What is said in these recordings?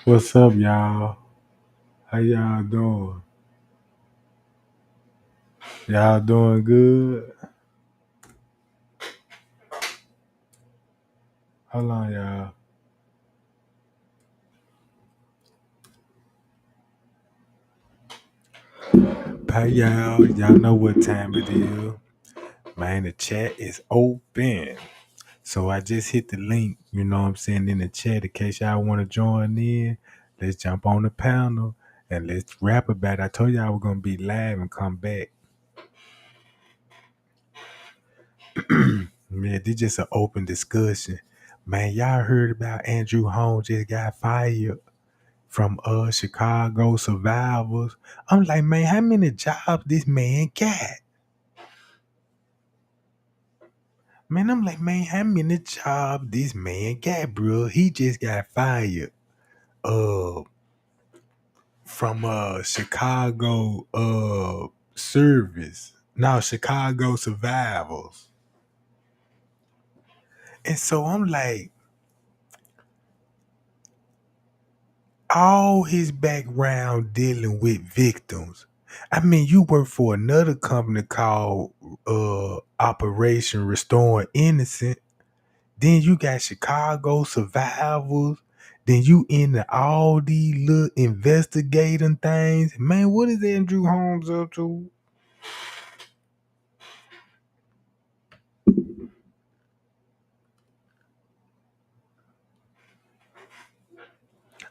What's up, y'all? How y'all doing? Y'all doing good? Hold on, y'all. Hey, y'all. Y'all know what time it is. Man, the chat is open. So I just hit the link, you know what I'm saying, in the chat in case y'all want to join in. Let's jump on the panel and let's rap about it. I told y'all we're going to be live and come back. Man, this just an open discussion. Man, y'all heard about Andrew Holmes just got fired from Chicago survivors. I'm like, man, how many jobs this man got? Man, I'm like, man, how many jobs this man got, bro? He just got fired uh from Chicago service. No, Chicago survivors. And so I'm like, all his background dealing with victims. I mean, you work for another company called Operation Restoring Innocent. Then you got Chicago Survivors. Then you into all these little investigating things. Man, what is Andrew Holmes up to?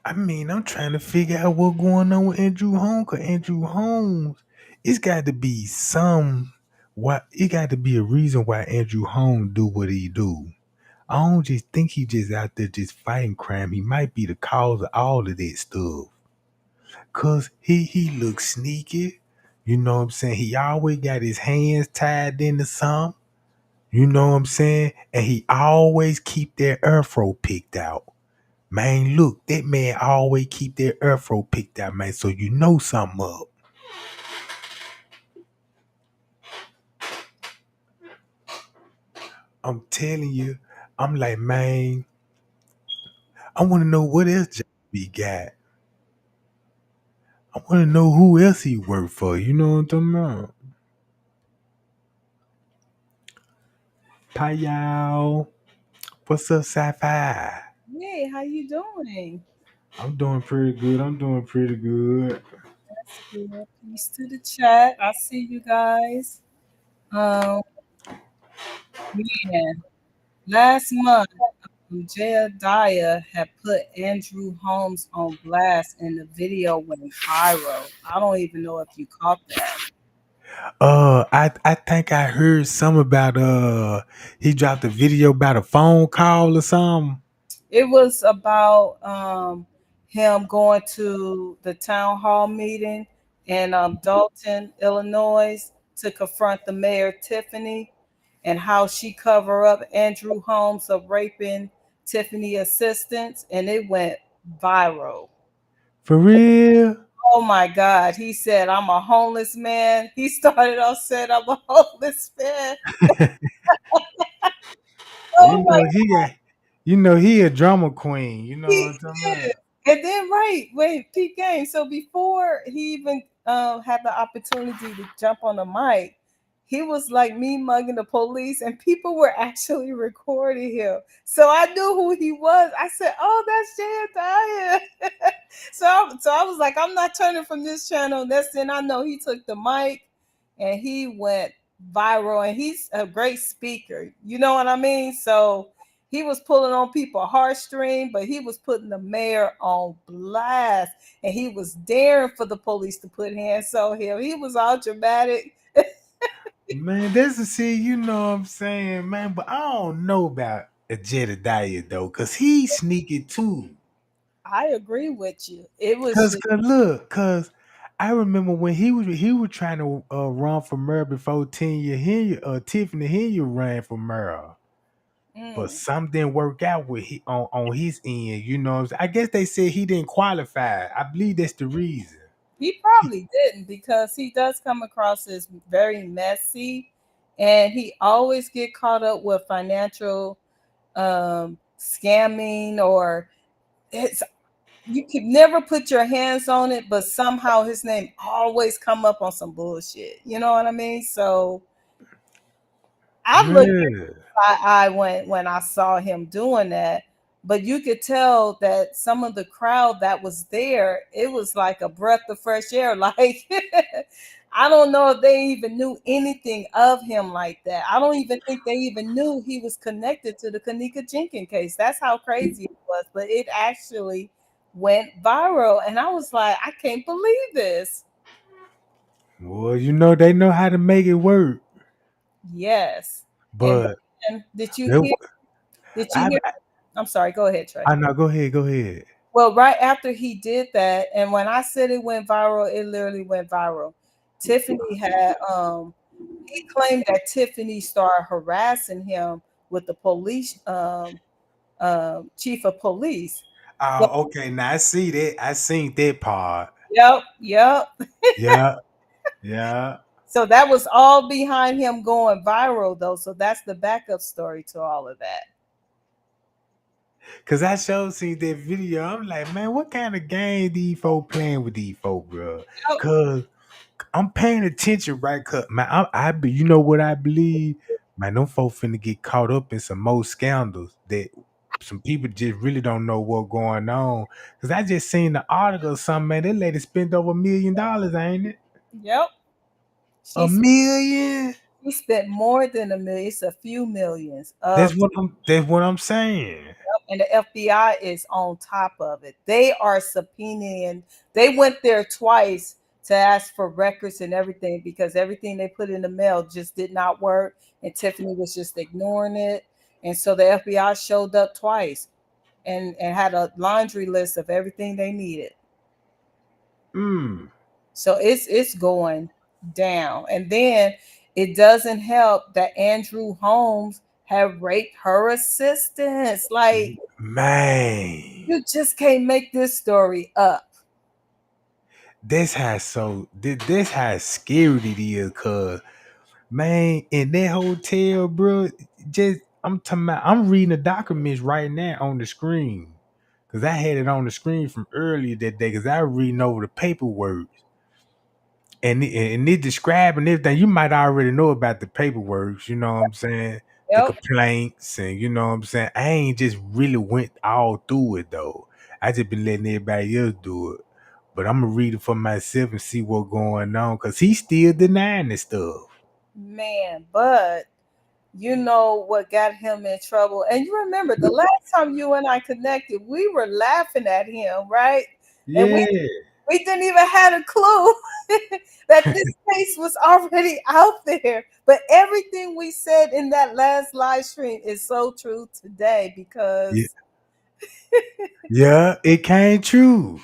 I mean, I'm trying to figure out what's going on with Andrew Holmes. Cause Andrew Holmes, it's got to be some what it got to be a reason why Andrew Holmes do what he do. I don't just think he just out there just fighting crime. He might be the cause of all of that stuff. Cause he looks sneaky. You know what I'm saying? He always got his hands tied into some. You know what I'm saying? And he always keep their afro picked out. Man, look, that man always keep their afro picked out, man. So you know something up. I'm telling you. I'm like, man, I want to know what else job he got. I want to know who else he worked for. You know what I'm talking about? Payal. What's up, sci-fi? Hey, how you doing? I'm doing pretty good. I'm doing pretty good. That's good. Peace to the chat. I see you guys. Um, Man, last month, Jaya had put Andrew Holmes on blast, and the video went viral. I don't even know if you caught that. I think I heard some about he dropped a video about a phone call or something. It was about him going to the town hall meeting in Dalton, Illinois, to confront the mayor Tiffany and how she cover up Andrew Holmes of raping Tiffany assistants, and it went viral. For real? Oh my God! He said, "I'm a homeless man." He started off saying, "I'm a homeless man." You Oh my know he got, he a drama queen. You know what He I'm talking is. about? And then right, wait, peak game. So before he even had the opportunity to jump on the mic, he was like me mugging the police, and people were actually recording him. So I knew who he was. I said, "Oh, that's Jay Dyer." So I was like, "I'm not turning from this channel." That's then I know he took the mic, and he went viral. And he's a great speaker. You know what I mean? So he was pulling on people heartstring, but he was putting the mayor on blast, and he was daring for the police to put hands on him. He was all dramatic. Man, that's a see, you know what I'm saying, man. But I don't know about a Jedediah though, cause he's sneaky too. I agree with you. It was Cause, just, cause look, cause I remember when he was trying to run for mayor before Tiffany Henry ran for mayor. But mm, something didn't work out with on his end. You know what I'm saying? I guess they said he didn't qualify. I believe that's the reason. he probably didn't because he does come across as very messy, and he always get caught up with financial scamming or it's. you could never put your hands on it, but somehow his name always come up on some bullshit. You know what I mean? So I looked Yeah. I when I saw him doing that, but you could tell that some of the crowd that was there, it was like a breath of fresh air. Like I don't know if they even knew anything of him like that. I don't even think they even knew he was connected to the Kanika Jenkins case. That's how crazy it was. But it actually went viral, and I was like, I can't believe this. Well, they know how to make it work. Yes. And But then did you there, hear? Did you I, hear? I'm sorry. Go ahead, Trey. I know. Go ahead. Go ahead. Well, right after he did that, and when I said it went viral, it literally went viral. Tiffany had he claimed that Tiffany started harassing him with the police chief of police. So, Oh, okay. Now I see that. I seen that part. yep, yep. Yeah. Yeah. So that was all behind him going viral though. So that's the backup story to all of that. Cause I sure seen that video. I'm like, man, what kind of game these folk playing with these folk, bro? Yep, Cause I'm paying attention, right? Cause man, you know what I believe, man. Them folk finna get caught up in some more scandals that some people just really don't know what's going on. Cause I just seen the article, or something, man. That lady spent over $1 million, ain't it? yep. A She's million. he spent more than a million. It's a few millions That's of what I'm saying. and the FBI is on top of it. They are subpoenaing. They went there twice to ask for records and everything because everything they put in the mail just did not work, and Tiffany was just ignoring it. And so the FBI showed up twice and had a laundry list of everything they needed. Mm. So it's going down. And then it doesn't help that Andrew Holmes had raped her assistants. Like Man. you just can't make this story up. This how scary it is, cause man, in that hotel, bro, just I'm reading the documents right now on the screen. Cause I had it on the screen from earlier that day, cause I was reading over the paperwork. And it describing everything. You might already know about the paperwork, you know what I'm saying? The Yep. complaints, and you know what I'm saying? I ain't just really went all through it though. I just been letting everybody else do it. But I'm gonna read it for myself and see what's going on, because he's still denying this stuff. Man, but you know what got him in trouble. And you remember the last time you and I connected, we were laughing at him, right? And we Yeah. we didn't even have a clue that this case was already out there. But everything we said in that last live stream is so true today Yeah, because yeah, it came true.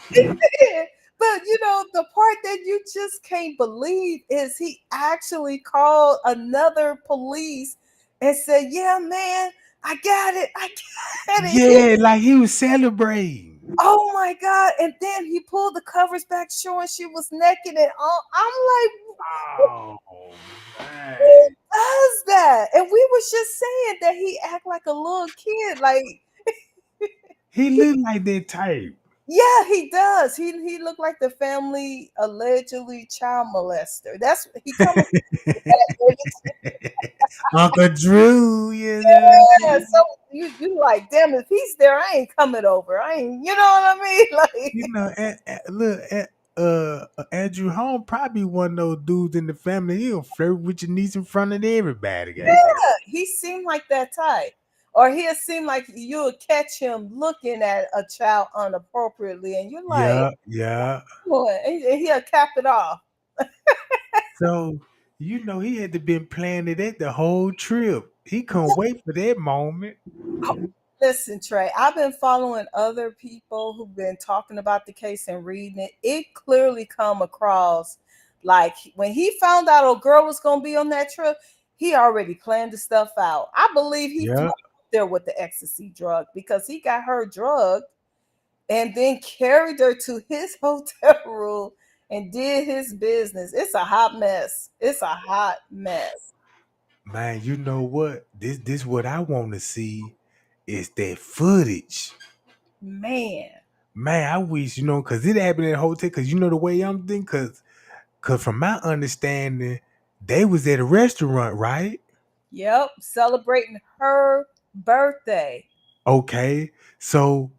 but you know, the part that you just can't believe is he actually called another police and said, "Yeah, man, I got it. I got it." Yeah, like he was celebrating. Oh my god. And then he pulled the covers back showing she was naked and all. I'm like, Oh who man. does that? And we was just saying that he act like a little kid. Like, He looked like that type. yeah, he does. He looked like the family allegedly child molester. That's he coming with that. Uncle Drew, you know. Yeah, so you like, damn, if he's there, I ain't coming over. I ain't, you know what I mean? You Like, know, look, Andrew Home probably one of those dudes in the family. He'll flirt with your niece in front of everybody. Goddamn. yeah, he seemed like that type. Or he'll seem like you'll catch him looking at a child inappropriately, and you're like, Yeah, yeah. boy, and he'll cap it off. So he had to been planning that the whole trip. He couldn't wait for that moment. Listen, Trey, I've been following other people who've been talking about the case and reading it. It clearly come across like when he found out a girl was going to be on that trip, he already planned the stuff out. I believe he flew Yeah, up there with the ecstasy drug because he got her drugged and then carried her to his hotel room and did his business. It's a hot mess. It's a hot mess. man. You know what? This what I want to see is that footage. Man. Man, I wish, because it happened in a hotel, because you know the way I'm thinking, because from my understanding, they was at a restaurant, right? Yep, celebrating her birthday. Okay, so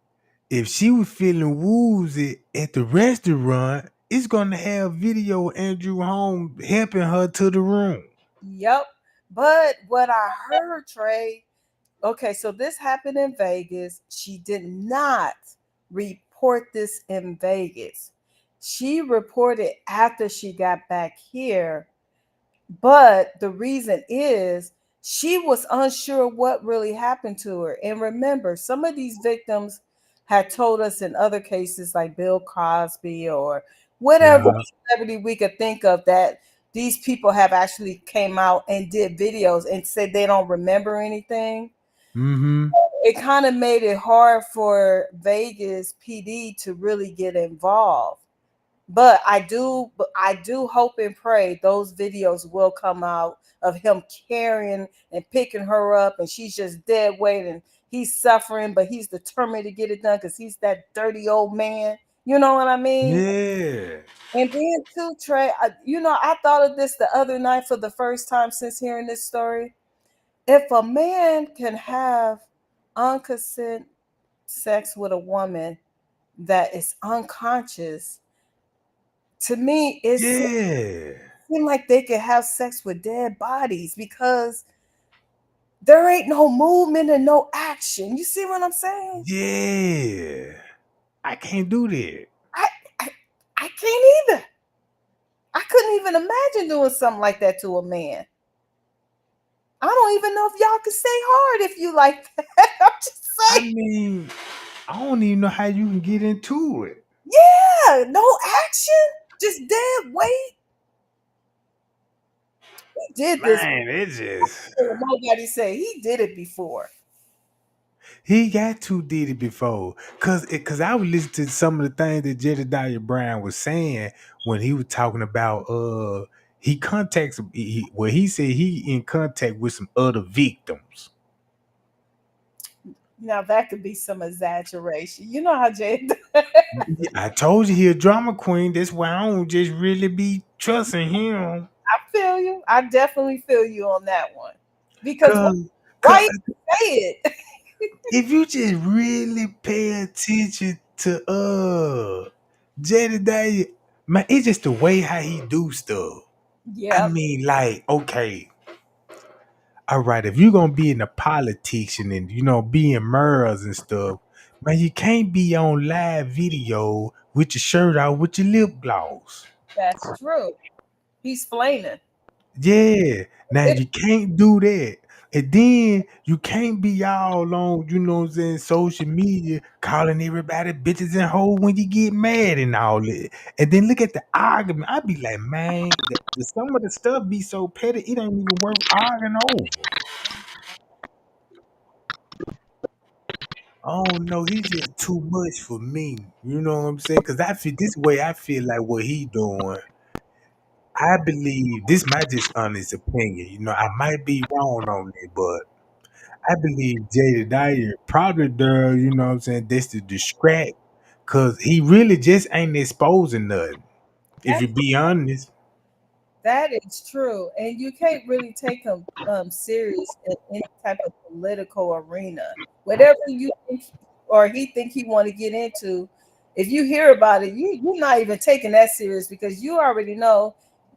if she was feeling woozy at the restaurant, it's gonna have video of Andrew Holmes helping her to the room. Yep. But what I heard, Trey, okay, so this happened in Vegas. She did not report this in Vegas. She reported after she got back here. But the reason is she was unsure what really happened to her. And remember, some of these victims had told us in other cases, like Bill Cosby or whatever Yeah. celebrity we could think of, that these people have actually came out and did videos and said they don't remember anything. Mm-hmm. It kind of made it hard for Vegas PD to really get involved. But I do hope and pray those videos will come out of him carrying and picking her up, and she's just dead weight, and he's suffering, but he's determined to get it done because he's that dirty old man. You know what I mean? Yeah. And then too, Trey, I thought of this the other night for the first time since hearing this story. If a man can have unconsent sex with a woman that is unconscious, to me, it seems Yeah. like they could have sex with dead bodies because there ain't no movement and no action. You see what I'm saying? Yeah. I can't do that. I I, I can't either. I couldn't even imagine doing something like that to a man. I don't even know if y'all can stay hard if you like that. I'm just I saying. mean, I don't even know how you can get into it. Yeah, no action, just dead weight. He did this. Man, it just Nobody say he did it before. he got to did it before. Cause I was listening to some of the things that Jedediah Brown was saying when he was talking about he contacts well he said he in contact with some other victims. Now that could be some exaggeration. You know how Jay. I told you he a drama queen. That's why I don't just really be trusting him. I feel you. I definitely feel you on that one. Because Cause, why cause you say it? if you just really pay attention to Jedediah, man, it's just the way how he do stuff. I Yep, mean, like, okay, all right, if you're gonna be in the politician and be in murals and stuff, man, you can't be on live video with your shirt out with your lip gloss. that's true. He's flaming. Yeah. Now you can't do that. And then you can't be all on, what I'm saying, social media calling everybody bitches and hoes when you get mad and all that. And then look at the argument. I be like, man, some of the stuff be so petty, it ain't even worth arguing over. Oh no, he's just too much for me. You know what I'm saying? Because I feel this way. I feel like what he doing. I believe this might just honest opinion. I might be wrong on it, but I believe Jada Dyer probably there. You know what I'm saying? That's to distract, cause he really just ain't exposing nothing. If That you be honest, that is true, and you can't really take him serious in any type of political arena. Whatever you think or he think he want to get into, if you hear about it, you're not even taking that serious because you already know.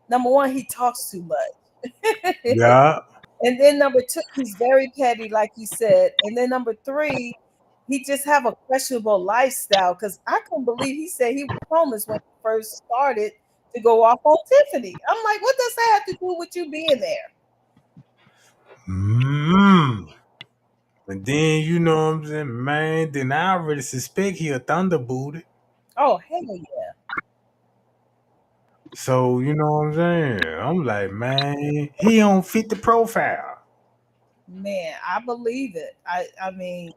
Number one, he talks too much. yeah, And then number two, he's very petty, like you said. And then number three, he just have a questionable lifestyle. Because I couldn't believe he said he was homeless when he first started to go off on Tiffany. I'm like, what does that have to do with you being there? mm. And then you know what I'm saying, man. Then I already suspect he a thunderbooted. Oh hell yeah, So you know what I'm saying. I'm like, man, he don't fit the profile. man, I believe it. I mean,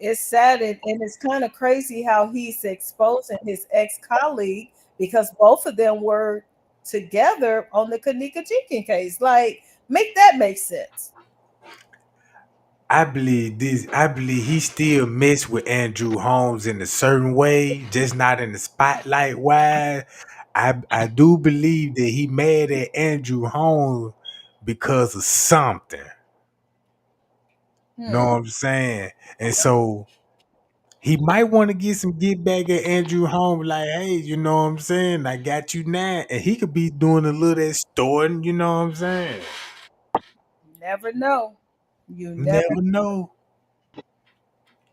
it's sad and it's kind of crazy how he's exposing his ex colleague because both of them were together on the Kanika Jenkins case. Like, make that make sense. I believe this. I believe he still messed with Andrew Holmes in a certain way, just not in the spotlight wise. I do believe that he mad at Andrew Holmes because of something. Know Hmm. what I'm saying? And so he might want to get some get back at Andrew Holmes, like, hey, you know what I'm saying? I got you now. And he could be doing a little extorting, you know what I'm saying? You never know. You never. Never know.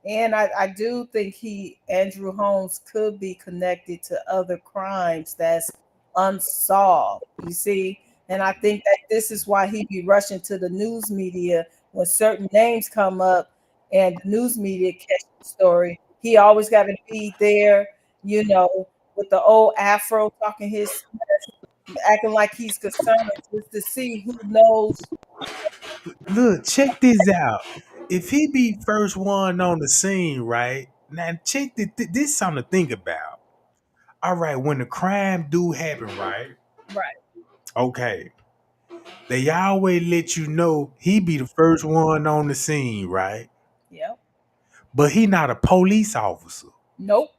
And I do think Andrew Holmes could be connected to other crimes that's unsolved. You see, and I think that this is why he be rushing to the news media when certain names come up, and the news media catch the story. He always got to be there, with the old afro, talking his, acting like he's concerned just to see who knows. Look, check this out. If he be first one on the scene, right? Now check this is something to think about. All right, when the crime do happen, right? Right. Okay. They always let you know he be the first one on the scene, right? Yep. But he not a police officer. Nope.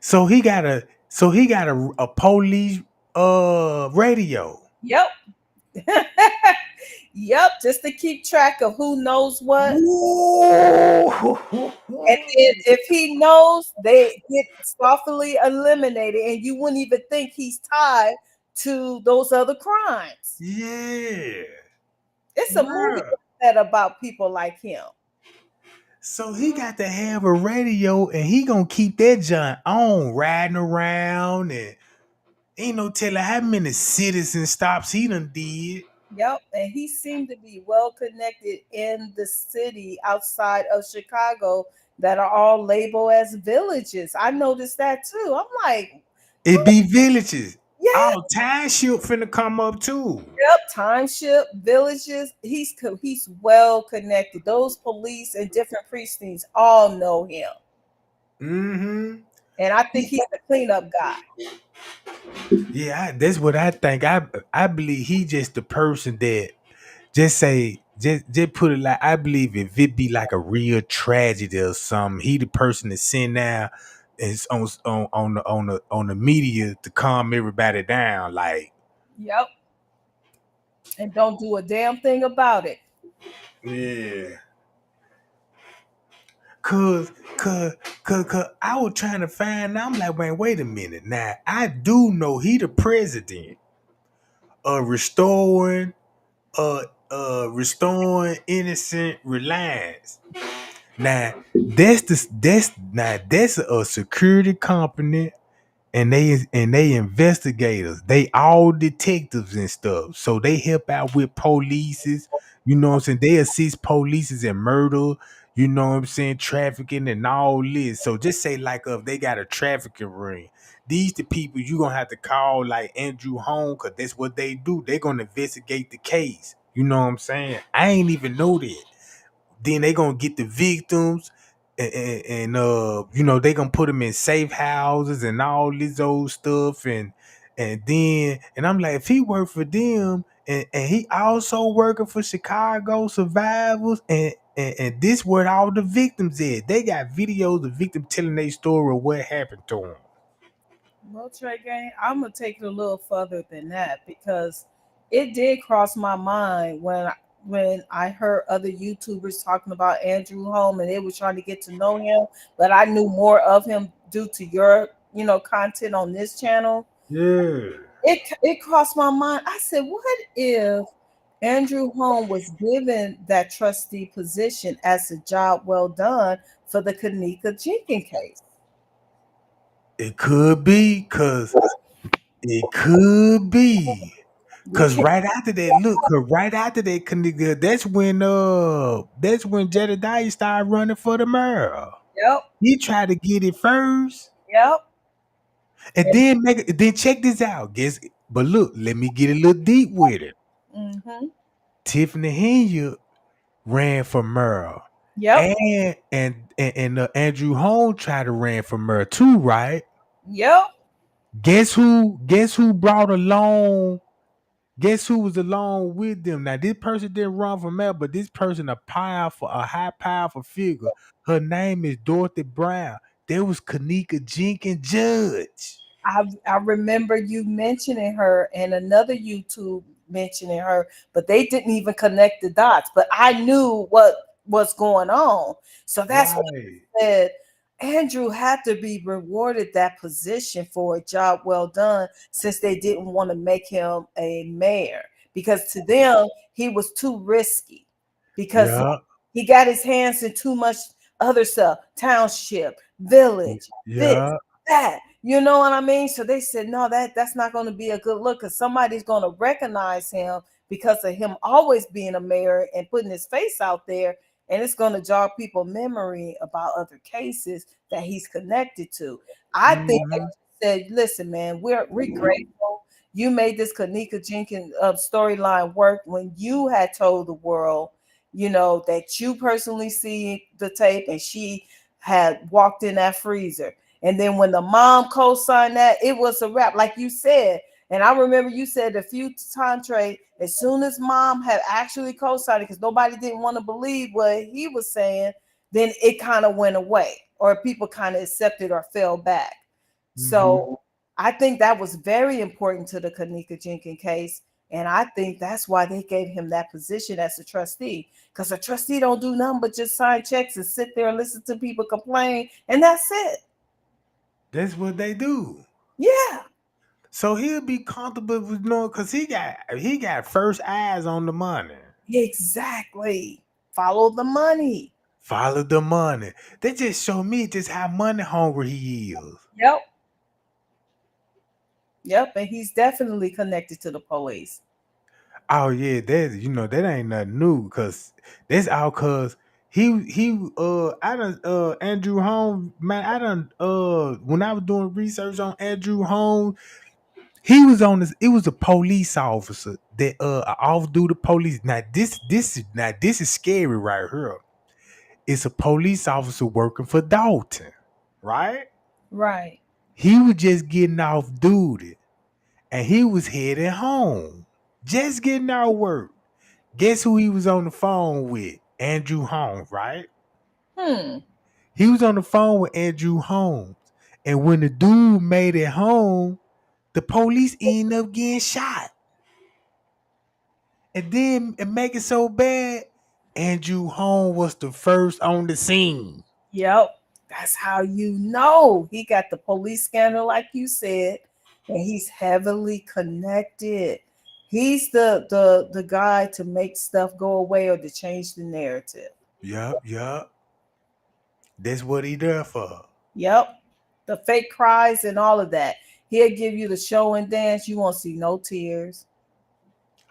So he got a police radio. Yep. Yep, just to keep track of who knows what. Whoa. And then if he knows, they get softly eliminated, and you wouldn't even think he's tied to those other crimes. Yeah. It's a movie Bruh. that about people like him. So he got to have a radio and he gonna keep that junk on riding around and ain't no telling how many citizen stops he done did. Yep, and he seemed to be well connected in the city outside of Chicago that are all labeled as villages. I noticed that too. I'm like, It be villages. yeah. All township finna come up too. Yep, timeship villages. He's well connected. Those police and different precincts all know him, Mm-hmm. and I think he's the cleanup guy. Yeah, that's what I think. I believe he just the person that just put it like I believe if it be like a real tragedy or something, he the person that send down is on the media to calm everybody down. Like, Yep, and don't do a damn thing about it. yeah. Cause I was trying to find out. I'm like, man, wait a minute. Now I do know he the president of restoring innocent reliance. Now that's a security company and they investigators. They all detectives and stuff. So they help out with polices. You know what I'm saying? They assist polices in murder. You know what I'm saying? Trafficking and all this. So just say like if they got a trafficking ring. These the people you gonna have to call like Andrew Home because that's what they do. They gonna investigate the case. You know what I'm saying? I ain't even know that. Then they gonna get the victims and they gonna put them in safe houses and all this old stuff and I'm like, if he worked for them and he also working for Chicago survivors and this where all the victims is. They got videos of victims telling their story of what happened to them. Well, Trey Gang, I'm gonna take it a little further than that because it did cross my mind when I heard other YouTubers talking about Andrew Home and they were trying to get to know him, but I knew more of him due to your content on this channel. Yeah. It crossed my mind. I said, what if Andrew Home was given that trustee position as a job well done for the Kanika Jenkins case? It could be, cause it could be. We Cause can. right after that, look, cause right after that, that's when Jedediah started running for the mayor. Yep. He tried to get it first, Yep. and then check this out. But look, let me get a little deep with it. Mm-hmm. Tiffany Henya ran for mayor, Yep. and Andrew Holmes tried to ran for mayor too, right? Yep. Guess who? Guess who brought along Guess who was along with them? Now this person didn't run for mayor, but this person a high powerful figure. Her name is Dorothy Brown. There was Kanika Jenkins Judge. I remember you mentioning her and another YouTube mentioning her, but they didn't even connect the dots. But I knew what was going on. So that's what Right. I said. Andrew had to be rewarded that position for a job well done since they didn't want to make him a mayor because to them he was too risky because Yeah. he got his hands in too much other stuff, township, village, this, Yeah. that. You know what I mean? So they said, no, that's not going to be a good look because somebody's going to recognize him because of him always being a mayor and putting his face out there. And it's going to jog people memory about other cases that he's connected to. I think Hmm. they said, listen, man, we're grateful. You made this Kanika Jenkins storyline work when you had told the world, that you personally see the tape and she had walked in that freezer. And then when the mom co-signed that, it was a wrap, like you said. And I remember you said a few times, Trey, as soon as mom had actually co-signed it, because nobody didn't want to believe what he was saying, then it kind of went away, or people kind of accepted or fell back. Hmm. So I think that was very important to the Kanika Jenkins case. And I think that's why they gave him that position as a trustee. Because a trustee don't do nothing but just sign checks and sit there and listen to people complain, and that's it. That's what they do. Yeah, So he'll be comfortable with knowing because he got first eyes on the money. exactly. Follow the money. Follow the money. They just show me just how money hungry he is. Yep. Yep. And he's definitely connected to the police. Oh yeah, that ain't nothing new because that's all cause I done Andrew Holmes, man, I done when I was doing research on Andrew Holmes, he was on this, it was a police officer that off duty police. Now this is scary right here. It's a police officer working for Dalton, right? Right. He was just getting off duty and he was heading home. Just getting out of work. Guess who he was on the phone with? Andrew Holmes, right? Hmm. He was on the phone with Andrew Holmes. And when the dude made it home, the police ended up getting shot. And then it make it so bad, Andrew Holmes was the first on the scene. Yep. That's how you know he got the police scandal, like you said, and he's heavily connected. He's the guy to make stuff go away or to change the narrative. Yup, yup. That's what he there for. Yep. The fake cries and all of that. He'll give you the show and dance. You won't see no tears.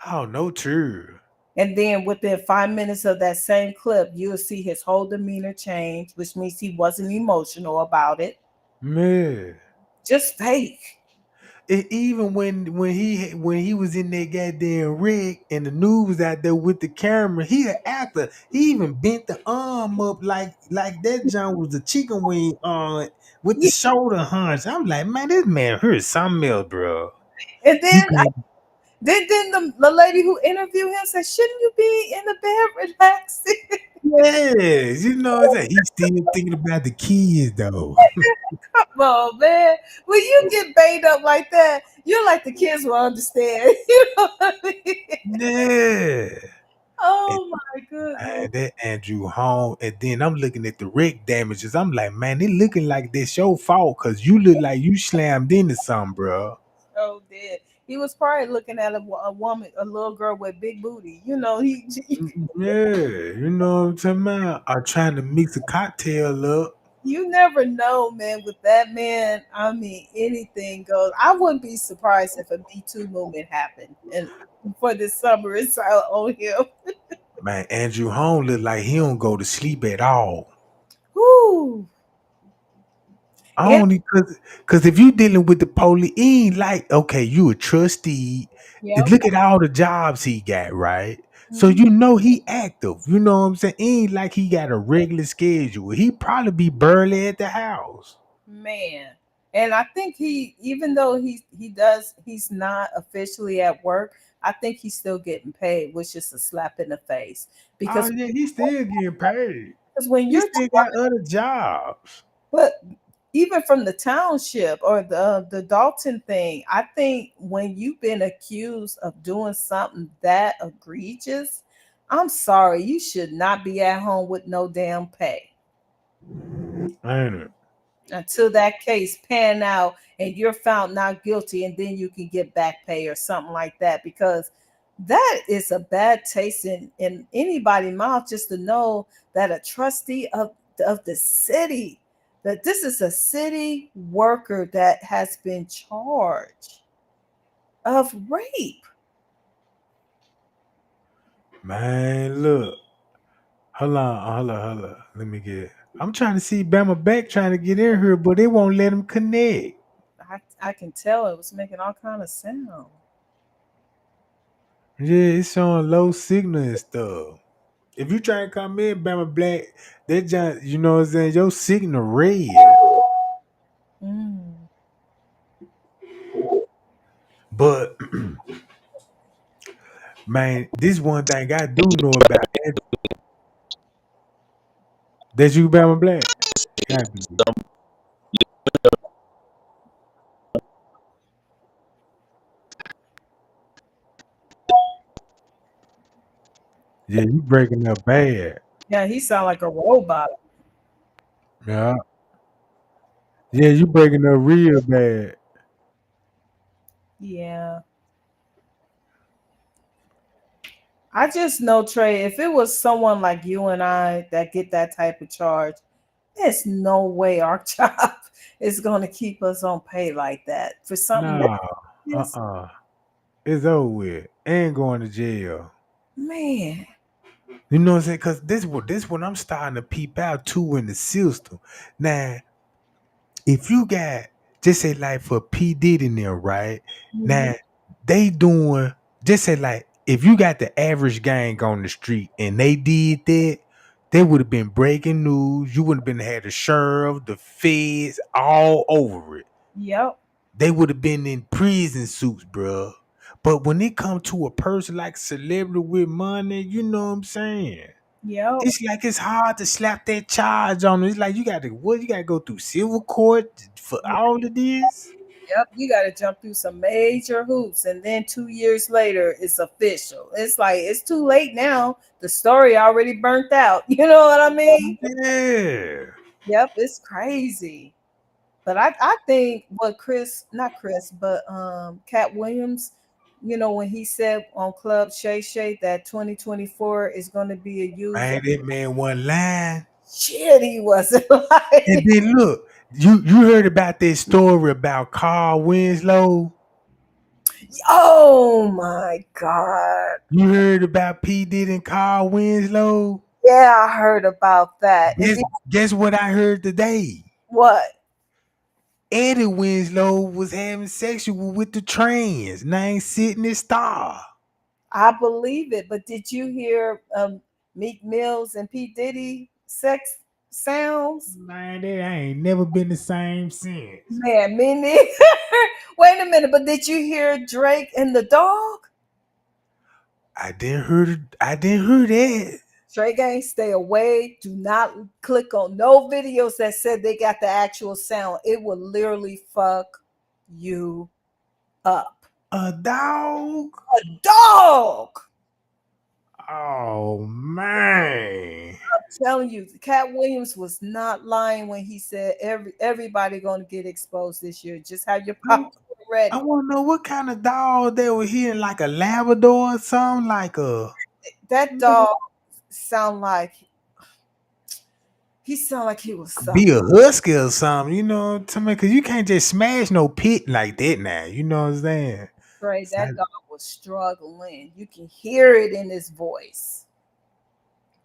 Oh, no true. And then within 5 minutes of that same clip, you'll see his whole demeanor change, which means he wasn't emotional about it. Man. Just fake. Even when he was in that goddamn rig and the news was out there with the camera, he an actor. He even bent the arm up like that John was a chicken wing on with the Yeah. shoulder hunch. I'm like, man, this man heard something else, bro. And You then can then the lady who interviewed him said, "Shouldn't you be in the bed relaxing?" yes, he's still thinking about the kids though. Come on, man. When you get banged up like that, you're like the kids will understand. You know what I mean? Yeah. And Oh my goodness. that Andrew Home, and then I'm looking at the wreck damages. I'm like, man, it looking like this your fault because you look like you slammed into something, bro. Oh, did. He was probably looking at a woman, a little girl with big booty. Yeah, you know what I'm talking about? I'm trying to mix a cocktail up. You never know, man. With that man, I mean, anything goes. I wouldn't be surprised if a Me Too movement happened, and for this summer, it's on him. Man, Andrew Home look like he don't go to sleep at all. Whoo! I And only cause if you dealing with the police, he ain't like, okay, you a trustee. yep. Look at all the jobs he got, right? So Mhm. you know he active. You know what I'm saying? Ain't like he got a regular schedule. He probably be barely at the house. Man. And I think even though he's not officially at work, I think he's still getting paid, which is a slap in the face. Oh Because yeah, he still getting paid. when He you're still got other jobs. but even from the township or the Dalton thing, I think when you've been accused of doing something that egregious, I'm sorry, you should not be at home with no damn pay Ain't it? until that case pan out and you're found not guilty, and then you can get back pay or something like that. Because that is a bad taste in anybody's mouth, just to know that a trustee of the city, that this is a city worker that has been charged of rape. Man, look. Hold on. Let me get. I'm trying to see Bama back trying to get in here, but they won't let him connect. I can tell it was making all kind of sound. Yeah, it's showing low signal and stuff. If you try to come in, Bama Black, they just, you know what I'm saying, your signal red. Mm. But man, this one thing I do know about Andrew. That you Bama Black. Gotta be. Yeah, you breaking up bad. Yeah, he sound like a robot. Yeah. Yeah, you breaking up real bad. Yeah. I just know, Trey, if it was someone like you and I that get that type of charge, there's no way our job is going to keep us on pay like that for something that Nah. is, It's over with. And going to jail. man. You know what I'm saying? Cause this what I'm starting to peep out too in the system. Now, if you got just say like for P Diddy in there, right? Mhm. Now they doing just say like if you got the average gang on the street and they did that, they would have been breaking news. You would have been had the sheriff, the feds all over it. Yep. They would have been in prison suits, bruh. But when it come to a person like celebrity with money, you know what I'm saying? Yep. It's like it's hard to slap that charge on them. It's like you gotta go through civil court for all of this. Yep, you got to jump through some major hoops, and then 2 years later, it's official. It's like it's too late now. The story already burnt out. You know what I mean? Yeah. Yep, it's crazy. But I think what not Chris, but Cat Williams, when he said on Club Shay Shay that 2024 is going to be a user, Man, that man one line. shit, he wasn't And like, then look, you heard about this story about Carl Winslow. oh my God. You heard about P. Diddy and Carl Winslow. Yeah, I heard about that. And Guess, guess what I heard today? what? Eddie Winslow was having sexual with the trans named Sydney Starr. I believe it. But did you hear Meek Mills and P. Diddy sex sounds? Man, that ain't never been the same since. Man, me neither. Wait a minute, but did you hear Drake and the dog? I didn't hear that. Trey Gang, stay away. Do not click on no videos that said they got the actual sound. It will literally fuck you up. A dog? A dog. Oh man. I'm telling you, Cat Williams was not lying when he said everybody gonna get exposed this year. Just have your I, popcorn ready. I want to know what kind of dog they were hearing, like a Labrador or something, like a That dog sound like he was be sucking. a husky or something, you know, to me, because you can't just smash no pit like that now, you know what I'm saying? Trey, So that dog was struggling. You can hear it in his voice.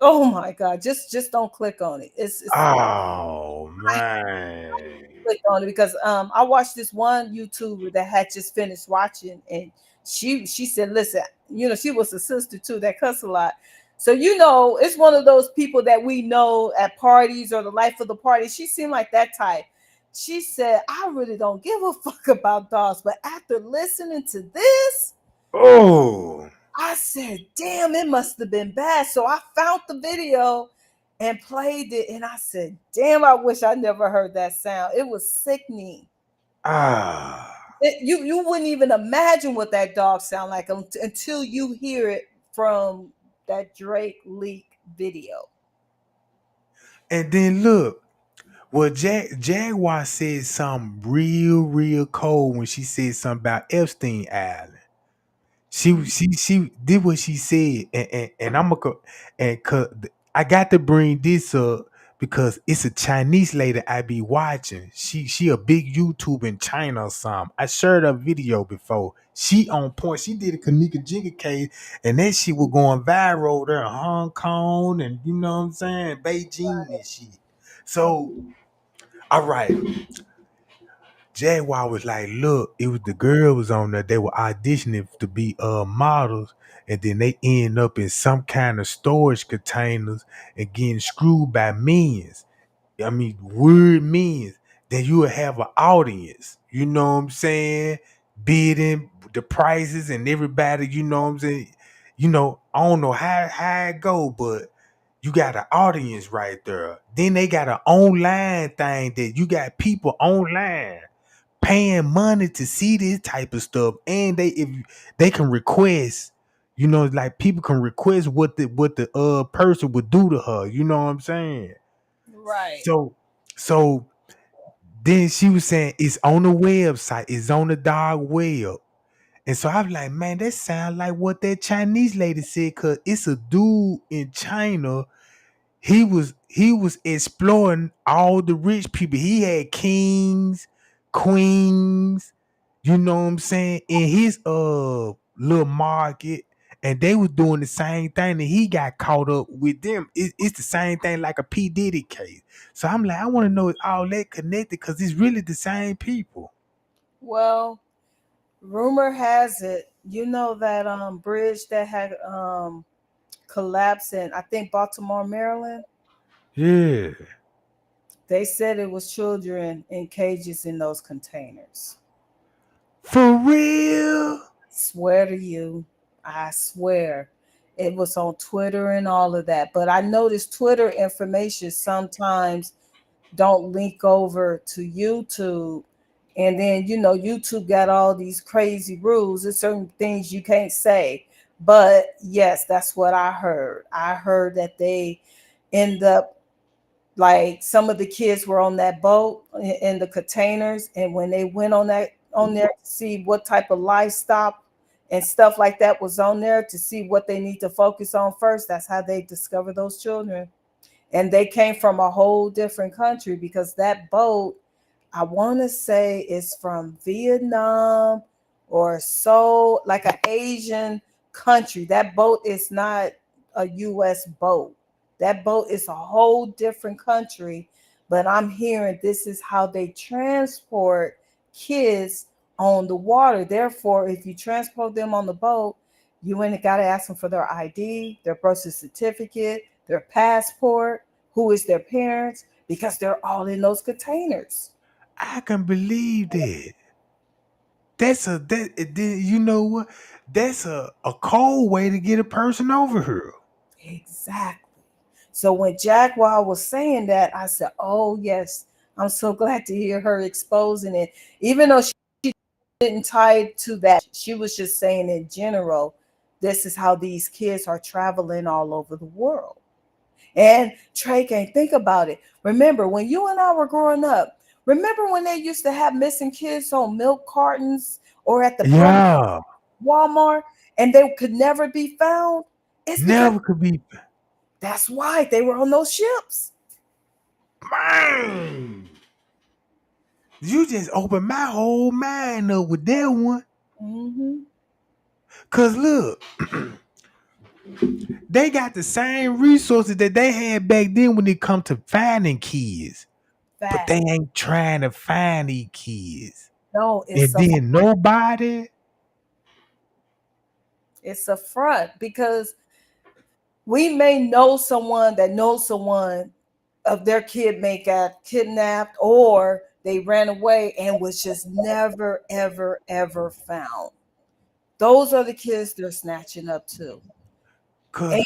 Oh my God! Just don't click on it. It's oh man. click on it because I watched this one YouTuber that had just finished watching, and she said, listen, she was a sister too that cuss a lot. So it's one of those people that we know at parties or the life of the party. She seemed like that type. She said, I really don't give a fuck about dogs, but after listening to this, Oh, I said, damn, it must have been bad. So I found the video and played it. And I said, damn, I wish I never heard that sound. It was sickening. ah, You wouldn't even imagine what that dog sound like until you hear it from that Drake leak video. and then look. Well, Jaguar said something real cold when she said something about Epstein Island. She did what she said, and I'm gonna and I got to bring this up because it's a Chinese lady I be watching. She a big YouTube in China or something. I shared a video before. She on point. She did a Kanika Jigga case, and that shit was going viral there in Hong Kong, and you know what I'm saying, Beijing and shit. So, all right. Jaguar was like, look, it was the girl was on there. They were auditioning to be models, and then they end up in some kind of storage containers and getting screwed by men's. I mean, weird men's. Then you will have an audience. You know what I'm saying? Bidding the prices and everybody. You know what I'm saying? You know, I don't know how it go, but you got an audience right there. Then they got an online thing that you got people online paying money to see this type of stuff, and if they can request, you know, like people can request what the person would do to her. You know what I'm saying? Right. So then she was saying it's on the website, it's on the dark web. And so I'm like, man, that sounds like what that Chinese lady said, cause it's a dude in China. He was exploring all the rich people. He had kings, queens, you know what I'm saying, in his little market, and they was doing the same thing, and he got caught up with them. It's the same thing like a P Diddy case. So I'm like, I want to know if all that connected because it's really the same people. Well, rumor has it, you know that bridge that had collapsed in, I think, Baltimore, Maryland. Yeah, They said it was children in cages in those containers. for real. Swear to you, I swear. It was on Twitter and all of that. But I noticed Twitter information sometimes don't link over to YouTube. And then, YouTube got all these crazy rules. There's certain things you can't say. But yes, that's what I heard. I heard that they end up, like, some of the kids were on that boat in the containers, and when they went on there to see what type of livestock and stuff like that was on there to see what they need to focus on first, that's how they discover those children. And they came from a whole different country because that boat, I want to say, is from Vietnam or so, like an Asian country. That boat is not a US boat. That boat is a whole different country. But I'm hearing this is how they transport kids on the water. Therefore, if you transport them on the boat, you ain't got to ask them for their ID, their birth certificate, their passport, who is their parents, because they're all in those containers. I can believe that. You know what? That's a cold way to get a person over here. Exactly. So when Jaguar was saying that, I said, "Oh yes, I'm so glad to hear her exposing it." Even though she didn't tie it to that, she was just saying in general, this is how these kids are traveling all over the world. And Trey can't think about it. Remember when you and I were growing up? Remember when they used to have missing kids on milk cartons or at the front of Yeah, Walmart, and they could never be found? It's because never could be. that's why they were on those ships. Man, you just opened my whole mind up with that one. Mm-hmm. Cause look, they got the same resources that they had back then when it come to finding kids, but Fact. they ain't trying to find these kids. No, And then nobody. it's a front because we may know someone that knows someone of their kid may got kidnapped or they ran away and was just never ever ever found. Those are the kids they're snatching up too. And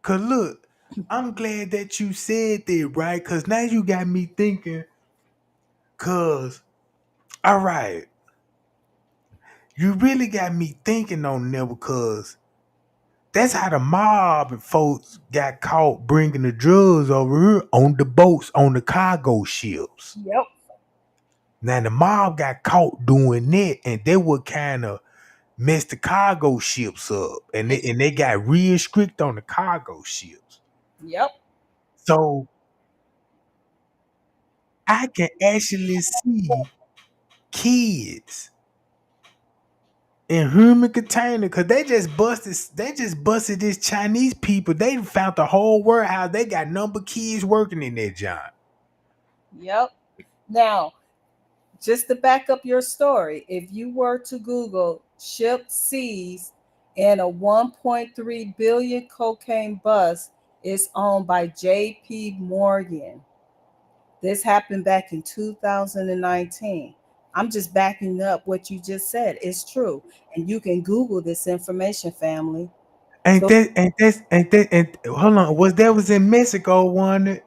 Cause look, I'm glad that you said that, right? Cause now you got me thinking. Cause all right, you really got me thinking on there because that's how the mob and folks got caught bringing the drugs over here on the boats on the cargo ships. yep, Now the mob got caught doing that, and they would kind of mess the cargo ships up, and they got real strict on the cargo ships. yep. So I can actually see kids in human container because they just busted this Chinese people. They found the whole warehouse. They got number kids working in that job. Yep. Now, just to back up your story, if you were to Google ship seized and a 1.3 billion cocaine bust is owned by J.P. Morgan. This happened back in 2019. I'm just backing up what you just said. It's true. And you can Google this information, family. Ain't So that ain't hold on, was in Mexico, wasn't it?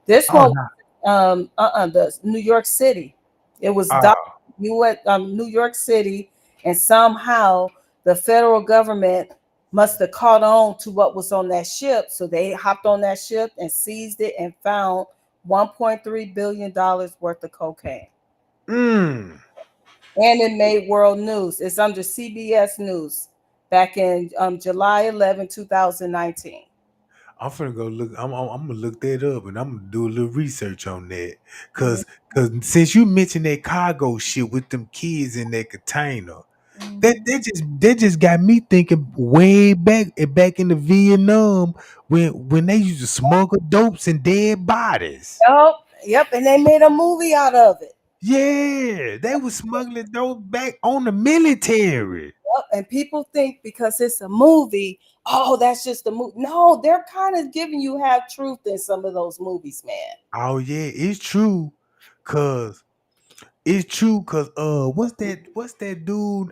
this Oh one, no. the New York City. It was Oh, you at New York City, and somehow the federal government must have caught on to what was on that ship, so they hopped on that ship and seized it and found 1.3 billion dollars worth of cocaine, mm. and it made world news. It's under CBS News back in July 11, 2019. I'm finna go look. I'm gonna look that up and I'm gonna do a little research on that. Mhm. Cause since you mentioned that cargo shit with them kids in that container, that just got me thinking way back in the Vietnam when they used to smuggle dopes and dead bodies. Yep, yep, and they made a movie out of it. Yeah, they was smuggling those back on the military. Yep, and people think because it's a movie, oh, that's just a movie. No, they're kind of giving you half truth in some of those movies, man. Oh yeah, it's true. Cause what's that dude?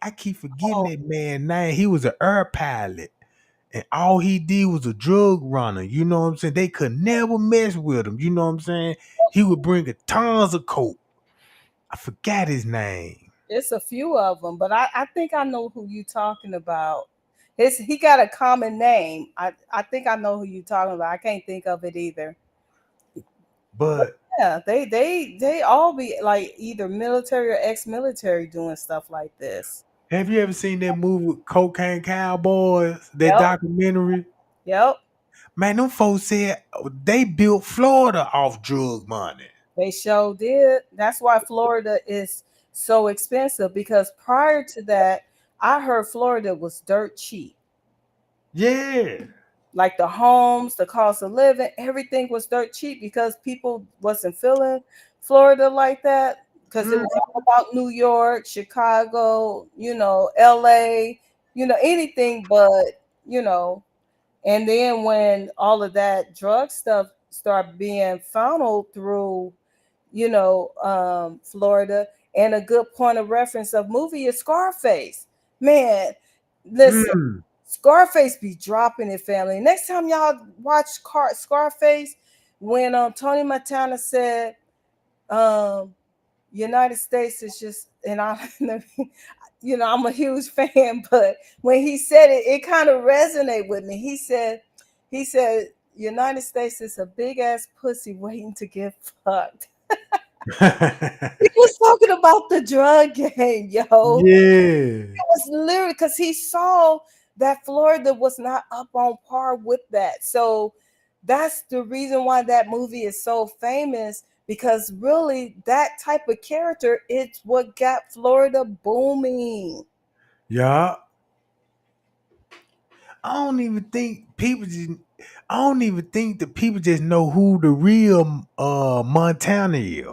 I keep forgetting Oh, that man name. He was an air pilot. And all he did was a drug runner. You know what I'm saying? They could never mess with him. You know what I'm saying? He would bring a tons of coke. I forgot his name. it's a few of them, but I think I know who you talking about. He got a common name. I think I know who you talking about. I can't think of it either. But But yeah, they all be like either military or ex-military doing stuff like this. have you ever seen that movie Cocaine Cowboys? That Yep, documentary? yep. Man, them folks said they built Florida off drug money. They sure did. That's why Florida is so expensive because prior to that, I heard Florida was dirt cheap. Yeah. Like the homes, the cost of living, everything was dirt cheap because people wasn't feeling Florida like that because it Mm, was all about New York, Chicago, LA, anything but, you know, and then when all of that drug stuff started being funneled through Florida. And a good point of reference of movie is Scarface. Man, listen, mm, Scarface be dropping it, family. Next time y'all watch Scarface, when Tony Montana said, United States is just, and I, I'm a huge fan, but when he said it, it kind of resonated with me. He said, United States is a big ass pussy waiting to get fucked. He was talking about the drug game, yo. yeah. It was literally because he saw that Florida was not up on par with that. So that's the reason why that movie is so famous because really that type of character it's what got Florida booming. Yeah. I don't even think people just. I don't even think the people just know who the real Montana is.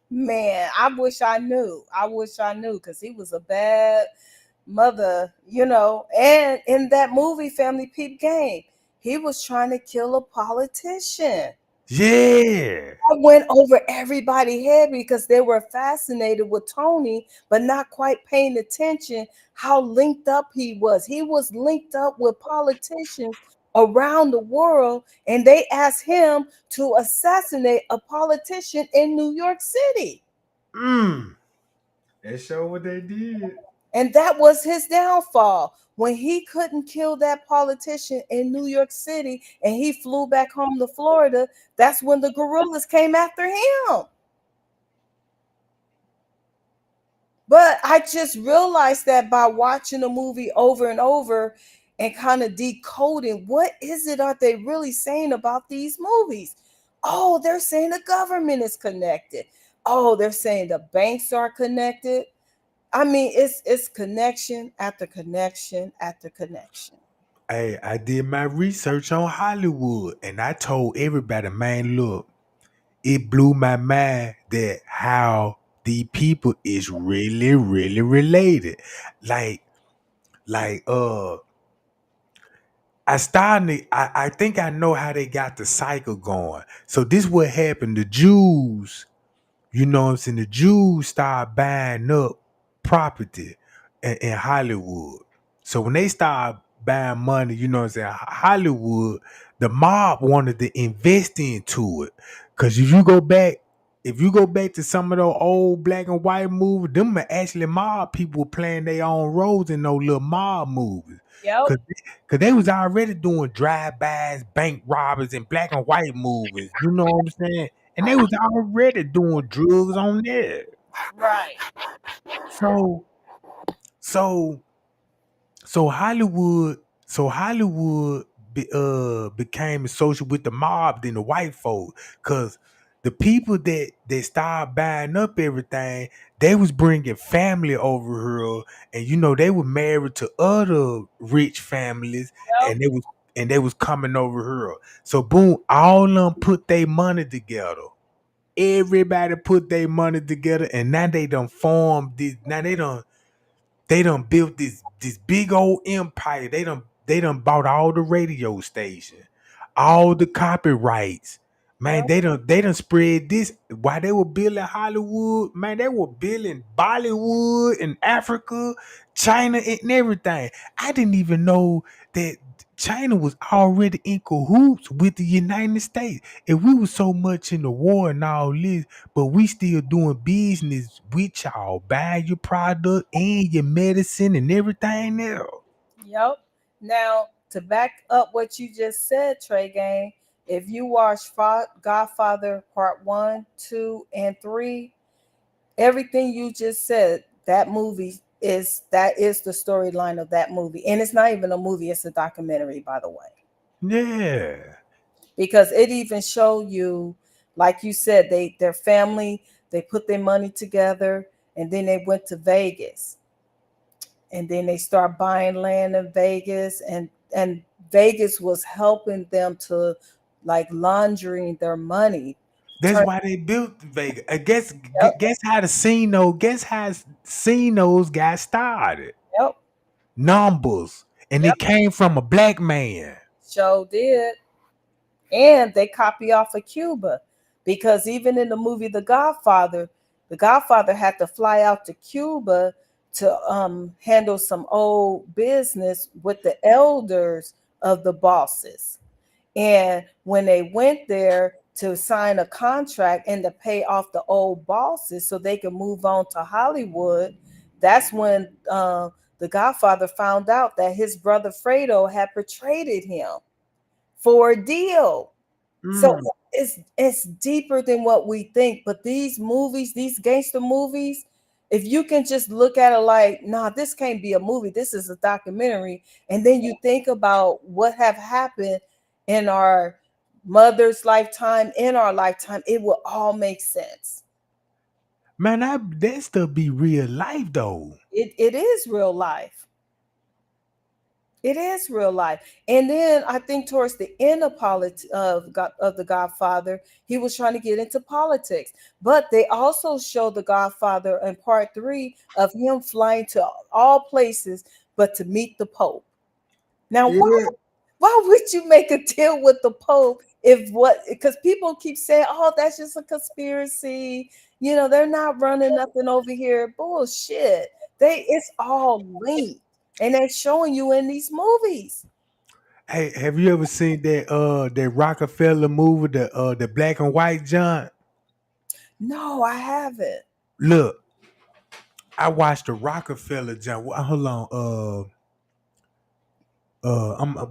Man, I wish I knew. I wish I knew because he was a bad mother. And in that movie, Family Peep Game, he was trying to kill a politician. Yeah. I went over everybody's head because they were fascinated with Tony, but not quite paying attention how linked up he was. He was linked up with politicians around the world, and they asked him to assassinate a politician in New York City. Mm. That show what they did. And that was his downfall. When he couldn't kill that politician in New York City and he flew back home to Florida, that's when the guerrillas came after him. But I just realized that by watching the movie over and over and kind of decoding what is it are they really saying about these movies? Oh, they're saying the government is connected. Oh, they're saying the banks are connected. I mean, it's connection after connection after connection. Hey, I did my research on Hollywood and I told everybody, man, look, it blew my mind that how the people is really, really related. Like, like I think I know how they got the cycle going. So this what happened. The Jews, you know what I'm saying? The Jews start buying up property in Hollywood. So when they start buying money, you know what I'm saying? Hollywood, the mob wanted to invest into it. Cause if you go back to some of those old black and white movies, them are actually mob people playing their own roles in those little mob movies. Yep. Cause, Cause they was already doing drive-bys, bank robbers, and black and white movies. You know what I'm saying? And they was already doing drugs on there. Right. So so so Hollywood became associated with the mob than the white folk, cause the people that started buying up everything, they was bringing family over here, and you know they were married to other rich families, Yep. and they was coming over here. So boom, all of them put their money together. Everybody put their money together, and now they done formed this. Now they done built this big old empire. They done bought all the radio stations, all the copyrights. Man, Yep. they done spread this while they were building Hollywood. Man, they were building Bollywood in Africa, China, and everything. I didn't even know that China was already in cahoots with the United States. If we were so much in the war and all this, but we still doing business with y'all, buying your product and your medicine and everything else. Yep. Now, to back up what you just said, Trey Gang, if you watch Godfather Part 1, 2, and 3, everything you just said, that is the storyline of that movie. And it's not even a movie, it's a documentary, by the way. Yeah. Because it even show you, like you said, their family, they put their money together and then they went to Vegas and then they start buying land in Vegas, and Vegas was helping them to like laundering their money. That's Turn, why they built Vegas. I guess yep, guess how the casino guess how casinos got started. yep, Numbers. And yep, it came from a black man. show did. And they copy off of Cuba because even in the movie The Godfather had to fly out to Cuba to handle some old business with the elders of the bosses. And when they went there to sign a contract and to pay off the old bosses so they could move on to Hollywood, that's when the Godfather found out that his brother Fredo had portrayed him for a deal. So Mm. it's deeper than what we think. But these movies, these gangster movies, if you can just look at it like, nah, this can't be a movie. This is a documentary. And then you think about what have happened in our mother's lifetime, in our lifetime, it will all make sense. Man, that stuff be real life though. It is real life. It is real life. And then I think towards the end of of the Godfather, he was trying to get into politics. But they also show the Godfather in part 3 of him flying to all places but to meet the Pope. Now, Yeah. Why would you make a deal with the Pope if what? Because people keep saying, "Oh, that's just a conspiracy." You know, they're not running nothing over here. Bullshit. It's all linked, and they're showing you in these movies. Hey, have you ever seen that Rockefeller movie, the black and white John? No, I haven't. Look, I watched the Rockefeller John. Hold on,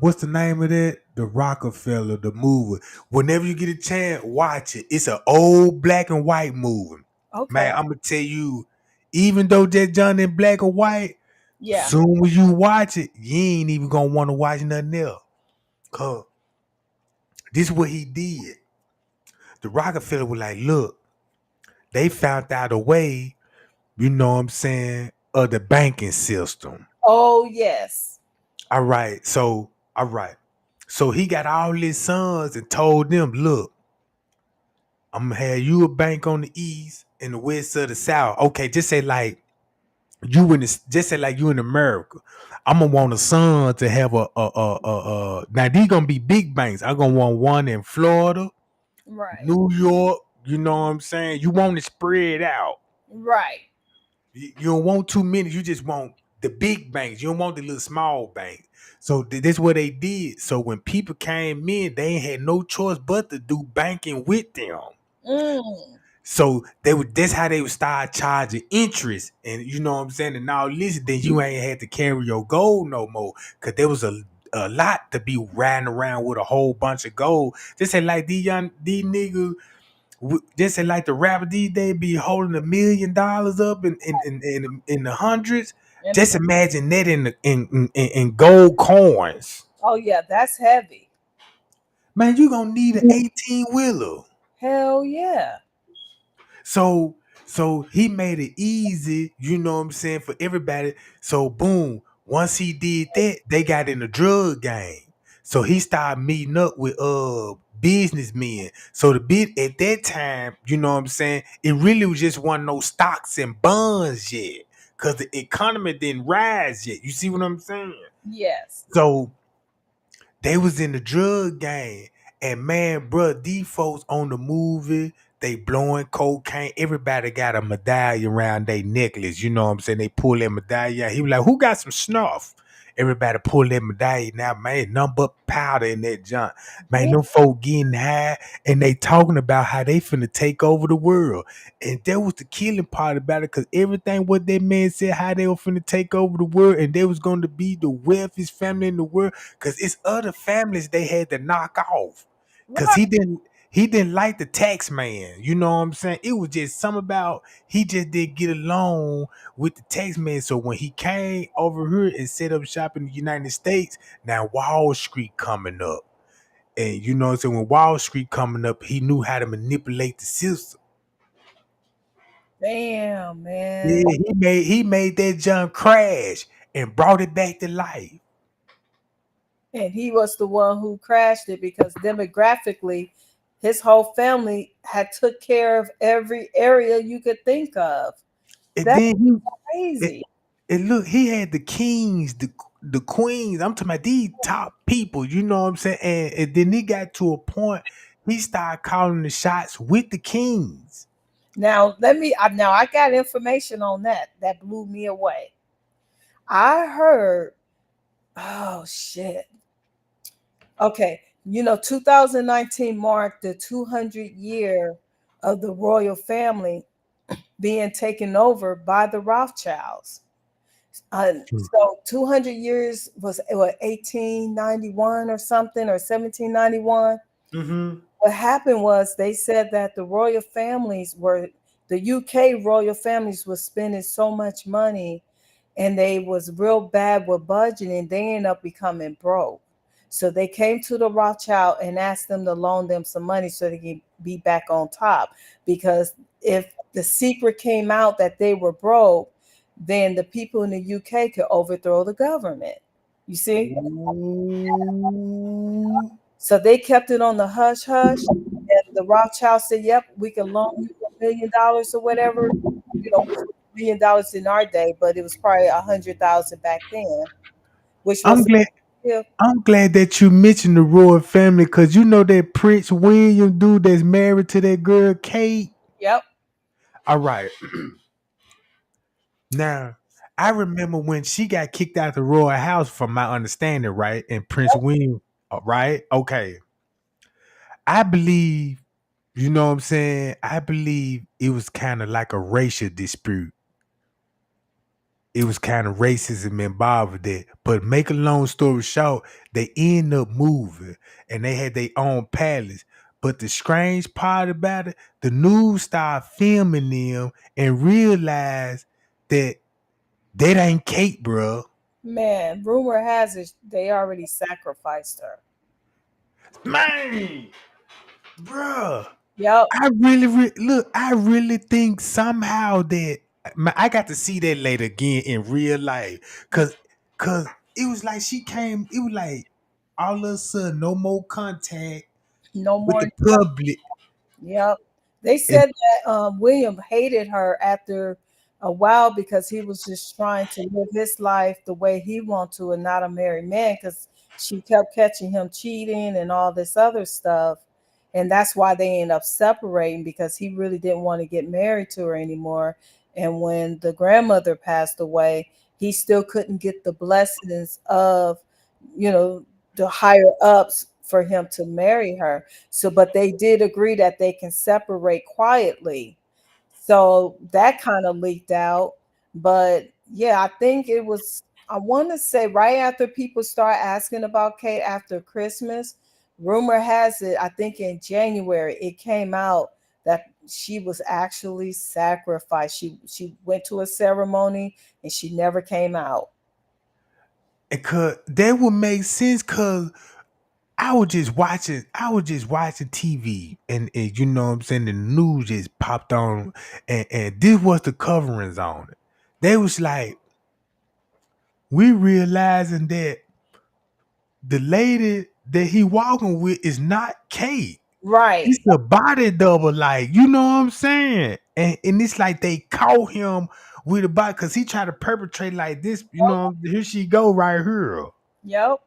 what's the name of that? The Rockefeller, the movie. Whenever you get a chance, watch it. It's an old black and white movie. Okay. Man, I'm gonna tell you, even though that John in black and white, Yeah. soon as you watch it, you ain't even gonna want to watch nothing else. Cause this is what he did. The Rockefeller was like, look, they found out a way, you know what I'm saying, of the banking system. Oh yes. All right. So he got all his sons and told them, look, I'm gonna have you a bank on the east and the west of the south. Okay, just say like you in America. I'm gonna want a son to have now these gonna be big banks. I'm gonna want one in Florida, Right. New York, you know what I'm saying? You want it spread out. Right. You don't want too many. You just want the big banks. You don't want the little small banks. So that's what they did. So when people came in, they ain't had no choice but to do banking with them. Mm. So that's how they would start charging interest. And you know what I'm saying? And now listen, then you ain't had to carry your gold no more. Cause there was a lot to be riding around with a whole bunch of gold. Just say like these niggas just say like the rapper these days be holding $1 million up in the hundreds. And Just imagine that in gold coins. oh yeah, that's heavy. Man, you gonna need an 18 wheeler. Hell yeah. So so he made it easy, you know what I'm saying, for everybody. So boom, once he did that, they got in the drug game. So he started meeting up with businessmen. So the bit at that time, you know what I'm saying, it really was just one no stocks and bonds yet. Cause the economy didn't rise yet. You see what I'm saying? Yes. So they was in the drug game. And man, bro, these folks on the movie, they blowing cocaine. Everybody got a medallion around their necklace. You know what I'm saying? They pull that medallion out. He was like, who got some snuff? Everybody pull that medallion out, man. Nothing but powder in that junk. Man, Yeah. them folk getting high and they talking about how they finna take over the world. And that was the killing part about it, because everything what that man said, how they were finna take over the world, and they was going to be the wealthiest family in the world, because it's other families they had to knock off. Because Right. he didn't like the tax man. You know what I'm saying? It was just something about he just didn't get along with the tax man. So when he came over here and set up shop in the United States, now Wall Street coming up. And you know what I'm saying? When Wall Street coming up, he knew how to manipulate the system. Damn, man. Yeah, he made that junk crash and brought it back to life. And he was the one who crashed it because demographically, his whole family had took care of every area you could think of. And That's then it, crazy. and look, he had the kings, the queens. I'm talking about these top people. You know what I'm saying? And then he got to a point he started calling the shots with the kings. Now now I got information on that that blew me away. I heard, oh shit. Okay, 2019 marked the 200 year of the royal family being taken over by the Rothschilds. So 200 years was what 1891 or something, or 1791. Mm-hmm. What happened was they said that the UK royal families were spending so much money, and they was real bad with budgeting. They ended up becoming broke. So they came to the Rothschild and asked them to loan them some money so they could be back on top. Because if the secret came out that they were broke, then the people in the UK could overthrow the government. You see? Ooh. So they kept it on the hush hush. And the Rothschild said, yep, we can loan you $1 million or whatever, which was $1 million in our day, but it was probably 100,000 back then, which I'm was glad. Yeah. I'm glad that you mentioned the royal family because you know that Prince William dude that's married to that girl Kate. Yep. All right. Now, I remember when she got kicked out the royal house, from my understanding, right? And Prince William, right? Okay. I believe, you know what I'm saying? I believe it was kind of like a racial dispute. It was kind of racism involved with that. But make a long story short, they end up moving and they had their own palace. But the strange part about it, the news started filming them and realized that that ain't Kate, bro. Man, rumor has it they already sacrificed her. Man, bro. Yep. I really, look. I really think somehow that I got to see that later again in real life, cause it was like she came. It was like all of a sudden no more contact No with more. the public, Yep. They and said that William hated her after a while because he was just trying to live his life the way he wanted to and not a married man because she kept catching him cheating and all this other stuff. And that's why they ended up separating because he really didn't want to get married to her anymore. And when the grandmother passed away, he still couldn't get the blessings of, you know, the higher ups for him to marry her. So, but they did agree that they can separate quietly. So that kind of leaked out. But yeah, I think it was, I want to say right after people start asking about Kate after Christmas, rumor has it, I think in January, it came out that she was actually sacrificed. She went to a ceremony and she never came out. cause that would make sense. Cause I was just watching TV, and you know what I'm saying. The news just popped on, and this was the coverings on it. They was like, we realizing that the lady that he walking with is not Kate. Right. It's a body double, like, you know what I'm saying? And it's like they caught him with a body because he tried to perpetrate like this, you know. Here she go right here. Yep.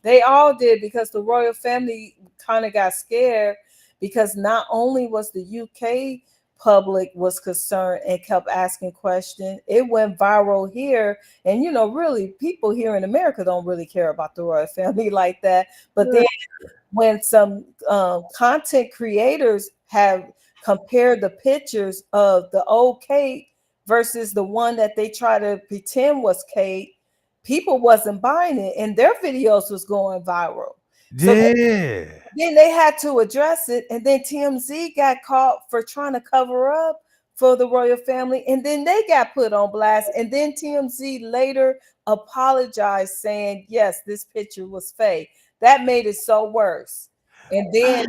They all did because the royal family kind of got scared because not only was the UK public was concerned and kept asking questions, it went viral here. And you know, really, people here in America don't really care about the royal family like that. But then when some content creators have compared the pictures of the old Kate versus the one that they try to pretend was Kate, people wasn't buying it and their videos was going viral. So Yeah. then they had to address it, and then TMZ got caught for trying to cover up for the royal family, and then they got put on blast. And then TMZ later apologized, saying, "Yes, this picture was fake." That made it so worse. And I, then,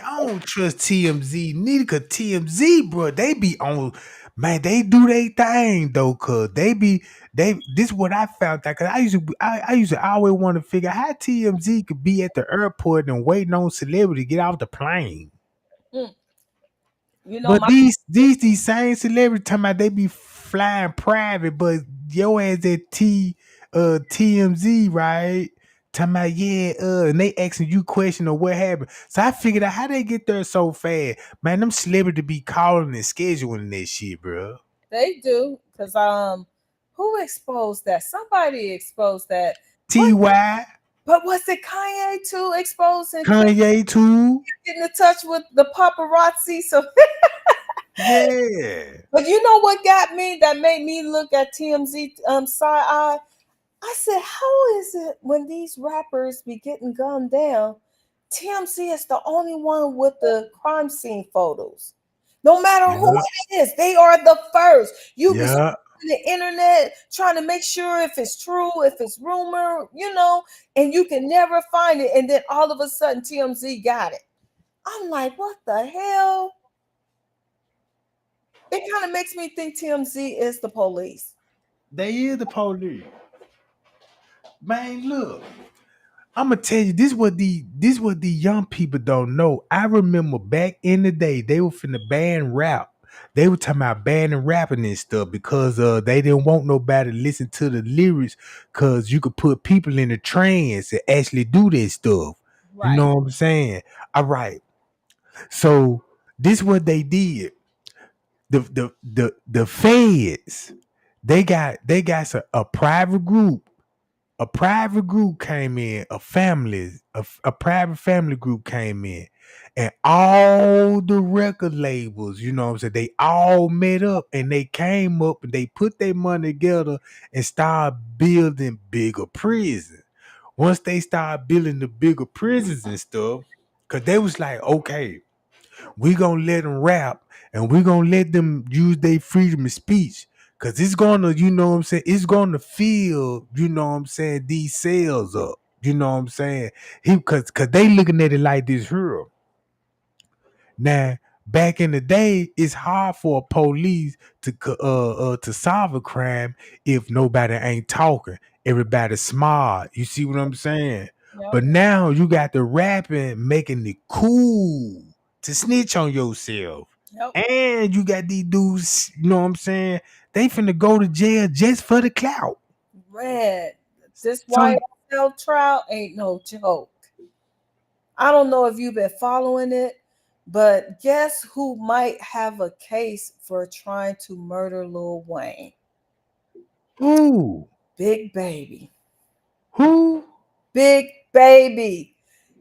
I don't trust TMZ. Neither could TMZ, bro. They be on, man. They do their thing though, cause they be they. This is what I found out. Cause I used to always want to figure out how TMZ could be at the airport and waiting on celebrity to get off the plane. mm, you know, But my these same celebrities talking about they be flying private, but your ass at TMZ, right? Talking about, yeah, and they asking you question or what happened. So I figured out how they get there so fast. Man, them celebrities be calling and scheduling that shit, bro. they do because who exposed that? Somebody exposed that. What? TY, But was it Kanye too exposing Kim Kanye too. getting in touch with the paparazzi? So Yeah. but you know what got me? That made me look at TMZ side eye. I said, how is it when these rappers be getting gunned down, TMZ is the only one with the crime scene photos? No matter who Yeah. it is, they are the first. You be Yeah. on the internet trying to make sure if it's true, if it's rumor, you know, and you can never find it. And then all of a sudden, TMZ got it. I'm like, what the hell? It kind of makes me think TMZ is the police. They is the police. Man, look. I'm gonna tell you this what the young people don't know. I remember back in the day they were finna ban rap. They were talking about banning rapping and stuff because they didn't want nobody to listen to the lyrics because you could put people in a trance and actually do this stuff. You Right. know what I'm saying? All right. So this what they did. The feds, a private group. A private group came in, a private family group came in, and all the record labels, you know what I'm saying, they all met up and they came up and they put their money together and started building bigger prisons. Once they started building the bigger prisons and stuff, because they was like, okay, we gonna let them rap and we gonna let them use their freedom of speech. Cause it's gonna, you know what I'm saying, it's gonna fill, you know what I'm saying, these cells up. You know what I'm saying? Cause they looking at it like this here. Now, back in the day, it's hard for a police to solve a crime if nobody ain't talking. Everybody's smart. You see what I'm saying? Yep. But now you got the rapping making it cool to snitch on yourself. Yep. And you got these dudes, you know what I'm saying? They finna go to jail just for the clout. Red. This So YSL trial ain't no joke. I don't know if you've been following it, but guess who might have a case for trying to murder Lil Wayne? who? Big Baby. Who? Big Baby.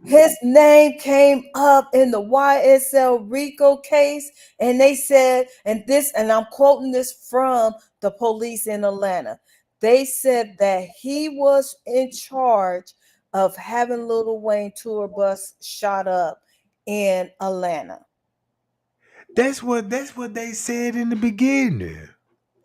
His name came up in the YSL Rico case, and they said, and I'm quoting this from the police in Atlanta. They said that he was in charge of having Lil Wayne tour bus shot up in Atlanta. That's what they said in the beginning.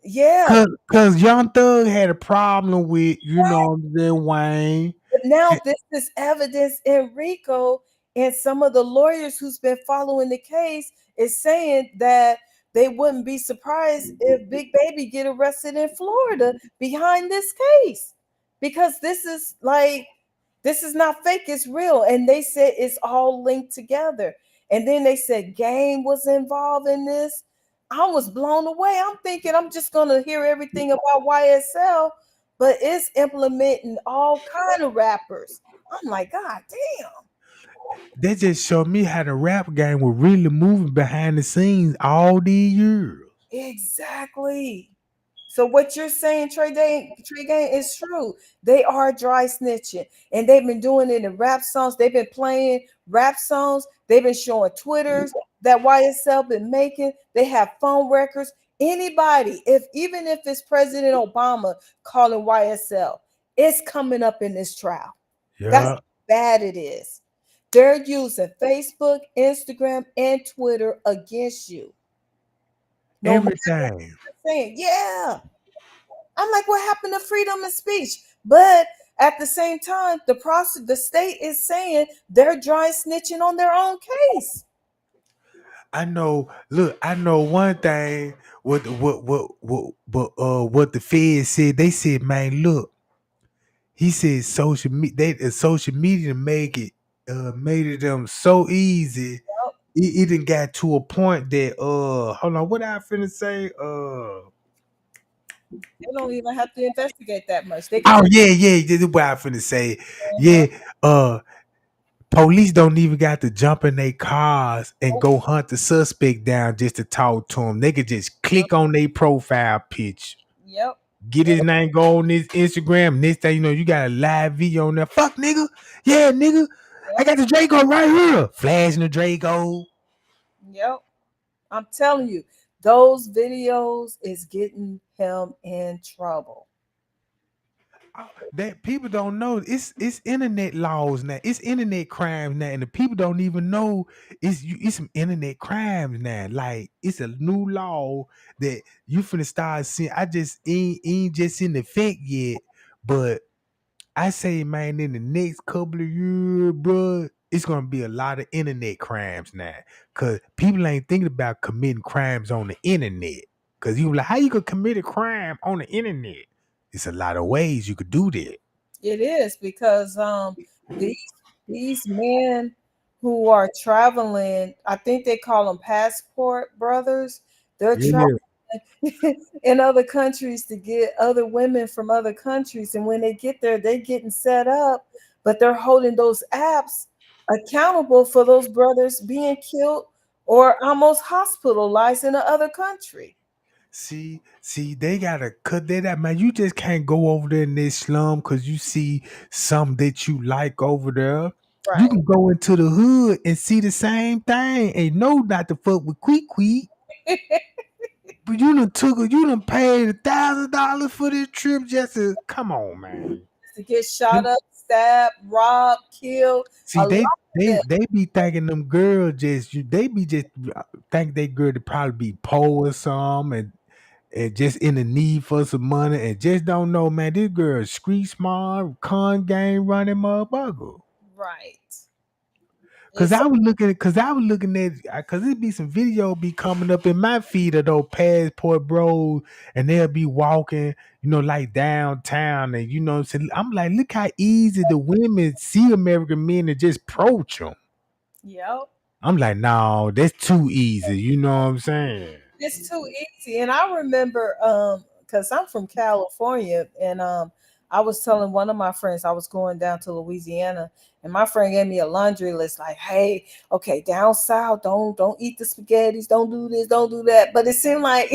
Yeah, Cause Young Thug had a problem with, you know what I'm saying, Wayne. but now this is evidence in Rico, and some of the lawyers who's been following the case is saying that they wouldn't be surprised if Big Baby get arrested in Florida behind this case, because this is not fake, it's real, and they said it's all linked together. And then they said Game was involved in this. I was blown away. I'm thinking I'm just gonna hear everything about YSL, but it's implementing all kind of rappers. I'm like, God damn. They just showed me how the rap game was really moving behind the scenes all these years. Exactly. So what you're saying, Trey Gang, is true. They are dry snitching, and they've been doing it in rap songs. They've been playing rap songs. They've been showing Twitters that YSL been making. They have phone records. Anybody, if even if it's President Obama calling YSL, it's coming up in this trial. That's how Yeah, bad it is. They're using Facebook, Instagram, and Twitter against you. No matter everything. what you're saying. Yeah. I'm like, what happened to freedom of speech? But at the same time, the state is saying they're dry snitching on their own case. I know. Look, I know one thing. What the feds said? They said, man, look. He said social media made it them so easy. It done got to a point that hold on, what I finna say? They don't even have to investigate that much. They can Oh just yeah, this is what I finna say. uh-huh. Yeah, police don't even got to jump in their cars and go hunt the suspect down just to talk to him. They could just click on their profile pitch, Yep. get his name, go on his Instagram. Next thing you know, you got a live video on there. Fuck nigga, yeah nigga, I Yep. got the Draco right here, flashing the Draco. Yep. I'm telling you, those videos is getting him in trouble. That people don't know, it's internet laws now, it's internet crimes now, and the people don't even know it's some internet crimes now. Like it's a new law that you finna start seeing. I just ain't just in effect yet, but I say, man, in the next couple of years, bro, it's gonna be a lot of internet crimes now, cause people ain't thinking about committing crimes on the internet. Cause you like, how you could commit a crime on the internet? It's a lot of ways you could do that. It is because these these men who are traveling, I think they call them passport brothers. They're Yeah. traveling in other countries to get other women from other countries. And when they get there, they're getting set up, but they're holding those apps accountable for those brothers being killed or almost hospitalized in the other country. See, they gotta cut that out, man. You just can't go over there in this slum because you see something that you like over there. You Right. can go into the hood and see the same thing and know not to fuck with Queek. But you done paid $1,000 for this trip just to come on, man. To get shot up, stabbed, robbed, killed. See, A lot they of they them. they be thinking them girls they be just think they girl to probably be poor or some and just in the need for some money and just don't know, man. This girl street smart, con game running motherfucker. Right. Cause It's I was looking at, cause it be some video be coming up in my feed of those passport bros, and they'll be walking, like downtown, and what I'm saying. I'm like, look how easy the women see American men and just approach them. yep. I'm like, no, that's too easy. You know what I'm saying? It's too easy. And I remember because I'm from California, and I was telling one of my friends I was going down to Louisiana, and my friend gave me a laundry list like, hey, okay, down south, don't eat the spaghettis, don't do this, don't do that. But it seemed like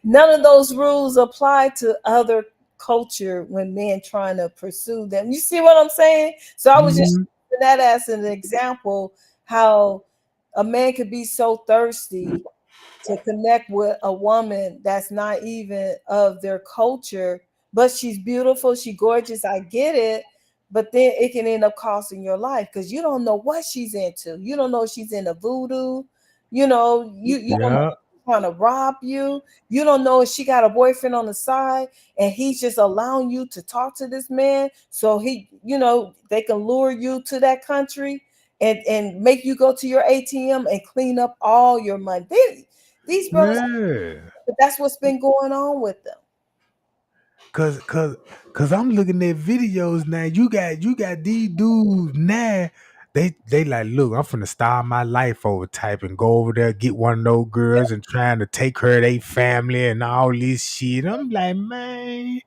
none of those rules apply to other culture when men trying to pursue them. You see what I'm saying? So I was just Mhm. using that as an example how a man could be so thirsty to connect with a woman that's not even of their culture, but she's beautiful, she's gorgeous. I get it, but then it can end up costing your life because you don't know what she's into. You don't know if she's into voodoo. You don't know Yeah. if she's trying to rob you. You don't know if she got a boyfriend on the side and he's just allowing you to talk to this man so they can lure you to that country and make you go to your ATM and clean up all your money. These brothers, Yeah. that's what's been going on with them. Cause, cause, cause I'm looking at videos now. You got these dudes now. They like, look, I'm finna start my life over type and go over there, get one of those girls and trying to take her their family and all this shit. I'm like, man.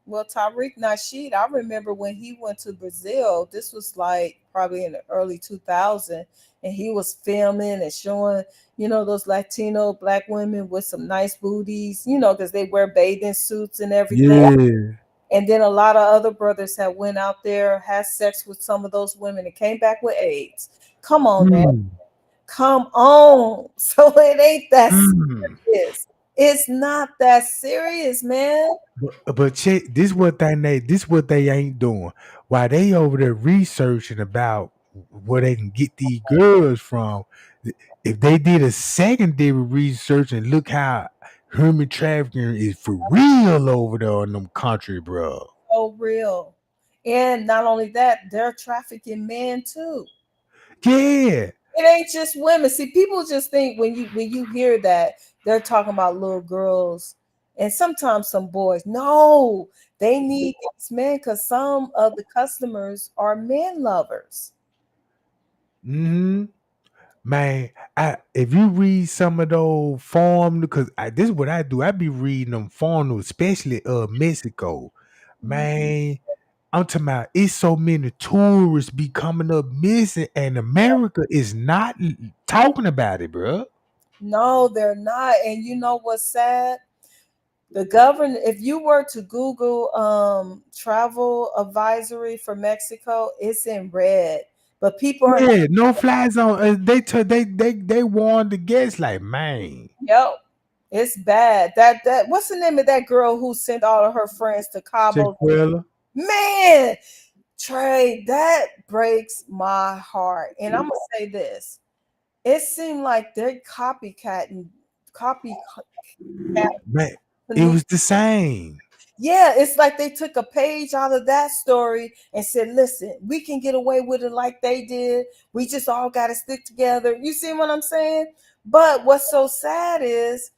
Well, Tariq Nasheed, I remember when he went to Brazil, this was like probably in the early 2000s, and he was filming and showing, those Latino black women with some nice booties, because they wear bathing suits and everything. Yeah. And then a lot of other brothers that went out there, had sex with some of those women and came back with AIDS. Come on, man. Mm, Come on. So it ain't that mm. serious. It's not that serious, man. But check this what they ain't doing. While they over there researching about where they can get these girls from, if they did a secondary research and look how human trafficking is for real over there in them country, bro. So real. And not only that, they're trafficking men too. Yeah. It ain't just women. See, people just think when you hear that, they're talking about little girls and sometimes some boys. No, they need these men because some of the customers are men lovers. Hmm. Man, if you read some of those forms, because this is what I do. I be reading them forms, especially Mexico. Man, I'm talking about it's so many tourists be coming up missing, and America is not talking about it, bro. No, they're not. And you know what's sad? The governor, if you were to Google travel advisory for Mexico, it's in red. But people are not. Yeah, no fly zone. They warned the guests like, man, Yep. It's bad. That what's the name of that girl who sent all of her friends to Cabo? Chick-fil-A. Man, Trey, that breaks my heart. And I'm gonna say this. It seemed like they're copycat. Man, it was the same. Yeah, it's like they took a page out of that story and said, listen, we can get away with it like they did. We just all got to stick together. You see what I'm saying? But what's so sad is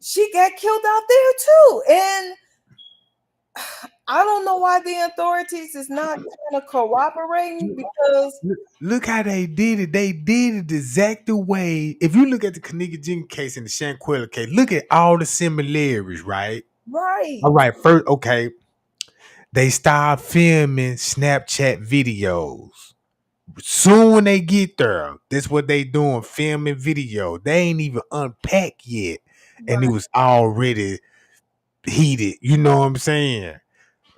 she got killed out there too. And I don't know why the authorities is not kind of cooperating because Look how they did it. They did it the exact way. If you look at the Kanika Jenkins case and the Shanquella case, look at all the similarities, right? right, All right, first, okay, they start filming Snapchat videos. Soon when they get there, that's what they doing, filming video. They ain't even unpacked yet, and it right, was already heated. You know what I'm saying?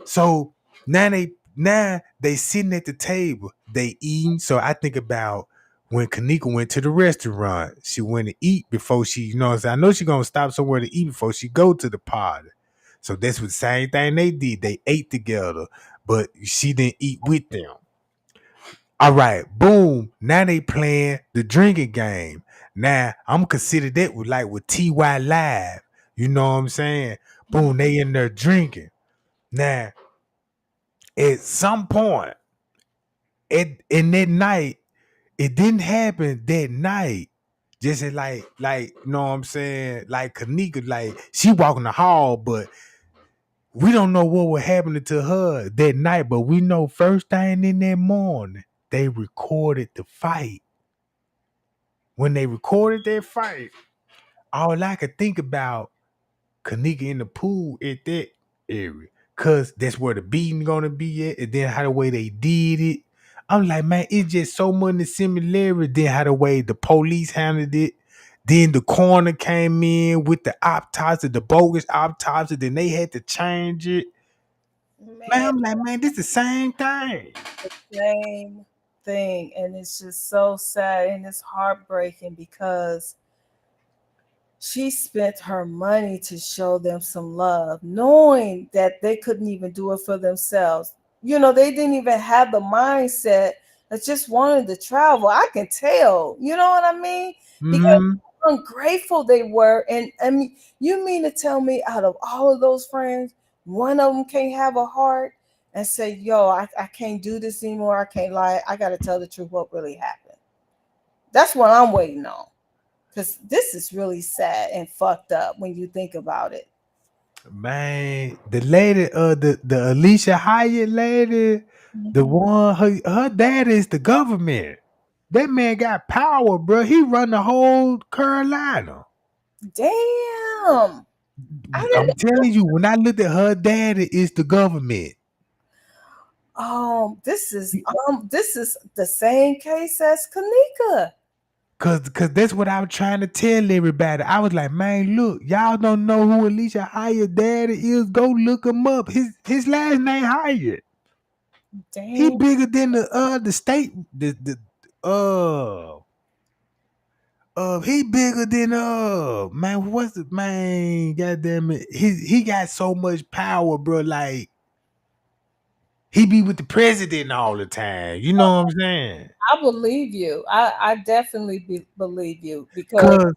So now they sitting at the table, they eating. So I think about when Kanika went to the restaurant. She went to eat before she, you know what I'm saying? I know she gonna stop somewhere to eat before she go to the party. So that's what same thing they did. They ate together, but she didn't eat with them. All right, boom. Now they playing the drinking game. Now I'm considered that with TY Live. You know what I'm saying? Boom, they in there drinking. Now, at some point, in that night, it didn't happen that night. Just like, you know what I'm saying? Like Kanika, like she walking the hall, but we don't know what was happening to her that night. But we know first thing in that morning, they recorded the fight. When they recorded that fight, all I could think about Kanika in the pool at that area. Cause that's where the beating gonna be at, and then how the way they did it. I'm like, man, it's just so many similarities. Then how the way the police handled it. Then the coroner came in with the autopsy, the bogus autopsy. Then they had to change it. Man, man, I'm like, man, this the same thing. same thing, and it's just so sad and it's heartbreaking because she spent her money to show them some love, knowing that they couldn't even do it for themselves. You know, they didn't even have the mindset that just wanted to travel. I can tell, you know what I mean? Because Hmm. ungrateful they were. And I mean, you mean to tell me out of all of those friends, one of them can't have a heart and say, yo, I can't do this anymore. I can't lie. I got to tell the truth what really happened. That's what I'm waiting on because this is really sad and fucked up when you think about it. Man, the lady, the Alicia Hyatt lady, the Mhm. one her dad is the government. That man got power, bro. He run the whole Carolina. Damn. I I'm didn't. telling you, when I looked at her daddy, it's the government. This is the same case as Kanika. Cause that's what I was trying to tell everybody. I was like, man, look, y'all don't know who Alicia Hyatt daddy is. Go look him up. His last name Hyatt. He Damn. bigger than the state the he bigger than man, what's the man? Goddamn it, he got so much power, bro. Like he be with the president all the time. You know what I'm saying? I believe you. I definitely believe you because Cause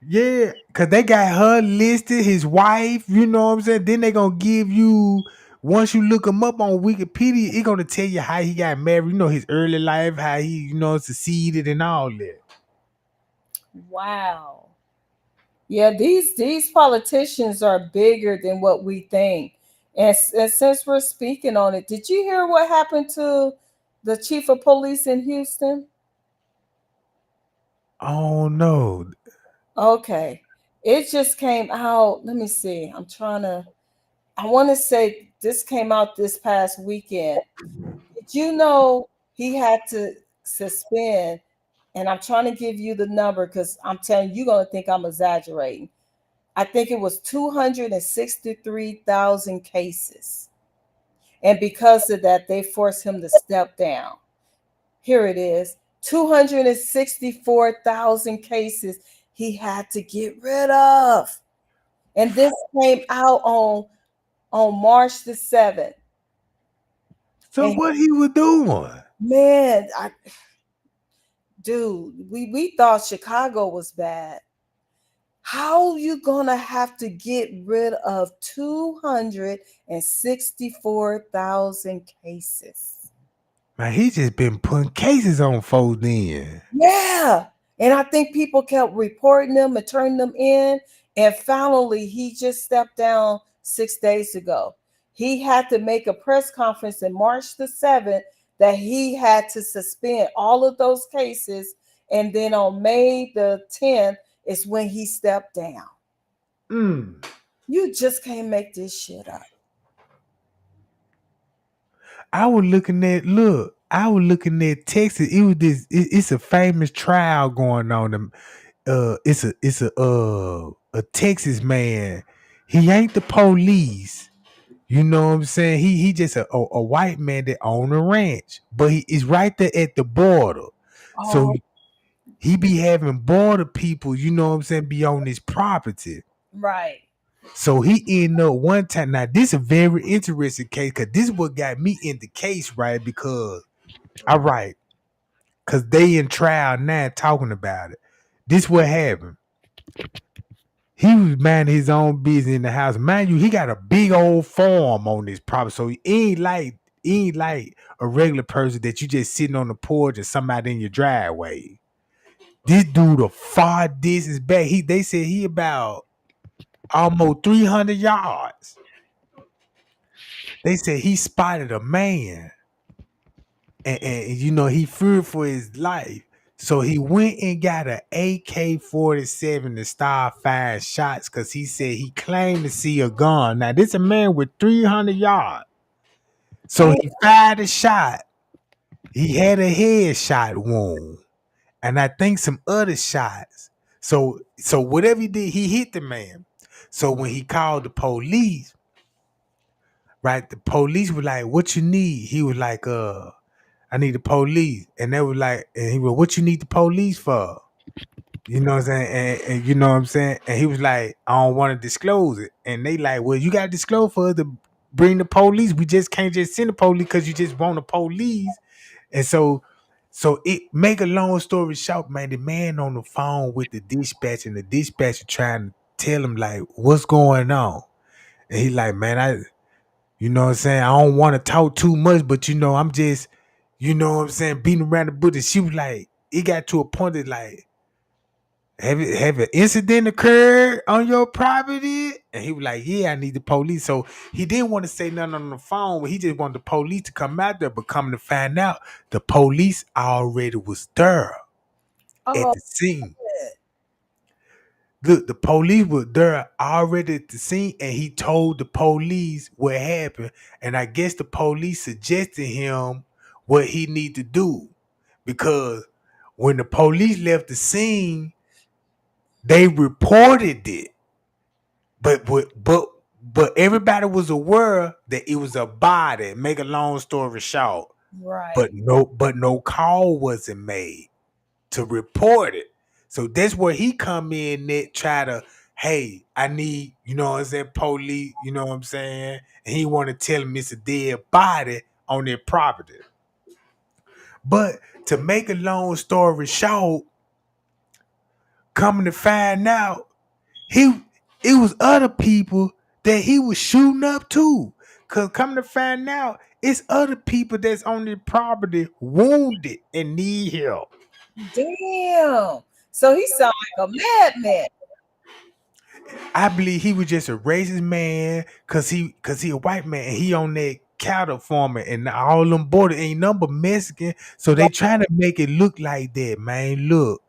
yeah, cause they got her listed, his wife. You know what I'm saying? Then they gonna give you. Once you look him up on Wikipedia, it gonna tell you how he got married. You know his early life, how he succeeded and all that. wow. Yeah, these politicians are bigger than what we think. And since we're speaking on it, did you hear what happened to the chief of police in Houston? Oh no. Okay. It just came out. Let me see. I want to say this came out this past weekend. Did you know he had to suspend? And I'm trying to give you the number because I'm telling you, you're going to think I'm exaggerating. I think it was 263,000 cases. And because of that, they forced him to step down. Here it is, 264,000 cases he had to get rid of. And this came out on March the 7th. So And what he was doing? man, dude, we thought Chicago was bad. How you gonna have to get rid of 264,000 cases? Man, he just been putting cases on folks then. Yeah. And I think people kept reporting them and turning them in. And finally, he just stepped down 6 days ago. he had to make a press conference in March the 7th that he had to suspend all of those cases. And then on May the 10th is when he stepped down. Mm. You just can't make this shit up. I was looking at Texas. It was it's a famous trial going on. It's a Texas man. He ain't the police. You know what I'm saying? He just a white man that own a ranch, but he is right there at the border. So Oh, he be having border people, you know what I'm saying, be on his property. right. So he ended up one time. Now this is a very interesting case because this is what got me in the case, right? Because all right, because they in trial now talking about it. This what happened. He was minding his own business in the house. Mind you, he got a big old farm on this property. So he ain't like a regular person that you just sitting on the porch and somebody in your driveway. This dude a far distance back. They said he about almost 300 yards. They said he spotted a man. And you know, he feared for his life. So he went and got an AK-47 to start firing shots because he said he claimed to see a gun. Now, this is a man with 300 yards. So Damn. he fired a shot. He had a headshot wound. And I think some other shots. So whatever he did, he hit the man. So when he called the police, right, the police were like, "What you need?" He was like, I need the police. And they were like, and he was, what you need the police for? You know what I'm saying? And you know what I'm saying? And he was like, I don't want to disclose it. And they like, well, you got to disclose for us to bring the police. We just can't just send the police because you just want the police. And so it make a long story short, man, the man on the phone with the dispatcher and the dispatcher trying to tell him like, what's going on? And he like, man, you know what I'm saying? I don't want to talk too much, but you know, I'm just, you know what I'm saying, beating around the bush. And she was like, it got to a point that like, have an incident occurred on your property? And he was like, yeah, I need the police. So he didn't want to say nothing on the phone, but he just wanted the police to come out there. But coming to find out, the police already was there at Oh, the scene. shit. Look, the police were there already at the scene, and he told the police what happened. And I guess the police suggested him what he need to do because when the police left the scene, they reported it, but everybody was aware that it was a body. Make a long story short, Right. but no call wasn't made to report it. So that's where he come in that try to, hey, I need, you know what I'm saying, police, you know what I'm saying? And he want to tell him it's a dead body on their property. But to make a long story short, coming to find out, he it was other people that he was shooting up too. Cause coming to find out, it's other people that's on the property wounded and need help. Damn. So he sound like a madman. I believe he was just a racist man cause he a white man and he on that cattle farming and all them border ain't number Mexican. So they trying to make it look like that, man. Look,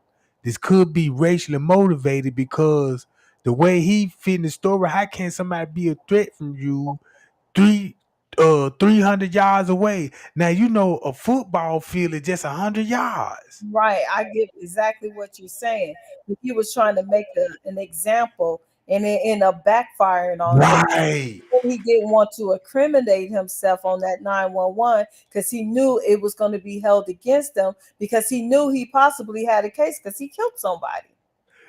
this could be racially motivated because the way he fit in the story, how can somebody be a threat from you three 300 yards away? Now you know a football field is just 100 yards. Right. I get exactly what you're saying. He was trying to make an example and it ended up backfiring on him. Right. He didn't want to incriminate himself on that 911 because he knew it was going to be held against him because he knew he possibly had a case because he killed somebody.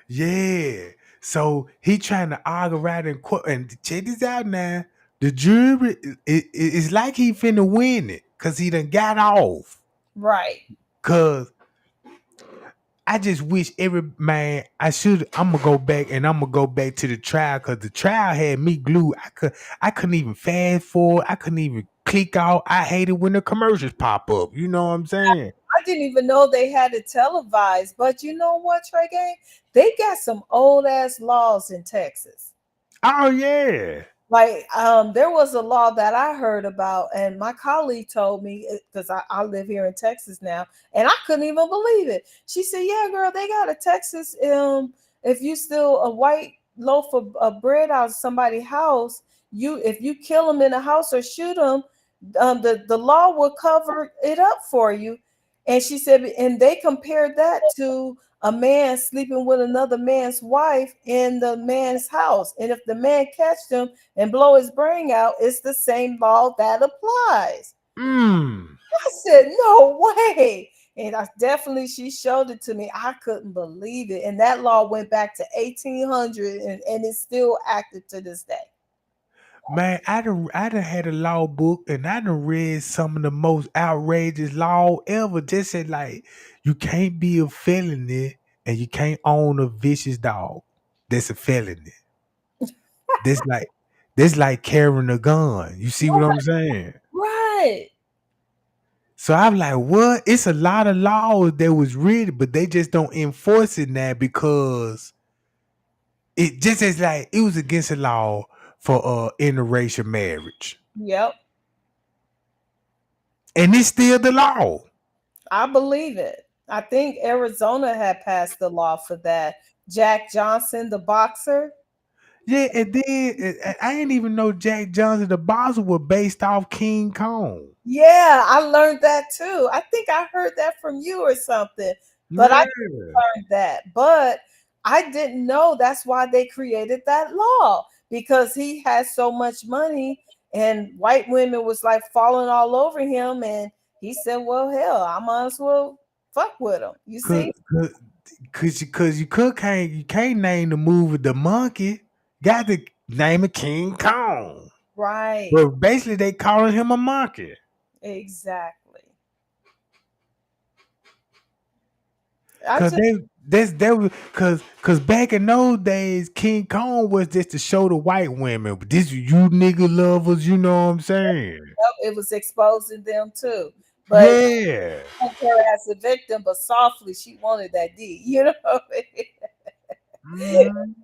Yeah. So he trying to argue right in court. And check this out now. The jury, it's like he finna win it because he done got off. Right. Because I just wish every man, I'm gonna go back and I'm gonna go back to the trial because the trial had me glued. I couldn't even fast forward. I couldn't even click out. I hate it when the commercials pop up. You know what I'm saying? I didn't even know they had it televised. But you know what, Trey Gang? They got some old ass laws in Texas. Oh yeah. Like, there was a law that I heard about, and my colleague told me, because I live here in Texas now, and I couldn't even believe it. She said, "Yeah, girl, they got a Texas. If you steal a white loaf of bread out of somebody's house, you if you kill them in the house or shoot them, the law will cover it up for you." And she said, and they compared that to a man sleeping with another man's wife in the man's house, and if the man catch them and blow his brain out, it's the same law that applies. Mm. I said, no way. And I definitely, she showed it to me. I couldn't believe it. And that law went back to 1800, and it's still active to this day. Man, I done had a law book and I done read some of the most outrageous law ever. Just said like you can't be a felony and you can't own a vicious dog. That's a felony. That's like that's like carrying a gun. You see what I'm saying? Right. So I'm like, what? It's a lot of laws that was written, but they just don't enforce it now because it just is like it was against the law for interracial marriage. Yep. And it's still the law. I believe it. I think Arizona had passed the law for that. Jack Johnson, the boxer. Yeah, and then I didn't even know Jack Johnson the boxer was based off King Kong. Yeah, I learned that too. I think I heard that from you or something. But I Yeah. learned that. But I didn't know that's why they created that law, because he had so much money and white women was like falling all over him, and he said, "Well, hell, I might as well fuck with him." You Cause, see? cause, cause you can't name the movie The Monkey. Got to name it King Kong. Right. But basically they calling him a monkey. Exactly. I Cause just that was cause back in those days, King Kong was just to show the white women. But this you nigga lovers, you know what I'm saying? it was exposing them too. But Yeah. her as a victim, but softly she wanted that D, you know, Mhm.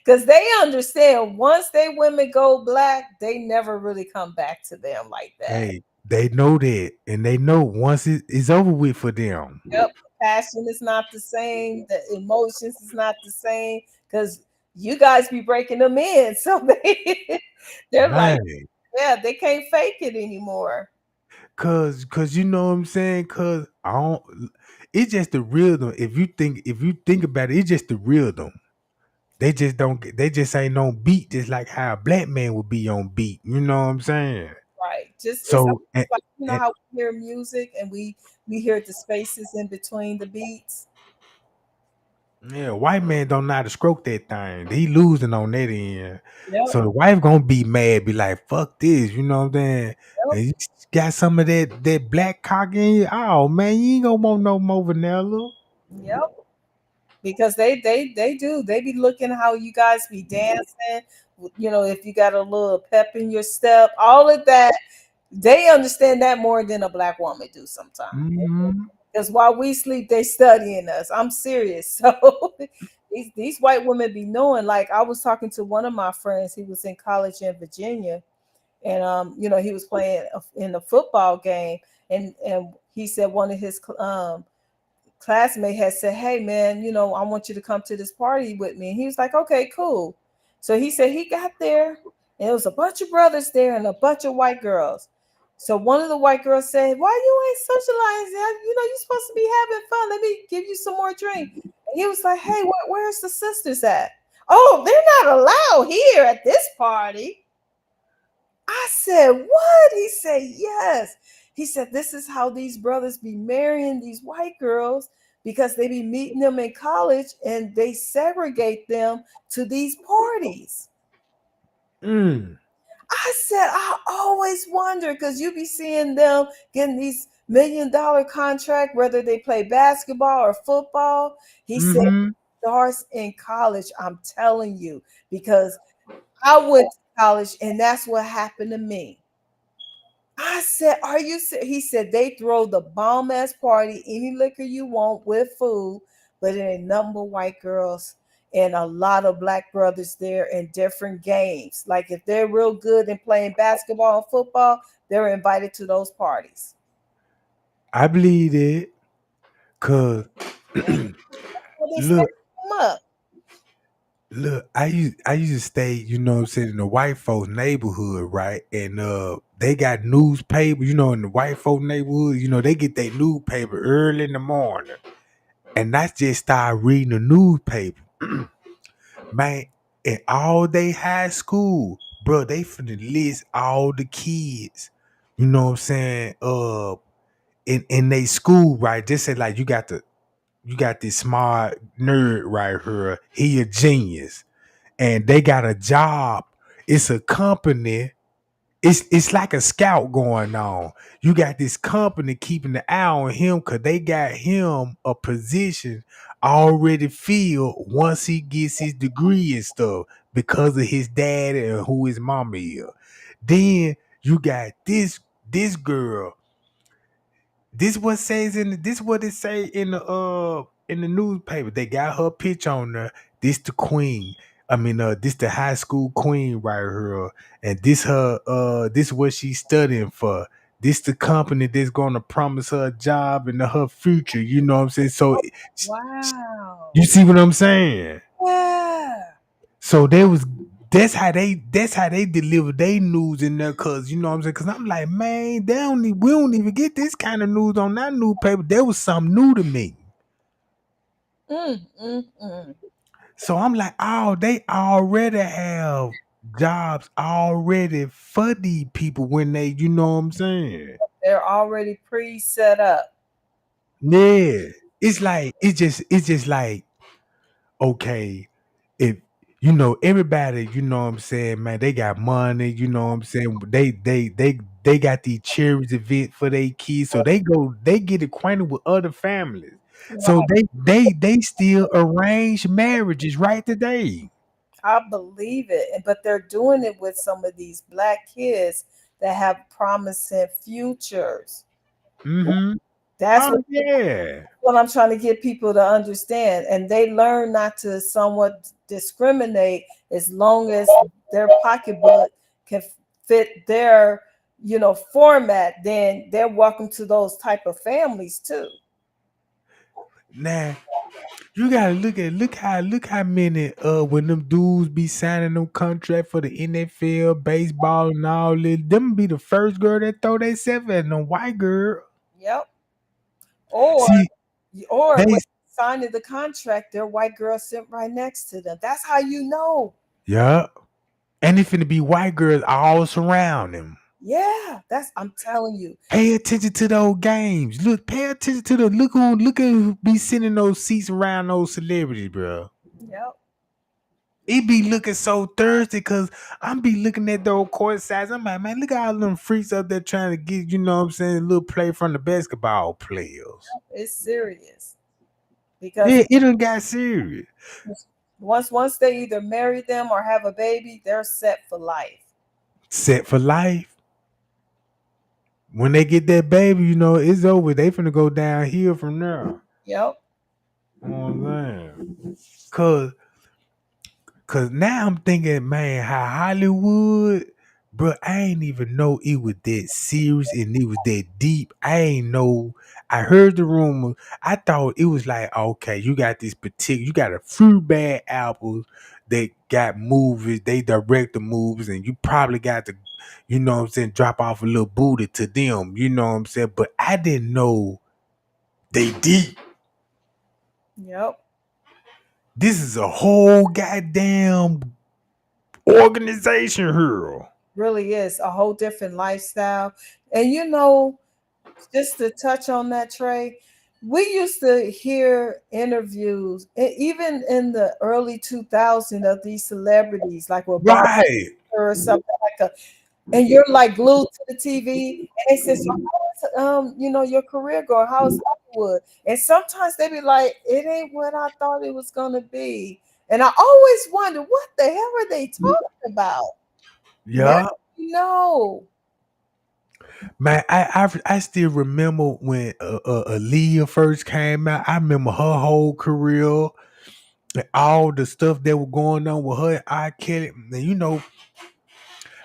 because they understand once they women go black, they never really come back to them like that. Hey, they know that, and they know once it's over with for them. Yep, passion is not the same, the emotions is not the same, because you guys be breaking them in, so they're like, Man. yeah, they can't fake it anymore. Cause you know what I'm saying? Cause I don't it's just the rhythm. If you think about it, it's just the rhythm. They just don't they just ain't on beat just like how a black man would be on beat. You know what I'm saying? Right. Just it's So almost like, you know and how we hear music and we hear the spaces in between the beats. yeah, white man don't know how to stroke that thing. He losing on that end. Yep. So the wife gonna be mad, be like, fuck this, you know what I'm saying? Yep. And you got some of that black cock in you. Oh man, you ain't gonna want no more vanilla. Yep. Because they do. They be looking how you guys be dancing. You know, if you got a little pep in your step, all of that. They understand that more than a black woman do sometimes. Hmm. Because while we sleep, they studying us. I'm serious. So these white women be knowing. Like, I was talking to one of my friends. He was in college in Virginia, and you know, he was playing in a football game, and he said one of his classmate had said, "Hey man, you know, I want you to come to this party with me." And he was like, "Okay, cool." So he said he got there, and it was a bunch of brothers there and a bunch of white girls. So one of the white girls said, "Why you ain't socializing? You know, you're supposed to be having fun. Let me give you some more drink." And he was like, "Hey, where's the sisters at?" "Oh, they're not allowed here at this party." I said, "What?" He said, "Yes." He said, "This is how these brothers be marrying these white girls, because they be meeting them in college and they segregate them to these parties." Mm. I said, "I always wonder, because you be seeing them getting these $1 million contract, whether they play basketball or football." He said, Hmm. "Starts in college, I'm telling you, because I went to college and that's what happened to me." I said, "Are you He said, "They throw the bomb ass party, any liquor you want with food, but it ain't nothing but white girls and a lot of black brothers there in different games. Like if they're real good in playing basketball and football, they're invited to those parties. I believe it, cause Well, they set look, them up. look, I used to stay, what I'm saying, in the white folks neighborhood, right? And they got newspaper, in the white folk neighborhood, they get their newspaper early in the morning. And I just started reading the newspaper. Man, in all day high school, bro, they finna list all the kids, you know what I'm saying, in they school, right? Just say like you got this smart nerd right here. He a genius. And they got a job. It's a company. It's like a scout going on. You got this company keeping the eye on him because they got him a position already filled once he gets his degree and stuff because of his dad and who his mama is. Then you got this girl. This what it say in the newspaper. They got her picture on there. This the queen. I mean this the high school queen right here. And this what she's studying for. This the company that's gonna promise her a job and her future. You know what I'm saying? So Wow. you see what I'm saying? Yeah. So that's how they deliver their news in there, cause you know what I'm saying. Cause I'm like, man, we don't even get this kind of news on that newspaper. There was something new to me. Mm, mm, mm. So I'm like, oh, they already have jobs already for these people when they, you know what I'm saying? They're already pre-set up. Yeah. It's just like, okay, if everybody, you know what I'm saying, man, they got money, you know what I'm saying. They got these charity event for their kids, so they get acquainted with other families. So Right. they still arrange marriages right today. I believe it. But they're doing it with some of these black kids that have promising futures. Mm-hmm. That's Oh yeah. what I'm trying to get people to understand. And they learn not to somewhat discriminate as long as their pocketbook can fit their, format, then they're welcome to those type of families too. Now you gotta look how many when them dudes be signing them contract for the NFL, baseball, and all that, them be the first girl that throw themselves at no white girl. Yep. Or See, or they when signing the contract, their white girl sitting right next to them. That's how you know. yeah, and it finna be white girls all surround them. Yeah, I'm telling you. Pay attention to those games. Pay attention to the look at who be sitting in those seats around those celebrities, bro. Yep. It be looking so thirsty because I'm be looking at those court sides. I'm like, man, look at all them freaks up there trying to get, you know what I'm saying, a little play from the basketball players. It's serious because Yeah, it done got serious. once they either marry them or have a baby, they're set for life. Set for life. When they get that baby, it's over. They finna go downhill from there. Yep. You know what I'm saying? Cause now I'm thinking, man, how Hollywood, bro, I ain't even know it was that serious and it was that deep. I ain't know. I heard the rumor. I thought it was like, okay, you got a few bad apples. They got movies, they direct the movies, and you probably got to, you know what I'm saying, drop off a little booty to them, you know what I'm saying? But I didn't know they deep. Yep. This is a whole goddamn organization here. Really is a whole different lifestyle. And just to touch on that, Trey, we used to hear interviews, even in the early 2000s, of these celebrities, like with Bob Right. or something like that. And you're like glued to the TV, and they say, "So how's your career going? How's Hollywood?" And sometimes they be like, "It ain't what I thought it was gonna be." And I always wonder, what the hell are they talking about? Now Yeah. you know. Man, I still remember when Aaliyah first came out. I remember her whole career. and all the stuff that was going on with her and R. Kelly. And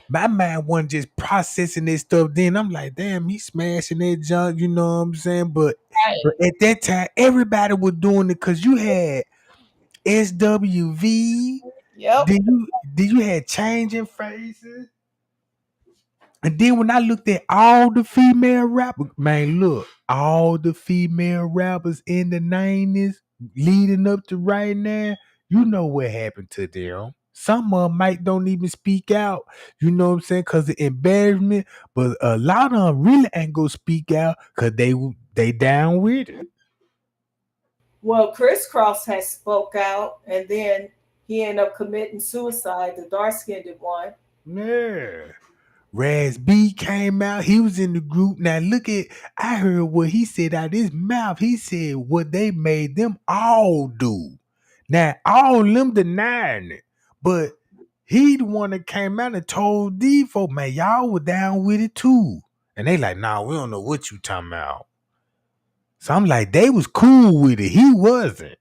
my mind wasn't just processing this stuff. Then I'm like, damn, he smashing that junk, you know what I'm saying? But Right. at that time, everybody was doing it because you had SWV. Yep. Did you had changing faces? And then when I looked at all the female rappers, man, look, all the female rappers in the 90s leading up to right now, you know what happened to them. Some of them might don't even speak out, you know what I'm saying, because of embarrassment, but a lot of them really ain't gonna speak out because they down with it. Well, Crisscross has spoke out, and then he ended up committing suicide. The dark skinned one. Yeah. Raz B came out. He was in the group. Now look at, I heard what he said out his mouth. He said what they made them all do. Now all of them denying it, but he the one that came out and told these folk, man, y'all were down with it too. And they like, nah, we don't know what you talking about. So I'm like, they was cool with it. He wasn't.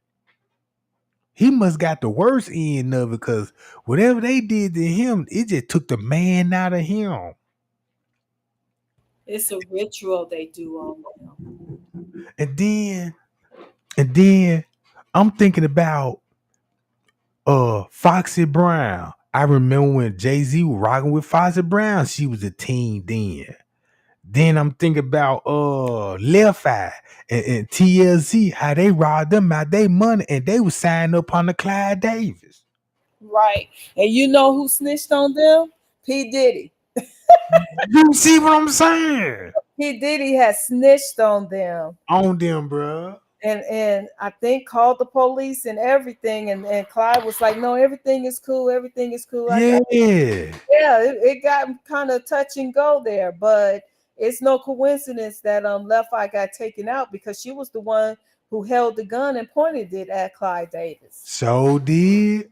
He must got the worst end of it because whatever they did to him, it just took the man out of him. It's a ritual they do on them. And then And then I'm thinking about Foxy Brown. I remember when Jay-Z was rocking with Foxy Brown, she was a teen then. Then I'm thinking about Left Eye and TLC, how they robbed them out their money and they was signed up on the Clyde Davis. Right. And you know who snitched on them? P. Diddy. You see what I'm saying? P. Diddy has snitched on them. On them, bruh. And I think called the police and everything. And Clyde was like, no, everything is cool. Everything is cool. Yeah. Yeah, it got kind of touch and go there, but it's no coincidence that Left Eye got taken out because she was the one who held the gun and pointed it at Clyde Davis. So did.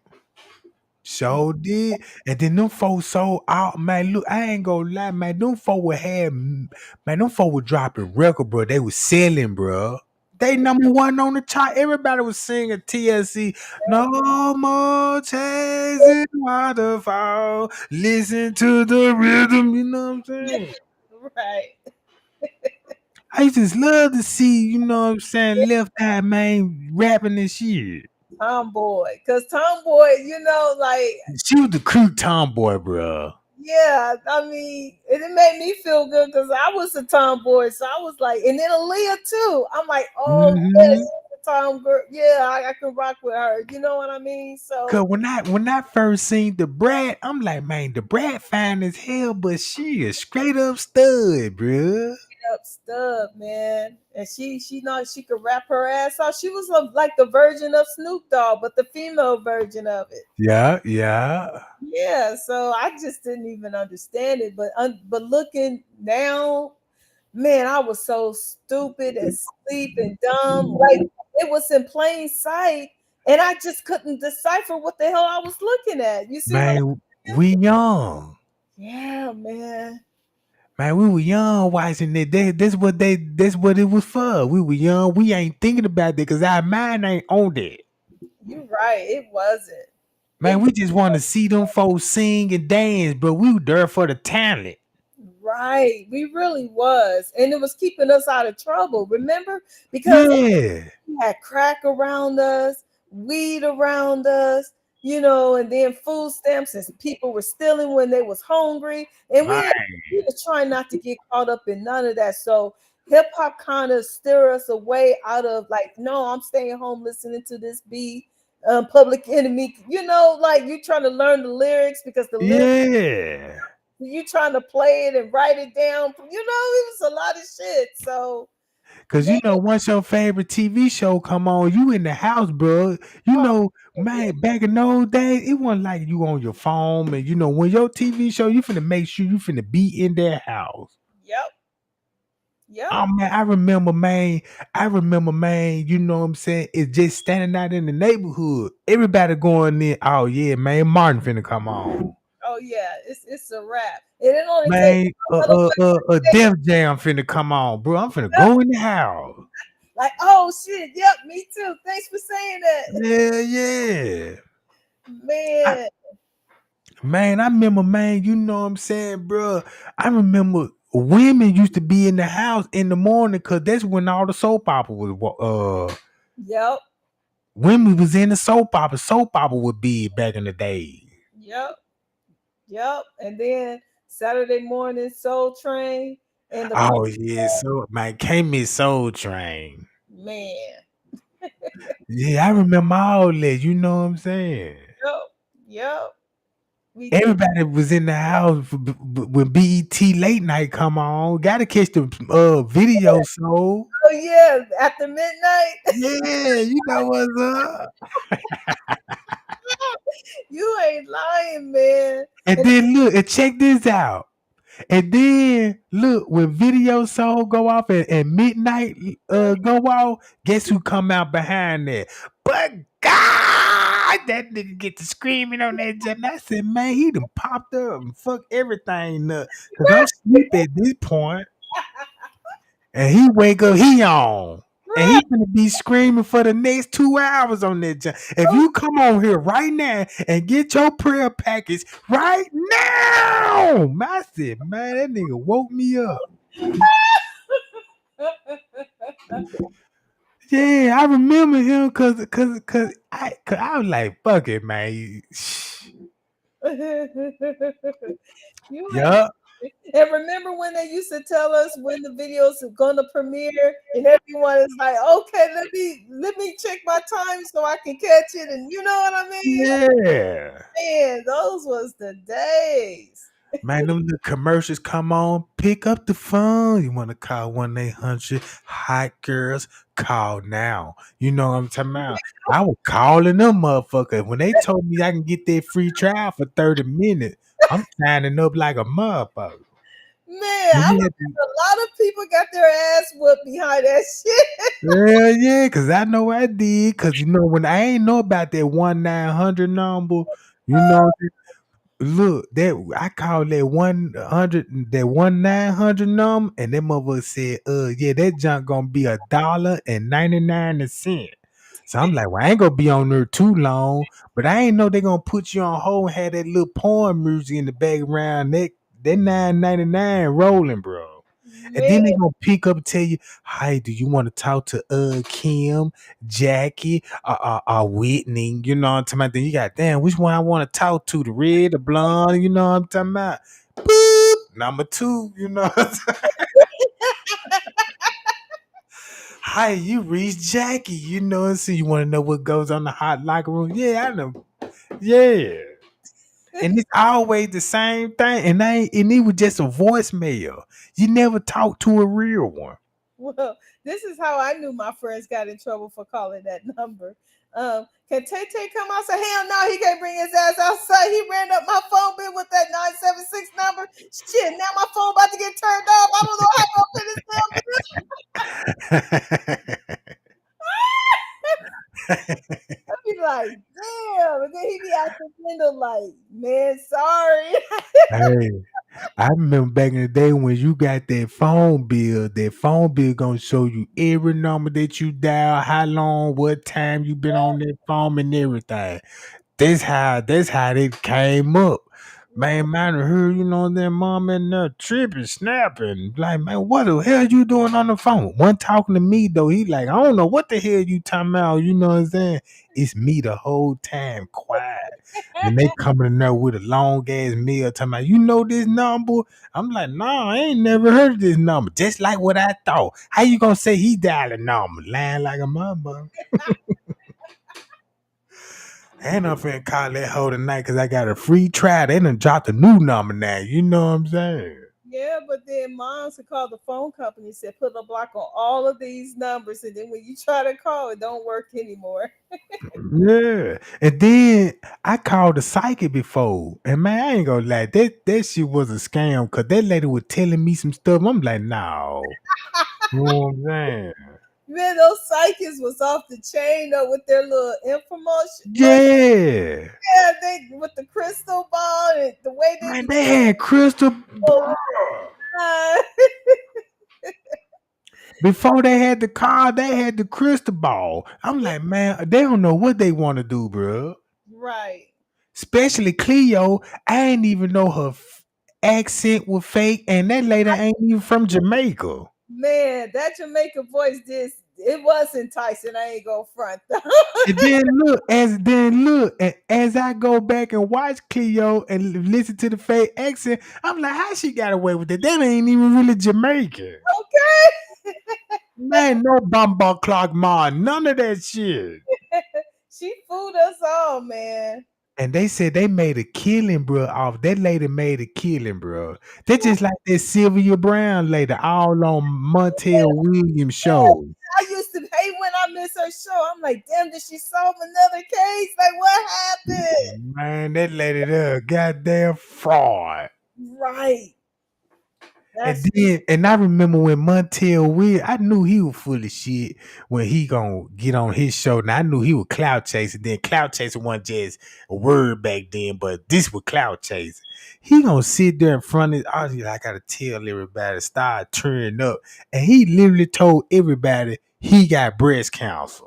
So did. And then them folks sold out, man. Look, I ain't gonna lie, man. Them folks would have, man, them folks were dropping record, bro. They was selling, bro. They number one on the chart. Everybody was singing TLC. No more chasing waterfall. Listen to the rhythm. You know what I'm saying? Right. I just love to see, you know what I'm saying, Left Eye, man, rapping this shit. Tomboy. Because Tomboy, like, She was the crew tomboy, bro. yeah, I mean, it made me feel good because I was a tomboy. So I was like, and then Aaliyah too. I'm like, oh, yes, Mm-hmm. Tom girl. Yeah, I can rock with her. You know what I mean? So Cause when I first seen the Brat, I'm like, man, the Brat fine as hell, but she is straight up stud, bruh. up Stub, man. And she know she could rap her ass off. She was like the version of Snoop Dogg, but the female version of it. Yeah, yeah. Yeah, so I just didn't even understand it. But looking now, man, I was so stupid and sleep and dumb. Like it was in plain sight, and I just couldn't decipher what the hell I was looking at. You see what Man, we young. Yeah, man. Man, we were young watching it. That's what it was for. We were young. We ain't thinking about that because our mind ain't on that. You're right. It wasn't. Man, we just want to see them folks sing and dance, but we were there for the talent. Right, we really was, and it was keeping us out of trouble. Remember, because Yeah. we had crack around us, weed around us, and then food stamps, and people were stealing when they was hungry, and Right. we were trying not to get caught up in none of that. So hip hop kind of steer us away out of like, no, I'm staying home listening to this beat. Public Enemy, like you trying to learn the lyrics because the lyrics Yeah. you trying to play it and write it down. It was a lot of shit. So Cause yeah, once your favorite TV show come on, you in the house, bro. Man, back in those days, it wasn't like you on your phone, and when your TV show, you finna make sure you finna be in their house. yep, yep. Oh man, I remember, man. You know what I'm saying? It's just standing out in the neighborhood. Everybody going in. Oh yeah, man. Martin finna come on. Oh yeah, it's a wrap. And it only takes Man, a little bit. Def Jam finna come on, bro. I'm finna go in the house. Like, oh shit, yep, me too. Thanks for saying that. Yeah, yeah. I, Man, man, I remember, man, you know what I'm saying, bro. I remember women used to be in the house in the morning because that's when all the soap opera was. yep, Women was in the soap opera. Soap opera would be back in the day. yep, yep. And then Saturday morning Soul Train and the Oh yeah, so man, came me Soul Train. man. Yeah, I remember all that. You know what I'm saying? Yep, yep. We did. Everybody was in the house when BET late night come on. Got to catch the video show. Oh yeah, after midnight. Yeah, you know what's up. You ain't lying, man. And And then look and check this out. And then look when video soul go off and midnight go off. Guess who come out behind that? But God, that nigga get to screaming on that jump. I said, man, he done popped up and fucked everything up. Cause I'm sleep at this point. And he wake up, he on. And he gonna be screaming for the next 2 hours on that jump. If you come on here right now and get your prayer package right now, I said, man, that nigga woke me up. Yeah, I remember him cause I was like, fuck it, man. You ain't. Yup. And remember when they used to tell us when the videos are gonna premiere, and everyone is like, "Okay, let me check my time so I can catch it," and you know what I mean? Yeah. Man, those was the days. Man, them little commercials come on. Pick up the phone. You want to call 1-800 hot girls? Call now. You know what I'm talking about? I was calling them motherfuckers. When they told me I can get that free trial for 30 minutes, I'm signing up like a motherfucker. Man, And I we remember had to, a lot of people got their ass whooped behind that shit. yeah, yeah, because I know I did. Because, you know, when I ain't know about that 1-900 number, you know, look, that I call that 100, that 1-900 number, and that motherfucker said, yeah, that junk gonna be $1.99. So I'm like, well, I ain't gonna be on there too long, but I ain't know they gonna put you on hold and have that little porn music in the background. That 9.99 rolling, bro. And Man, then they gonna pick up and tell you, "Hi, do you want to talk to Kim, Jackie, Whitney?" You know what I'm talking about? Then you got, damn, which one I want to talk to? The red, the blonde. You know what I'm talking about? Boop, number two. You know. What I'm saying? Hi, you reached Jackie. You know, so you want to know what goes on in the hot locker room? Yeah, I know. Yeah. And it's always the same thing. And it was just a voicemail. You never talk to a real one. well, this is how I knew my friends got in trouble for calling that number. Can Tay Tay come out? Say, hell no, he can't bring his ass outside. He ran up my phone bill with that 976 number. Shit, now my phone about to get turned off. I don't know how I'm gonna pay this damn bill. I'd be like, damn. And then he be out the window like, man, sorry. Hey, I remember back in the day when you got that phone bill gonna show you every number that you dial, how long, what time you been on that phone and everything. That's how it came up. Man, man, I heard, you know, their mom and tripping, snapping. Like, man, what the hell you doing on the phone? One talking to me though, he like, I don't know what the hell you talking about, you know what I'm saying? It's me the whole time, quiet. Then they coming in there with a long ass meal talking about, you know this number? I'm like, nah, I ain't never heard of this number. Just like what I thought. How you gonna say he dialed a number? Lying like a mother. And I'm finna call that hoe tonight because I got a free trial. They done dropped a new number now. You know what I'm saying? Yeah, but then moms would call the phone company, said put a block on all of these numbers, and then when you try to call, it don't work anymore. Yeah. And then I called the psychic before. And man, I ain't gonna lie, that shit was a scam because that lady was telling me some stuff. I'm like, no. You know what I'm saying? Man, those psychics was off the chain though with their little infomercial. Yeah. Yeah, they with the crystal ball and the way they Man, be they had crystal. so, Before they had the car, they had the crystal ball. I'm like, man, they don't know what they want to do, bro. Right. Especially Cleo. I ain't even know her accent was fake, and that lady ain't even from Jamaica. Man, that Jamaican voice did it was enticing. I ain't gonna front though. And as I go back and watch Cleo and listen to the fake accent, I'm like, how she got away with it? That ain't even really Jamaican. Okay. Man, no bumble clock ma, none of that shit. She fooled us all, man. And they said they made a killing, bro. Off that lady made a killing, bro. They just like that Sylvia Brown lady, all on Montel Williams show. I used to hate when I miss her show. I'm like, damn, did she solve another case? Like, what happened? Man, that lady there, goddamn fraud. Right. And That's then, and I remember when Montel Will, I knew he was full of shit when he gonna get on his show. Now I knew he was clout chasing. Then clout chasing wasn't just a word back then, but this was clout chasing. He gonna sit there in front of I gotta tell everybody, start turning up. And he literally told everybody he got breast cancer.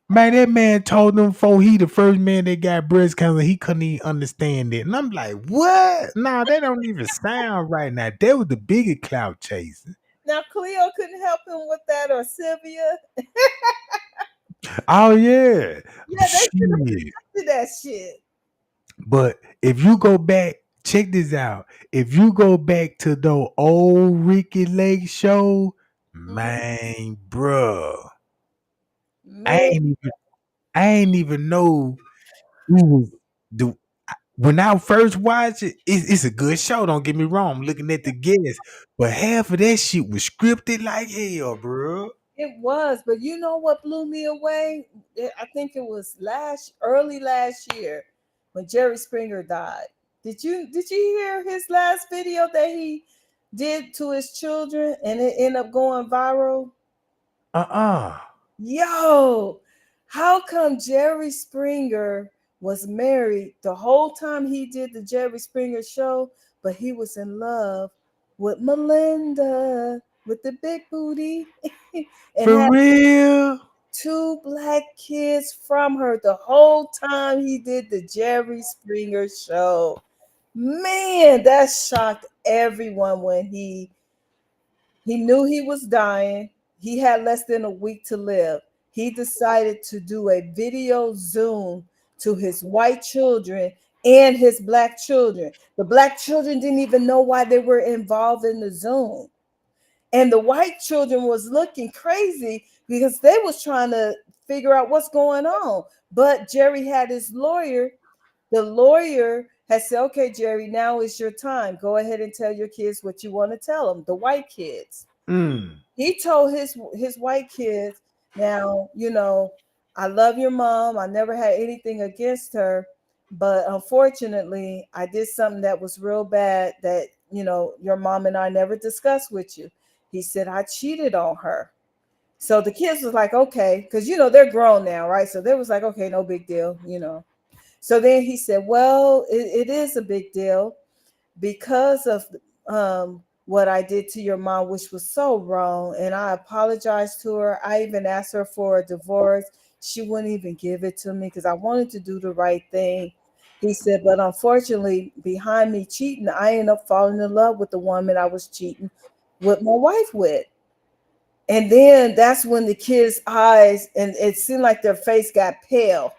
Man, that man told them before he the first man that got breast cancer, he couldn't even understand it. And I'm like, what? Nah, that don't even sound right now. That was the biggest clout chaser. now Cleo couldn't help him with that or Sylvia. Oh yeah. Yeah, they should have Shit. did that shit. But if you go back, check this out. If you go back to the old Ricky Lake show, Mhm. man, bruh, I Man, ain't even I ain't even know he was the when I first watched it, it's a good show. Don't get me wrong. I'm looking at the guests, but half of that shit was scripted like hell, bro. it was, but you know what blew me away? I think it was early last year when Jerry Springer died. Did you hear his last video that he did to his children and it ended up going viral? Uh-uh. Yo, how come Jerry Springer was married the whole time he did the Jerry Springer show, but he was in love with Melinda with the big booty and For had real? two black kids from her the whole time he did the Jerry Springer show. Man, that shocked everyone when he knew he was dying. He had less than a week to live. He decided to do a video Zoom to his white children and his black children. The black children didn't even know why they were involved in the Zoom. And the white children was looking crazy because they was trying to figure out what's going on. But Jerry had his lawyer. The lawyer had said, okay, Jerry, now is your time. Go ahead and tell your kids what you want to tell them, the white kids. Mm. He told his white kids, now, I love your mom. I never had anything against her, but unfortunately, I did something that was real bad that, your mom and I never discussed with you. He said I cheated on her. So the kids was like, okay, because they're grown now, right? So they was like, okay, no big deal. So then he said, well, it is a big deal because of what I did to your mom, which was so wrong. And I apologized to her. I even asked her for a divorce. She wouldn't even give it to me because I wanted to do the right thing. He said, but unfortunately, behind me cheating, I ended up falling in love with the woman I was cheating with my wife with. And then that's when the kids' eyes, and it seemed like their face got pale.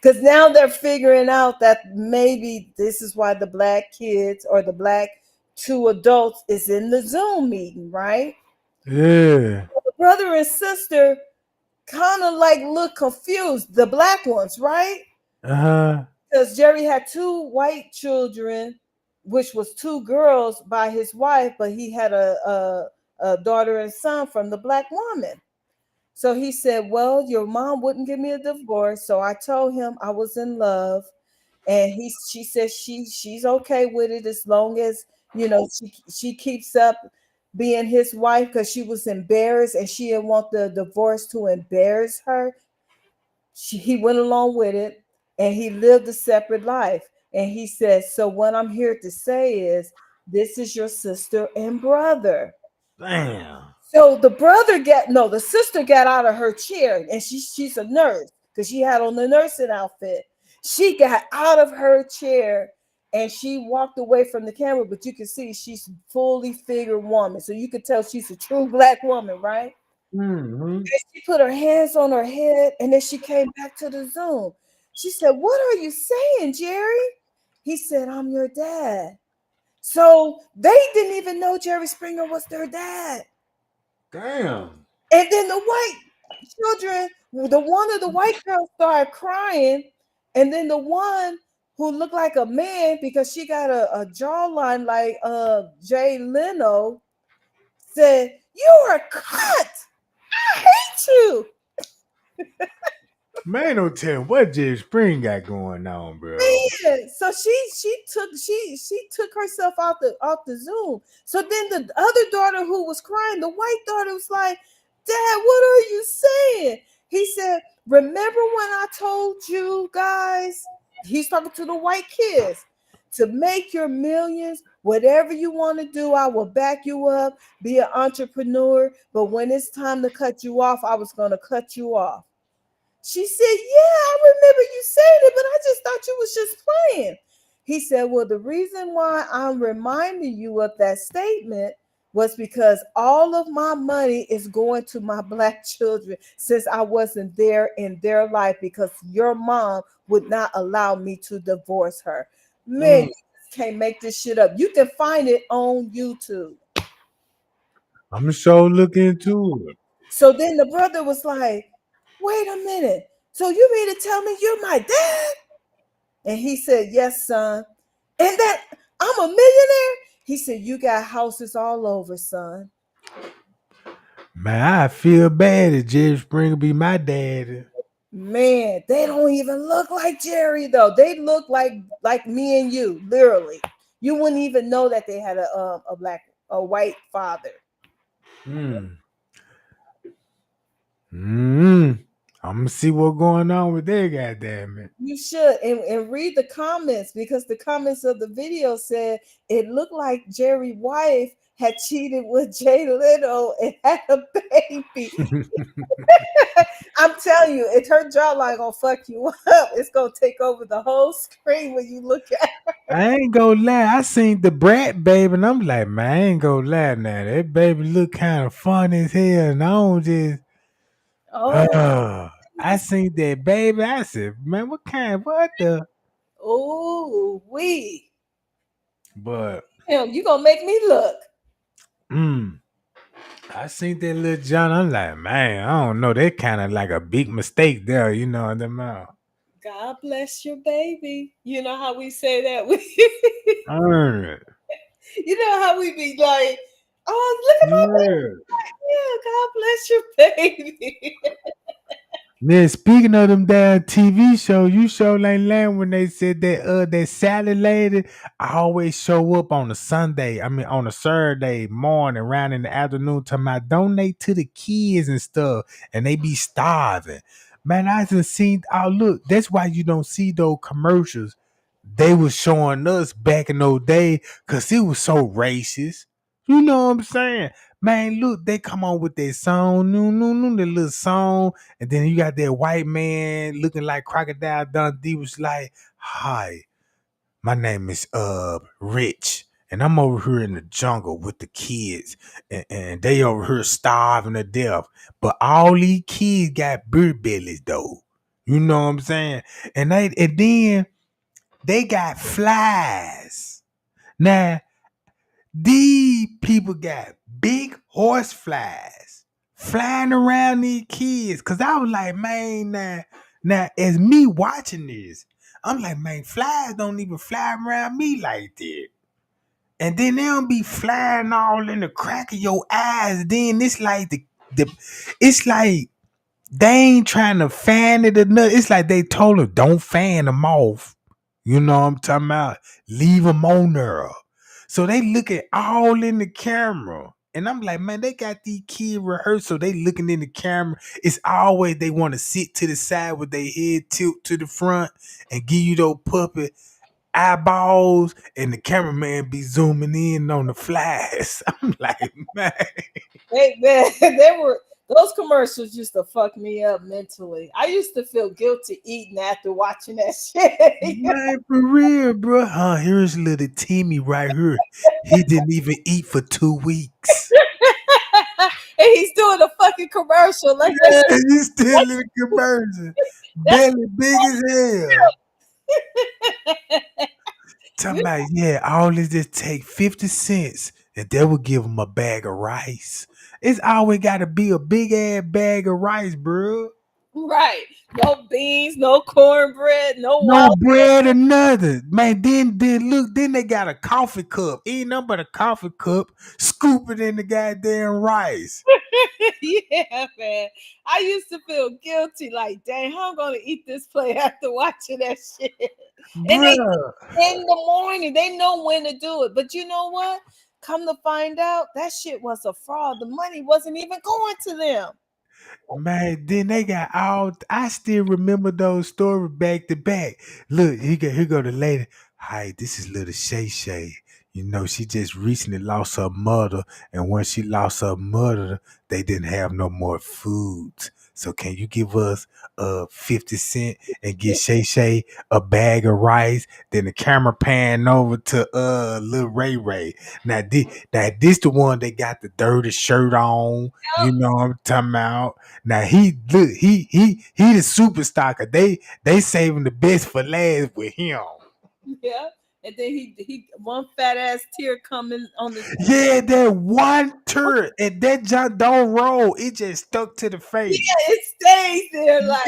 Because now they're figuring out that maybe this is why the black kids or the black two adults is in the Zoom meeting, right? Yeah. The brother and sister kind of like look confused, the black ones, right? Uh-huh. Because Jerry had two white children, which was two girls by his wife, but he had a daughter and son from the black woman. So he said, well, your mom wouldn't give me a divorce. So I told him I was in love. And she said she's okay with it as long as she keeps up being his wife because she was embarrassed and she didn't want the divorce to embarrass her. He went along with it and he lived a separate life. And he said, so what I'm here to say is This is your sister and brother. Damn. So the sister got out of her chair, and she's a nurse because she had on the nursing outfit. She got out of her chair and she walked away from the camera, but you can see she's fully figured woman. So you could tell she's a true black woman, right? Mm-hmm. And she put her hands on her head and then she came back to the Zoom. She said, "What are you saying, Jerry?" He said, "I'm your dad." So they didn't even know Jerry Springer was their dad. Damn. And then the white children, the one of the white girls started crying, and then the one who looked like a man because she got a jawline like Jay Leno said, "You are cut. I hate you." Man, don't tell me what Jerry Spring got going on, bro. Man, so she took herself out the Zoom. So then the other daughter who was crying, the white daughter was like, "Dad, what are you saying?" He said, "Remember when I told you guys?" He's talking to the white kids. "To make your millions, whatever you want to do, I will back you up, be an entrepreneur. But when it's time to cut you off, I was going to cut you off." She said, "Yeah, I remember you saying it, but I just thought you was just playing." He said, "Well, the reason why I'm reminding you of that statement was because all of my money is going to my black children since I wasn't there in their life because your mom would not allow me to divorce her." Man, Mm. you just can't make this shit up. You can find it on YouTube. I'm sure look into it. So then the brother was like, "Wait a minute. So you mean to tell me you're my dad?" And he said, "Yes, son." "And that I'm a millionaire?" He said, "You got houses all over, son." Man, I feel bad that Jerry Springer be my daddy. Man, they don't even look like Jerry though. They look like me and you, literally. You wouldn't even know that they had a white father. Hmm. Mm. I'm gonna see what's going on with that, goddamn it. You should and read the comments because the comments of the video said it looked like Jerry's wife had cheated with Jay Leno and had a baby. I'm telling you, it's her jawline gonna fuck you up. It's gonna take over the whole screen when you look at. I ain't gonna lie. I seen the Brat baby, and I'm like, man, I ain't gonna lie now. That baby look kind of fun as hell, and I don't just. Oh, I seen that baby. I said, man, what kind? What the? oh, we. But You gonna make me look. mm, I seen that little John. I'm like, man, I don't know. That kind of like a big mistake there, you know, in the mouth. God bless your baby. You know how we say that. Mm, You know how we be like, "Oh, look at my baby." yeah. Yeah, God bless your baby. Man, speaking of them damn TV shows, you show like land when they said that Sally lady I always show up on a Sunday. I mean on a Saturday morning, around in the afternoon, to my donate to the kids and stuff, and they be starving. Man, I just seen. Oh look, that's why you don't see those commercials they was showing us back in those days, cause it was so racist. You know what I'm saying? Man, look, they come on with that song, no, no, no, that little song, and then you got that white man looking like Crocodile Dundee was like, "Hi, my name is Rich, and I'm over here in the jungle with the kids, and they over here starving to death. But all these kids got beer bellies though. You know what I'm saying? And then they got flies. Now, these people got big horse flies flying around these kids. Cause I was like, man, now as me watching this, I'm like, man, flies don't even fly around me like that. And then they don't be flying all in the crack of your eyes. Then it's like the it's like they ain't trying to fan it enough. It's like they told them, don't fan them off. You know what I'm talking about? Leave them on there. So they look at all in the camera. And I'm like, man, they got these kids rehearsal. They looking in the camera. It's always they want to sit to the side with their head tilt to the front and give you those puppet. eyeballs, and the cameraman be zooming in on the flies. I'm like, man, They were those commercials used to fuck me up mentally. I used to feel guilty eating after watching that shit. man, for real, bro. Here's little Timmy right here. He didn't even eat for 2 weeks. And he's doing a fucking commercial like that. Yeah, he's still in the conversion. That's Belly big as hell. Talking about, yeah, all this just take 50 cents and they will give him a bag of rice. It's always got to be a big ass bag of rice, bro. right. No beans, no cornbread, no No wild. bread or nothing. Man, then look, then they got a coffee cup. Ain't nothing but a coffee cup, scoop it in the goddamn rice. Yeah, man. I used to feel guilty, like, dang, how I'm gonna eat this plate after watching that shit. And they Bruh. in the morning, they know when to do it. But you know what? Come to find out, that shit was a fraud. The money wasn't even going to them. Man, then they got all. I still remember those stories back to back. Look, here go the lady. Hi, this is little Shay Shay. You know, she just recently lost her mother, and when she lost her mother, they didn't have no more food. So can you give us 50 cent and get Shay Shay a bag of rice? Then the camera pan over to little Ray Ray. Now this the one that got the dirty shirt on. You know what I'm talking about? Now he look he the superstar. 'Cause they saving the best for last with him. Yeah. And then he one fat ass tear coming on the Yeah, that one turn and that junk don't roll. It just stuck to the face. it stays there like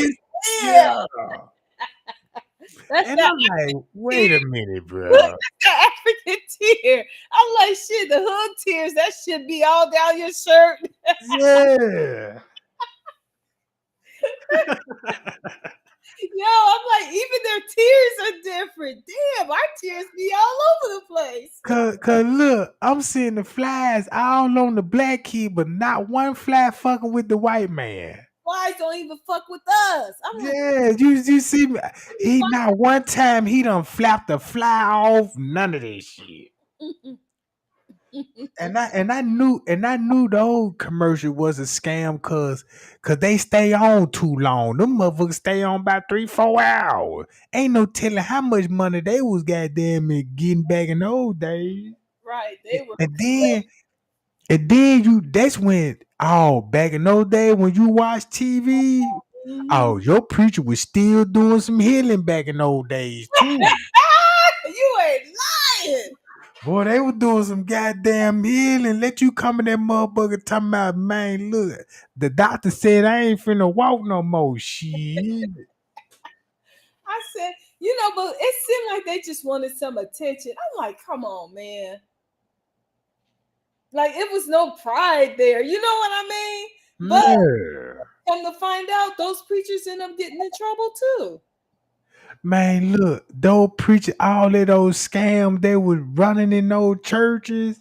yeah. Yeah. That's And that I'm like, wait a minute, bro. African tear. I'm like, shit, the hood tears, that should be all down your shirt. Yeah. Yo, I'm like, even their tears are different. Damn, our tears be all over the place. Cause look, I'm seeing the flies all on the black kid, but not one fly fucking with the white man. Flies don't even fuck with us. I'm like, Yeah, you see me. He not one time he done flapped the fly off. None of this shit. And I knew the whole commercial was a scam cause they stay on too long. Them motherfuckers stay on about 3-4 hours. Ain't no telling how much money they was goddamn it getting back in those days. right, they were And then you that's when back in those days when you watch TV, your preacher was still doing some healing back in those days too. you ain't lying. Boy, they were doing some goddamn healing. Let you come in that motherfucker talking about, man, look, the doctor said I ain't finna walk no more. Shit. I said, but it seemed like they just wanted some attention. I'm like, come on, man. Like it was no pride there. You know what I mean? But Yeah. come to find out, those preachers end up getting in trouble too. Man, look, those preachers, all of those scams they was running in those churches.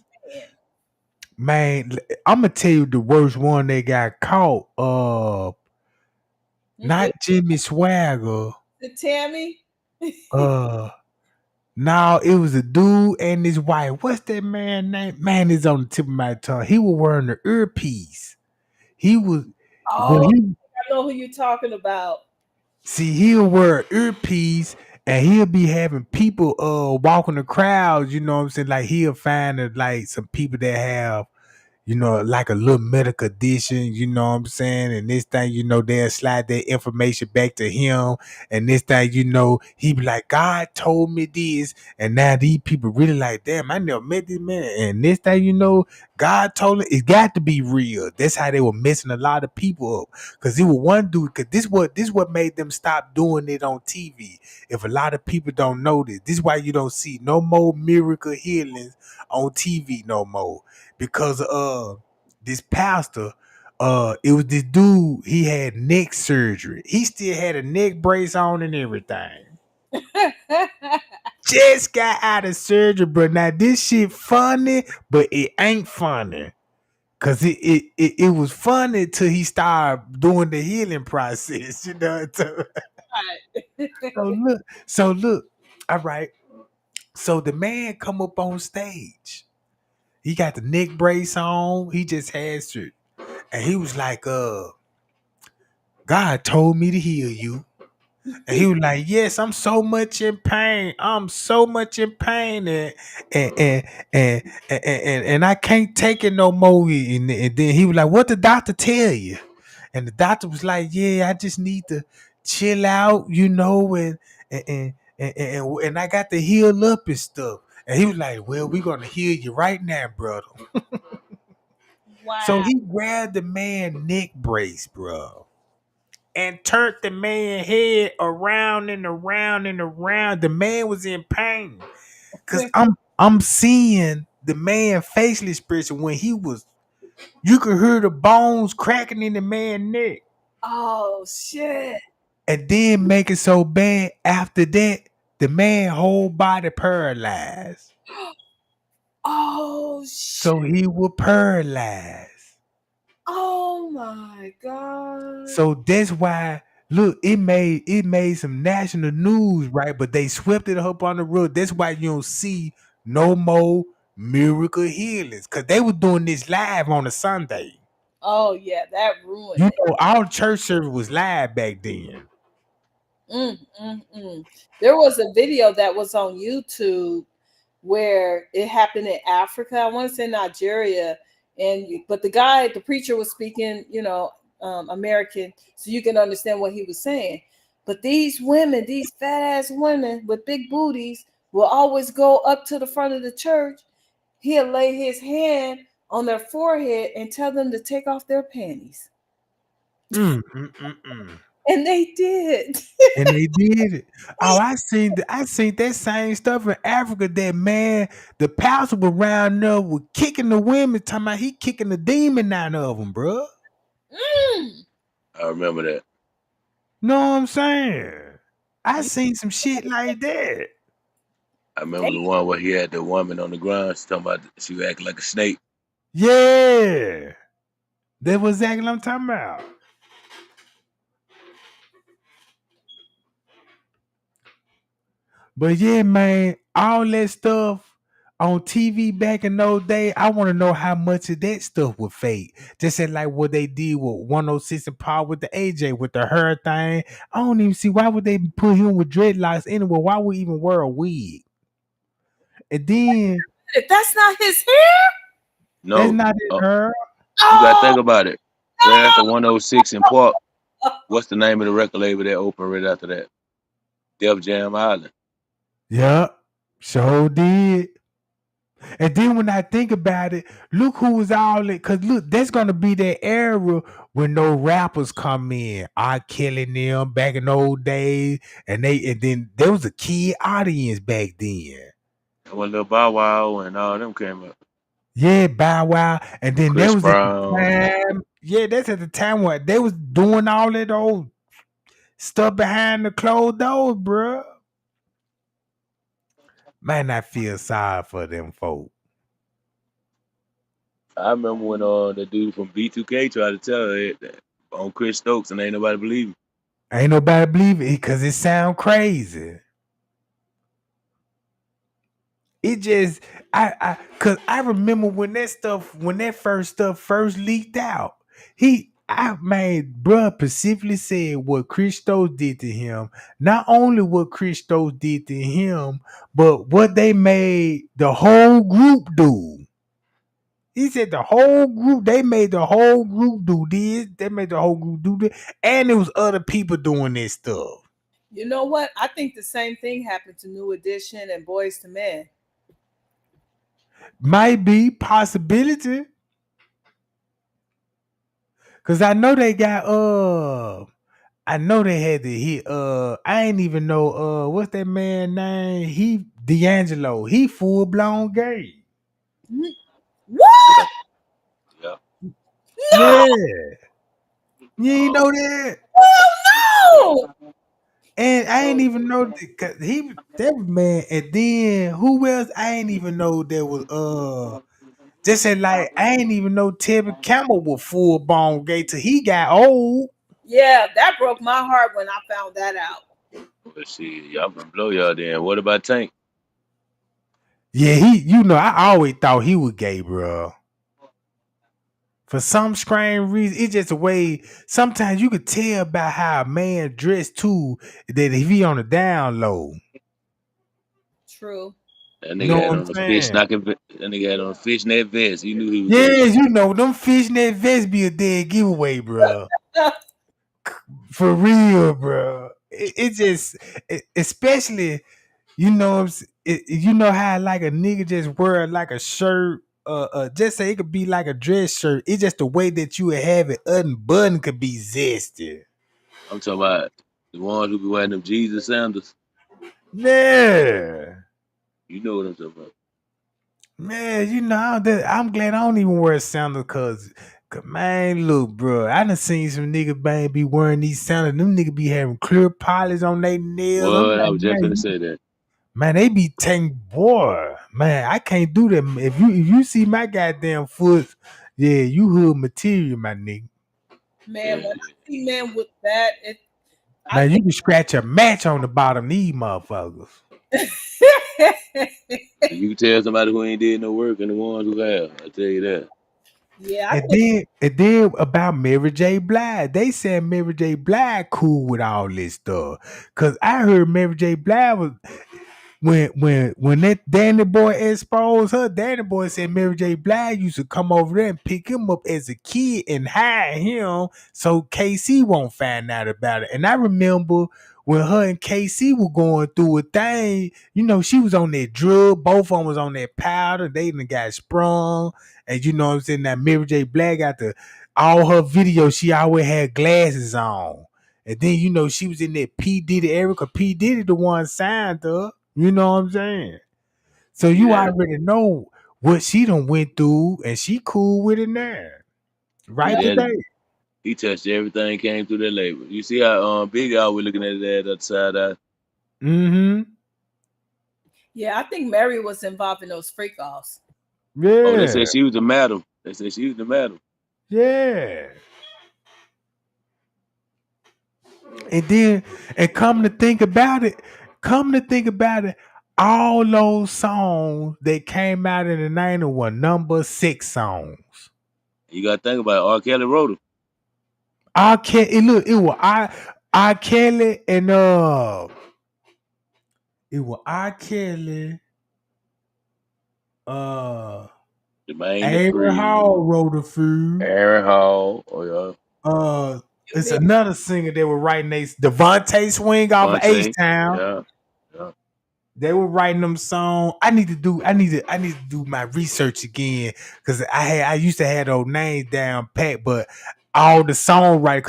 Man, I'm gonna tell you the worst one they got caught. Not Jimmy Swagger. The Tammy. No, it was a dude and his wife. What's that man name? Man, it's on the tip of my tongue. He was wearing the earpiece. He was Oh, I know who you're talking about. see, he'll wear an earpiece and he'll be having people walking the crowds, you know what I'm saying? Like he'll find like some people that have like a little medical condition, you know what I'm saying? And this thing, they'll slide their information back to him. And this thing, he be like, God told me this. And now these people really like, damn, I never met this man. And this thing, God told it, it got to be real. That's how they were messing a lot of people up. Because it was one dude, because this what made them stop doing it on TV. If a lot of people don't know this is why you don't see no more miracle healings on TV no more. Because this pastor, it was this dude, he had neck surgery. He still had a neck brace on and everything. Just got out of surgery, bro. Now this shit funny, but it ain't funny. Cause it was funny till he started doing the healing process, So look, all right. So the man come up on stage. He got the neck brace on. He just had shit. And he was like, God told me to heal you. And he was like, yes, I'm so much in pain. I'm so much in pain. And and and and I can't take it no more. And then he was like, what the doctor tell you? And the doctor was like, yeah, I just need to chill out, and and I got to heal up and stuff. And he was like, well, we're gonna heal you right now, brother. So Wow. he grabbed the man neck brace, bro, and turned the man head around and around and around. The man was in pain. Cause I'm seeing the man facial expression when he was, you could hear the bones cracking in the man's neck. Oh shit. And then make it so bad after that, the man whole body paralyzed. Oh shit. So he was paralyzed. Oh my god. So that's why, look, it made some national news, right? But they swept it up on the road. That's why you don't see no more miracle healings. Cause they were doing this live on a Sunday. Oh yeah, that ruined You it. know, our church service was live back then. There was a video that was on YouTube where it happened in Africa. I want to say Nigeria, but the preacher was speaking, American, so you can understand what he was saying. But these women, these fat ass women with big booties, will always go up to the front of the church. He'll lay his hand on their forehead and tell them to take off their panties. And they did. And they did it. Oh, I seen that same stuff in Africa. That man, the pastor was around there was kicking the women, talking about he kicking the demon out of them, bro. I remember that. Know what I'm saying? I seen some shit like that. I remember the one where he had the woman on the ground. She talking about she was acting like a snake. Yeah, that was exactly what I'm talking about. But yeah, man, all that stuff on TV back in those days, I want to know how much of that stuff was fake. Just like what they did with 106 and Paul with the AJ with the hair thing. I don't even see why would they put him with dreadlocks anyway. Why would he even wear a wig? And then That's not his hair. No, that's not his hair. You gotta think about it. Right after 106 and Park, what's the name of the record label that opened right after that? Def Jam Island. Yeah, sure did. And then when I think about it, look who was all in. Cause look, that's gonna be that era when no rappers come in. I killing them back in the old days, and then there was a kid audience back then. When Lil Bow Wow and all them came up. Yeah, Bow Wow, and then Chris there was Brown. at the time. Yeah, that's at the time where they was doing all that old stuff behind the closed doors, bro. Man, I feel sorry for them folks. I remember when the dude from B2K tried to tell it on Chris Stokes, and ain't nobody believe him. Ain't nobody believe it because it sound crazy. It just cause I remember when that first stuff first leaked out. Bruh specifically said what Chris Stokes did to him. Not only what Chris Stokes did to him, but what they made the whole group do. He said they made the whole group do this, they made the whole group do this, and there was other people doing this stuff. You know what? I think the same thing happened to New Edition and Boys to Men. Might be possibility. Cause I know they got I know they had to hit I ain't even know what's that man name? He D'Angelo. He full blown gay. What? Yeah. No! Yeah. You ain't know that? Oh no! And I ain't even know that that was man. And then who else? I ain't even know there was just said like I ain't even know Tevin Campbell was full blown gay till he got old. Yeah, that broke my heart when I found that out. Let's see, y'all gonna blow y'all then. What about Tank? Yeah, I always thought he was gay, bro. For some strange reason, it's just a way. Sometimes you could tell about how a man dressed too. That if he on the down low, True. That you know nigga had what I'm on a fish saying? knocking. That nigga had on a fishnet vest. You knew he was gay. Yes, them fishnet vests be a dead giveaway, bro. For real, bro. It just, especially, you know how like a nigga just wear like a shirt, just say it could be like a dress shirt. It's just the way that you would have it unbuttoned could be zesty. I'm talking about the ones who be wearing them Jesus sandals. Yeah. You know what I'm talking about. Man, I'm glad I don't even wear sandals cause man, look, bro, I done seen some niggas man be wearing these sandals. Them niggas be having clear polish on their nails. I'm What? I like, was just finna say that. man, they be taking boy. Man, I can't do that. If you see my goddamn foot, yeah, you hood material, my nigga. Man, when I see men with that, I Man, you think can scratch a match on the bottom of these motherfuckers. You can tell somebody who ain't did no work and the ones who have. I tell you that. yeah, I And then about Mary J. Blige, they said Mary J. Blige cool with all this stuff. Cause I heard Mary J. Blige was when that Danny Boy exposed her, Danny Boy said Mary J. Blige used to come over there and pick him up as a kid and hide him so KC won't find out about it. And I remember when her and KC were going through a thing, she was on that drug, both of them was on that powder, they even got sprung. And you know what I'm saying? That Mary J. Blige got all her videos, she always had glasses on. And then she was in that P. Diddy Erica. P. Diddy the one signed her. You know what I'm saying? So you Yeah. already know what she done went through, and she cool with it now. Right Yeah, today. he touched everything came through that label. You see how Big always looking at that other side eye. Mm-hmm. yeah, I think Mary was involved in those freak offs. Oh, they Yeah. said she was the madam. They said she was the madam. Yeah. And come to think about it, all those songs that came out in the 90s were number 6 songs. You gotta think about it. R. Kelly wrote them. R. Kelly, look, it was R. Kelly and it was R. Kelly, Jermaine Aaron Hall Dupri, wrote a few. Aaron Hall, oh yeah, It's another singer they were writing Devontae Swing off of H Vontae, Town. yeah. They were writing them songs. I need to do my research again because I used to have those names down pat, but all the songwriters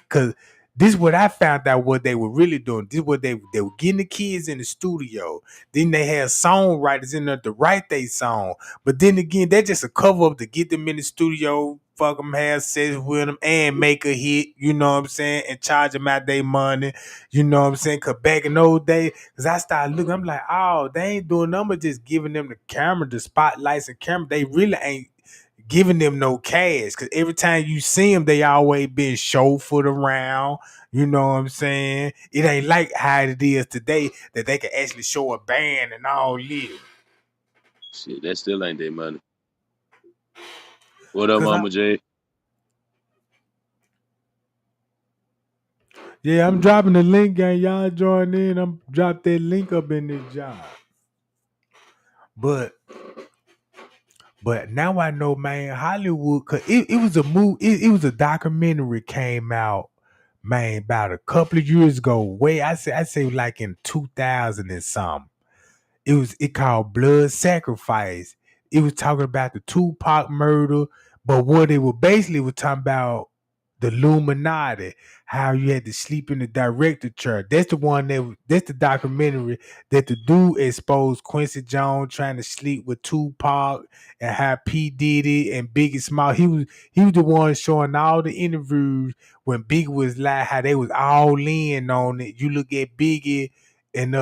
because this what I found out what they were really doing. This what they were getting the kids in the studio. Then they had songwriters in there to write their song. But then again, they're just a cover up to get them in the studio, fuck them, have sex with them, and make a hit. You know what I'm saying? And charge them out their money. You know what I'm saying? Cause back in those days, cause I started looking, I'm like, oh, they ain't doing nothing but just giving them the camera, the spotlights and camera. They really ain't giving them no cash. Cause every time you see them, they always been chauffeured around. You know what I'm saying? It ain't like how it is today that they can actually show a band and all this. Shit, that still ain't their money. What up, Cause Mama J? I'm dropping the link, and y'all join in. I'm drop that link up in this job. But now I know, man, Hollywood, cause it was a movie, it was a documentary came out, man, about a couple of years ago. I say like in 2000 and something. It called Blood Sacrifice. It was talking about the Tupac murder, but what it was basically was talking about the Illuminati, how you had to sleep in the director chair. That's the documentary that the dude exposed Quincy Jones trying to sleep with Tupac and how P. Diddy and Biggie Small. He was the one showing all the interviews when Biggie was like how they was all in on it. You look at Biggie and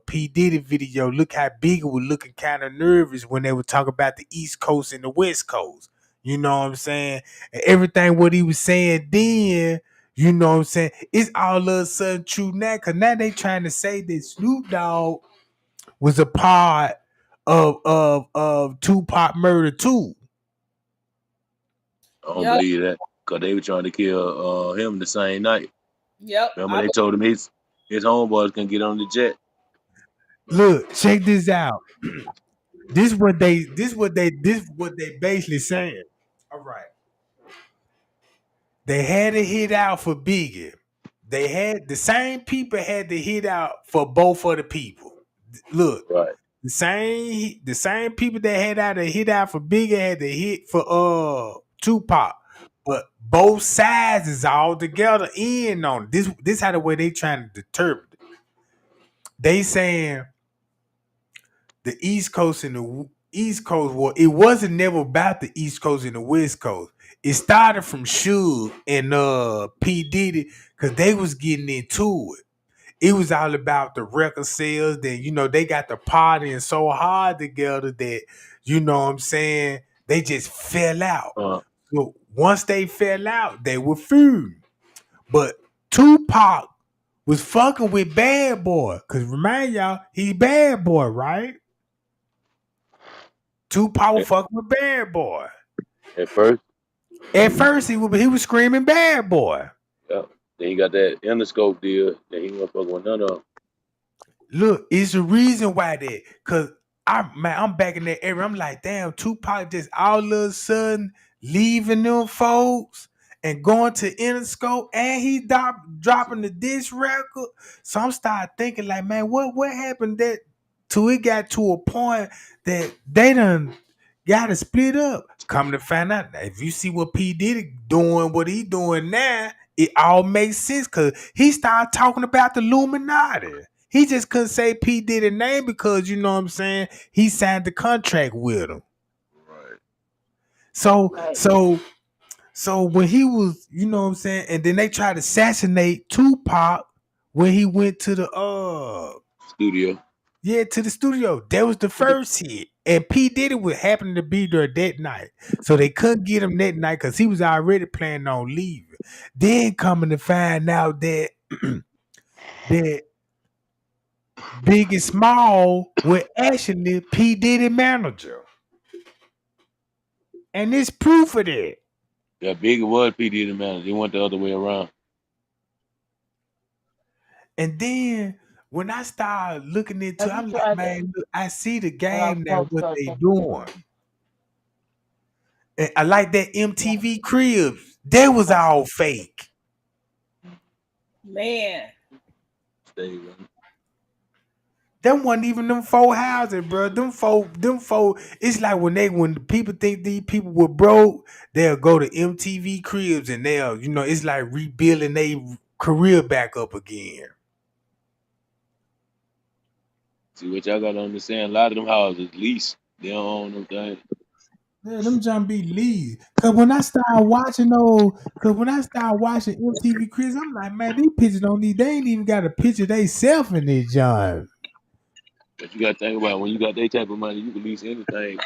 P. Diddy video, look how Biggie was looking kind of nervous when they would talk about the East Coast and the West Coast. You know what I'm saying? And everything what he was saying then, you know what I'm saying? It's all of a sudden true now. Cause now they trying to say that Snoop Dogg was a part of Tupac murder too. I don't Yep. believe that because they were trying to kill him the same night. Yep. Remember they told him his homeboys can get on the jet. Look, check this out. This what they basically saying. All right. They had to hit out for Biggie. They had the same people had to hit out for both of the people. Look, Right. the same people that had out to hit out for Biggie had to hit for Tupac. But both sides is all together in on it. This how the way they trying to determine it. They saying the East Coast and the East Coast, well, it wasn't never about the East Coast and the West Coast. It started from Suge and P. Diddy because they was getting into it. It was all about the record sales. Then, they got the partying so hard together that, you know what I'm saying, they just fell out. So once they fell out, they were feud. But Tupac was fucking with Bad Boy. Because remind y'all, he's Bad Boy, right? Tupac was fucking with Bad Boy. At first? At first, he was screaming Bad Boy. Yeah. Then he got that Interscope deal that he wasn't fucking with none of them. Look, it's the reason why that. Because I'm back in that area. I'm like, damn, Tupac just all of a sudden leaving them folks and going to Interscope, and he dropping the disc record. So I'm starting thinking like, man, what happened that till it got to a point that they done got to split up. Come to find out, if you see what P. Diddy doing, what he doing now, it all makes sense because he started talking about the Illuminati. He just couldn't say P. Diddy's name because, you know what I'm saying, he signed the contract with him. Right. So when he was, you know what I'm saying, and then they tried to assassinate Tupac when he went to the studio. Yeah, to the studio. That was the first hit. And P. Diddy was happening to be there that night. So they couldn't get him that night because he was already planning on leaving. Then coming to find out that that Biggie Small was actually P. Diddy manager. And there's proof of that. Yeah, Biggie was P. Diddy manager. He went the other way around. And then when I started looking into it, I'm like, man, look, I see the game now, what they doing. And I like that MTV Cribs. That was all fake. Man. That wasn't even them 4 houses, bro. Them four. It's like when people think these people were broke, they'll go to MTV Cribs and they'll, it's like rebuilding their career back up again. See, what y'all gotta understand, a lot of them houses lease. They don't own them things. Yeah, them John be leads. Cause when I started watching MTV Cribs, I'm like, man, these pictures they ain't even got a picture they self in this John. But you gotta think about when you got that type of money, you can lease anything,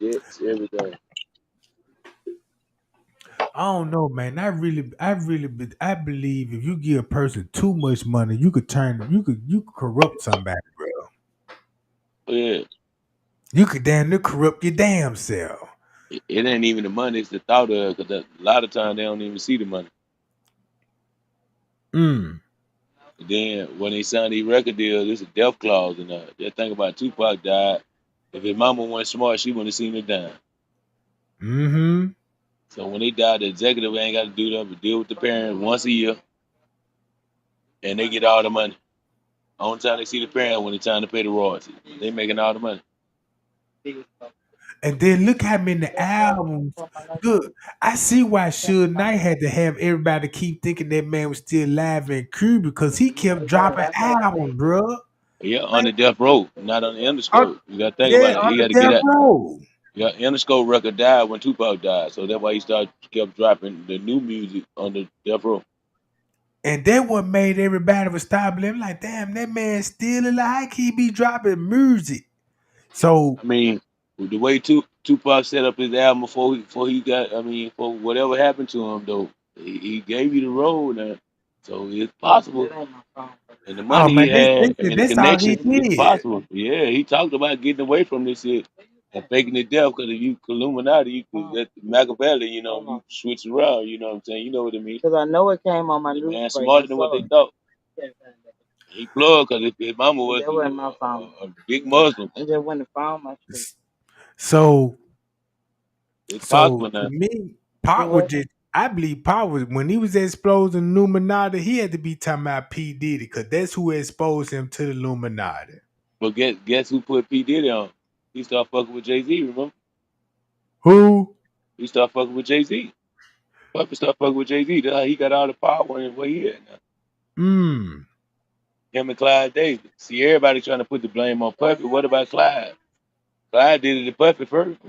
jets, everything. I don't know, man. I believe if you give a person too much money, you could corrupt somebody, bro. Yeah. You could damn near corrupt your damn self. It ain't even the money; it's the thought of it. Because a lot of times they don't even see the money. Then when they signed these record deals, there's a death clause in that. Just think about Tupac died. If his mama wasn't smart, she wouldn't have seen her die. So when they died, the executive ain't got to do that but deal with the parents once a year, and they get all the money. Only time they see the parents when it's time to pay the royalties. They making all the money. And then look how many albums. Look, I see why Suge Knight had to have everybody keep thinking that man was still live and crew because he kept dropping albums, bro. Yeah, on the Death Row, not on the Interscope. You got to think about it. He got to get that. Yeah, Interscope record died when Tupac died, so that's why he kept dropping the new music on the Death Row. And that what made everybody was stop believing like, damn, that man still alive. He be dropping music. So I mean, the way Tupac set up his album before he got, for whatever happened to him though, he gave you the road now. So it's possible. That ain't my phone. And the Oh money he man, had and the that's all he connections, it's did. possible. Yeah, he talked about getting away from this shit and faking the death because if you Illuminati, you could that Machiavelli, you know, you switch around, you know what I'm saying? You know what I mean? Because I know it came on my The news man break. I smarter than what saw they it. thought. He plugged because his mama was That wasn't my phone. a big Muslim. It just went to phone my street. So It's so possible to now. me, Pop was just I believe Pop was when he was exposing Illuminati, he had to be talking about P. Diddy, because that's who exposed him to the Illuminati. But guess who put P. Diddy on? He started fucking with Jay-Z, remember? Who? He started fucking with Jay-Z. Puppy started fucking with Jay-Z. That's how he got all the power and where he at now. Him and Clyde Davis. See, everybody trying to put the blame on Puppy. What about Clyde? Clyde did it to Puppy first.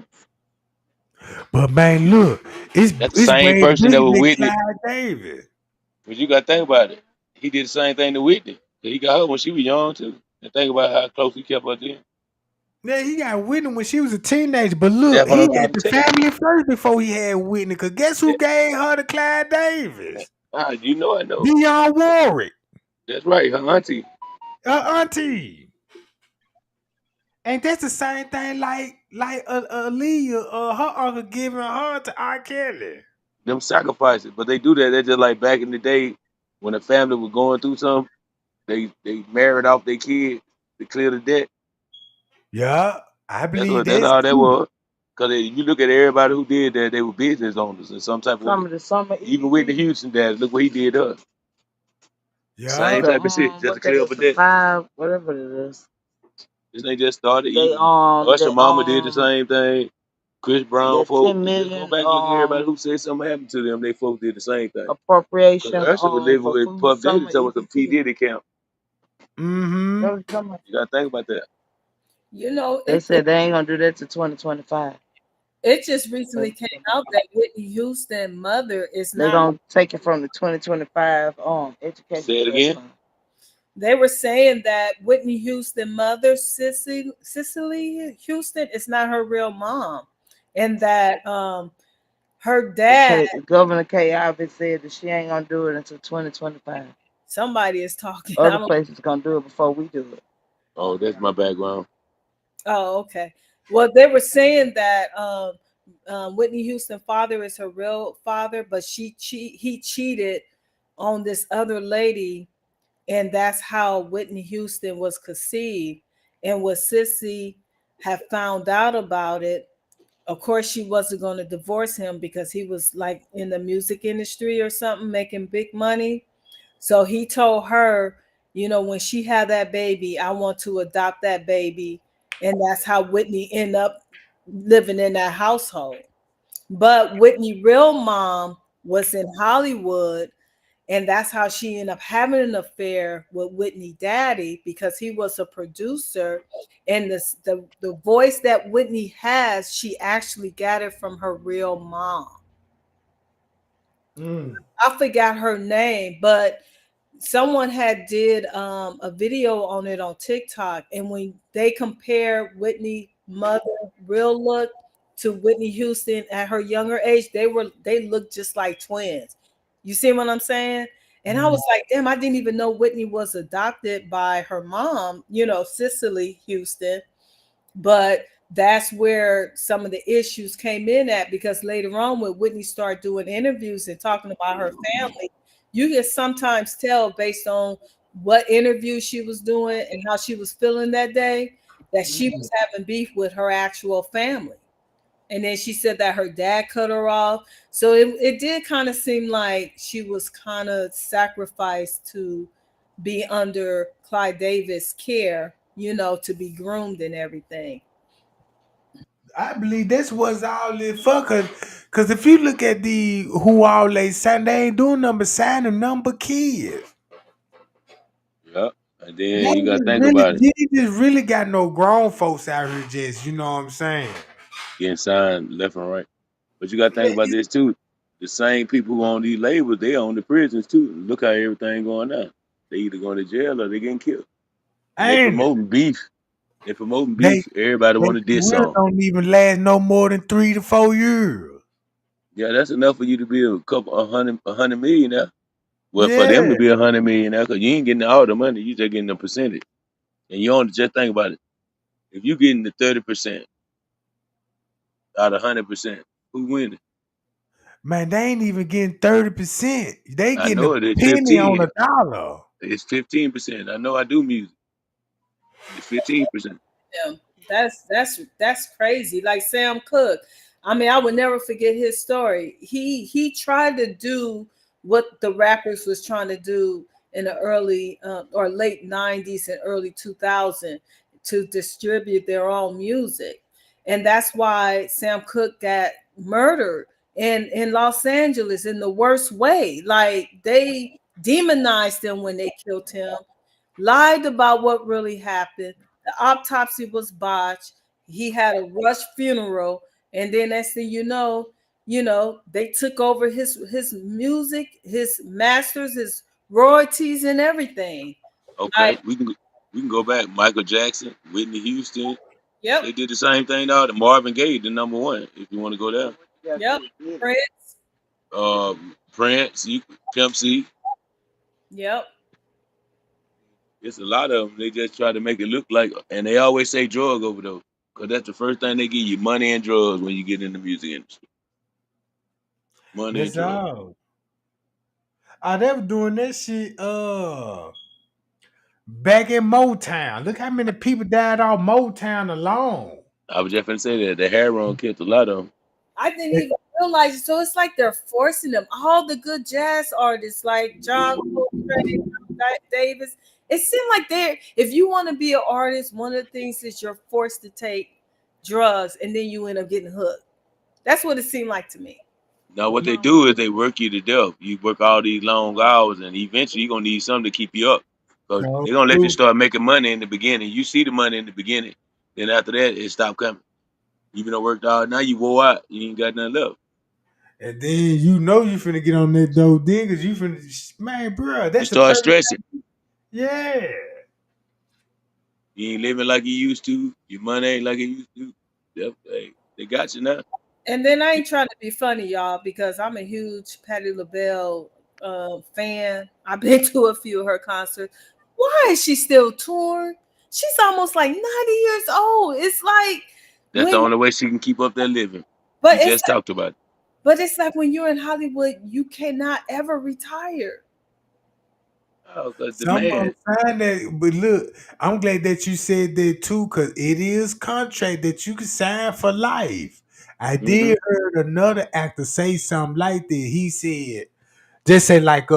But man, look, That's the it's same way person that bigger was than Whitney. Clyde Davis. But you got to think about it. He did the same thing to Whitney. He got her when she was young, too. And think about how close he kept her then. Yeah, he got Whitney when she was a teenager. But look, That's what he I'm had trying the to tell you. family first before he had Whitney. Because guess who gave her to Clyde Davis? You know I know. Dionne Warwick. That's right, her auntie. Her auntie. And that's the same thing like Aaliyah, her uncle giving her to R. Kelly. Them sacrifices. But they do that. They're just like back in the day when a family was going through something, they married off their kid to clear the debt. Yeah, I believe That's that's all that true. was. Because if you look at everybody who did that, they were business owners in some type of way. Some of the summer. Even Whitney Houston, dad, look what he did her. Yeah. Same type of shit, just to clear up a debt. Five, whatever it is. This ain't just started. They Even Usher Mama did the same thing. Chris Brown that folks. 10 Just go million back and look at everybody who said something happened to them. They folks did the same thing. Because appropriation Usher was living for with food Puff Daddy, summer so it was a P. EBT. Diddy camp. Mm-hmm. You gotta think about that. You know, They said they ain't gonna do that to 2025. it just recently came out that Whitney Houston mother is They're not. gonna take it from the 2025 education. Say it again. Fund. They were saying that Whitney Houston mother, Cicely Houston, is not her real mom, and that her dad, Governor Kay Ivey, said that she ain't gonna do it until 2025. somebody is talking. Other places gonna do it before we do it. Oh, that's my background. Oh, okay. Well, they were saying that Whitney Houston's father is her real father, but he cheated on this other lady, and that's how Whitney Houston was conceived. And when Sissy had found out about it, of course she wasn't going to divorce him because he was like in the music industry or something, making big money. So he told her, you know, when she had that baby, I want to adopt that baby. And that's how Whitney ended up living in that household. But Whitney' real mom was in Hollywood, and that's how she ended up having an affair with Whitney daddy, because he was a producer. And the voice that Whitney has, she actually got it from her real mom. I forgot her name, but someone had did a video on it on TikTok, and when they compare Whitney mother real look to Whitney Houston at her younger age, they look just like twins. You see what I'm saying? And I was like, damn, I didn't even know Whitney was adopted by her mom, you know, Cicely Houston. But that's where some of the issues came in at, because later on when Whitney started doing interviews and talking about her family, you can sometimes tell based on what interview she was doing and how she was feeling that day that she was having beef with her actual family. And then she said that her dad cut her off. So it did kind of seem like she was kind of sacrificed to be under Clyde Davis' care, you know, to be groomed and everything. I believe this was all it for, cause if you look at who all they signed, they ain't doing number signing number kids. Yep. And then you gotta think really, about it. you just really got no grown folks out here, just, you know what I'm saying? Getting signed left and right. But you gotta think about this too. The same people who own these labels, they own the prisons too. Look how everything going on. They either going to jail or they getting killed. And they promoting beef. They promoting beef. Everybody want to diss on. Don't even last no more than 3 to 4 years. Yeah, that's enough for you to be a hundred million now. Well, for Yeah. them to be 100 million, because you ain't getting all the money, you just getting a percentage. And you only just think about it. If you getting the 30% out of 100%, who winning? Man, they ain't even getting 30%. They I getting a know it. It's penny on 15. a dollar. It's 15%. I know I do music. It's 15%. Yeah, that's crazy. Like Sam Cooke. I mean, I would never forget his story. He tried to do what the rappers was trying to do in the early or late 90s and early 2000 to distribute their own music. And that's why Sam Cooke got murdered in Los Angeles in the worst way. Like they demonized him when they killed him, lied about what really happened. The autopsy was botched. He had a rushed funeral, and then next thing you know, they took over his music, his masters, his royalties, and everything. Okay, Like, we can go back. Michael Jackson, Whitney Houston, yep, they did the same thing. Now, the Marvin Gaye, the number one. If you want to go there, yep, Prince, Prince, Pimp C. yep. It's a lot of them. They just try to make it look like, and they always say drug overdose, because that's the first thing they give you: money and drugs when you get in the music industry. Money and That's drugs. all. They were doing that shit back in Motown. Look how many people died off Motown alone. I was just gonna say that the heroin killed a lot of them. I didn't even realize it. So it's like they're forcing them. All the good jazz artists like John Coltrane, Davis. It seemed like they're, if you want to be an artist, one of the things is you're forced to take drugs and then you end up getting hooked. That's what it seemed like to me. Now, what they do is they work you to death. You work all these long hours, and eventually you're gonna need something to keep you up. Because So they're gonna let you true. start making money in the beginning. You see the money in the beginning, then after that it stop coming. You been worked out, now you wore out, you ain't got nothing left. And then you know you finna get on that dope then because you finna, man, bro, You that's the start perfect. stressing. Yeah. You ain't living like you used to. Your money ain't like it used to. They got you now. And then I ain't trying to be funny, y'all, because I'm a huge Patti LaBelle fan. I've been to a few of her concerts. Why is she still touring? She's almost like 90 years old. It's like That's the when, only way she can keep up that living. but We it's just talked about it. but it's like when you're in Hollywood, you cannot ever retire. Oh, because the Some of them man. sign that, but look, I'm glad that you said that too, because it is contract that you can sign for life. I Hmm. did heard another actor say something like that. He said, just say like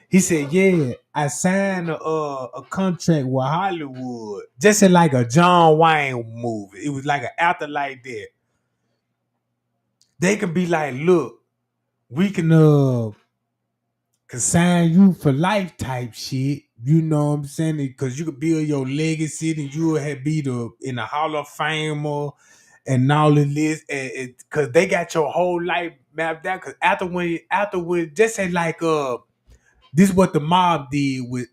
he said, yeah, I signed a contract with Hollywood. Just say like a John Wayne movie. It was like an actor like that. They can be like, look, we can sign you for life type shit. You know what I'm saying? Because you could build your legacy and you will have be in the Hall of Famer and all of this. And because they got your whole life mapped out. Because after when just say like this is what the mob did with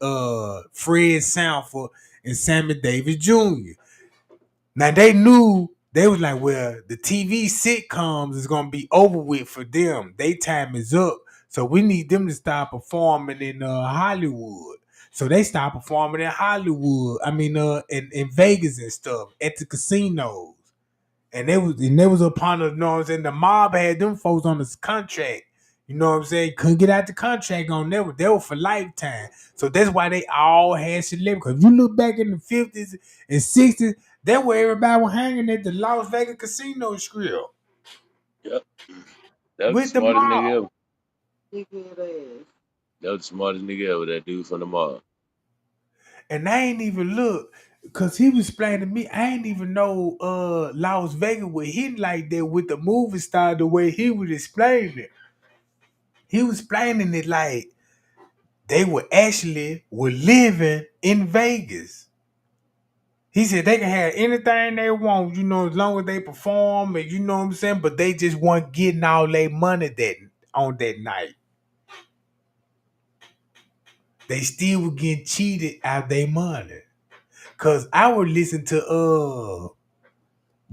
Fred Sanford and Sammy Davis Jr. Now they knew they was like, well, the TV sitcoms is gonna be over with for them. They time is up. So we need them to start performing in Hollywood. So they start performing in Hollywood. I mean in Vegas and stuff at the casinos. And they was upon us, you know what I'm saying? The mob had them folks on this contract. You know what I'm saying? Couldn't get out the contract on them. They were for lifetime. So that's why they all had celebrity. Because if you look back in the 50s and 60s, that's where everybody was hanging at the Las Vegas casino strip Yep. That was the with the smartest mob. nigga ever. He good ass. That was the smartest nigga ever, that dude from the mall. And I ain't even look. Cause he was explaining to me, I ain't even know Las Vegas was hit like that with the movie star the way he was explaining it. He was explaining it like they were living in Vegas. He said they can have anything they want, as long as they perform and you know what I'm saying, but they just weren't getting all their money that on that night. They still were getting cheated out their money. Cause I would listen to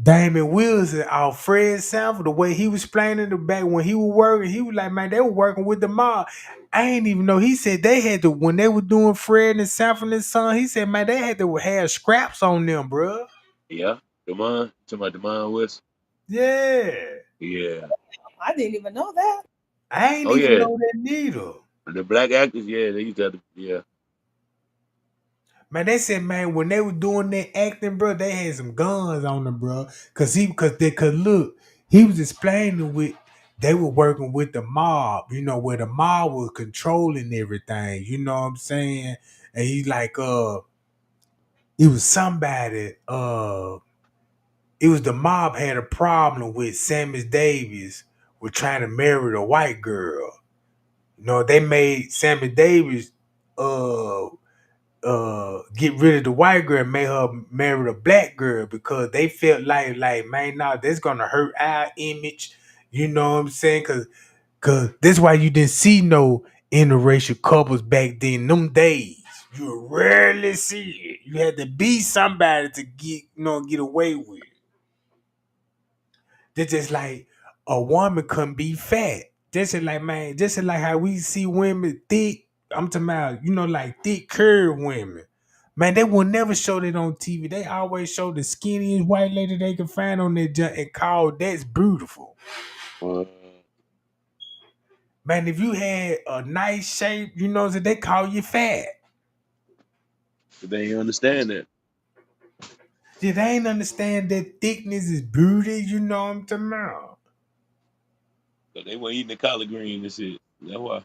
Damon Wilson, our Fred Sanford, the way he was explaining the back when he was working, he was like, man, they were working with the mob. I ain't even know. He said they had to, when they were doing Fred and Sanford and his son, he said, man, they had to have scraps on them, bro. Yeah, Demond. Talking about Demond West. Yeah. Yeah. I didn't even know that. I ain't Oh even yeah. know that neither. The black actors, yeah, they used to have to, yeah. Man, they said, man, when they were doing that acting, bro, they had some guns on them, bro. Cause they could look, he was explaining with they were working with the mob, where the mob was controlling everything, you know what I'm saying? And he like it was somebody, it was the mob had a problem with Sammy Davis with trying to marry the white girl. They made Sammy Davis get rid of the white girl and made her marry a black girl because they felt like man, nah, that's gonna hurt our image. You know what I'm saying? Cause that's why you didn't see no interracial couples back then. Them days, you rarely see it. You had to be somebody to get away with it. They're just like a woman couldn't be fat. Just like how we see women thick. I'm talking about, like thick curved women. Man, they will never show that on TV. They always show the skinniest white lady they can find on their junk and call that's beautiful. Uh, Man, if you had a nice shape, that they call you fat. they ain't understand that. They ain't understand that thickness is beauty, you know what I'm talking about. So they weren't eating the collard green and shit. That's why.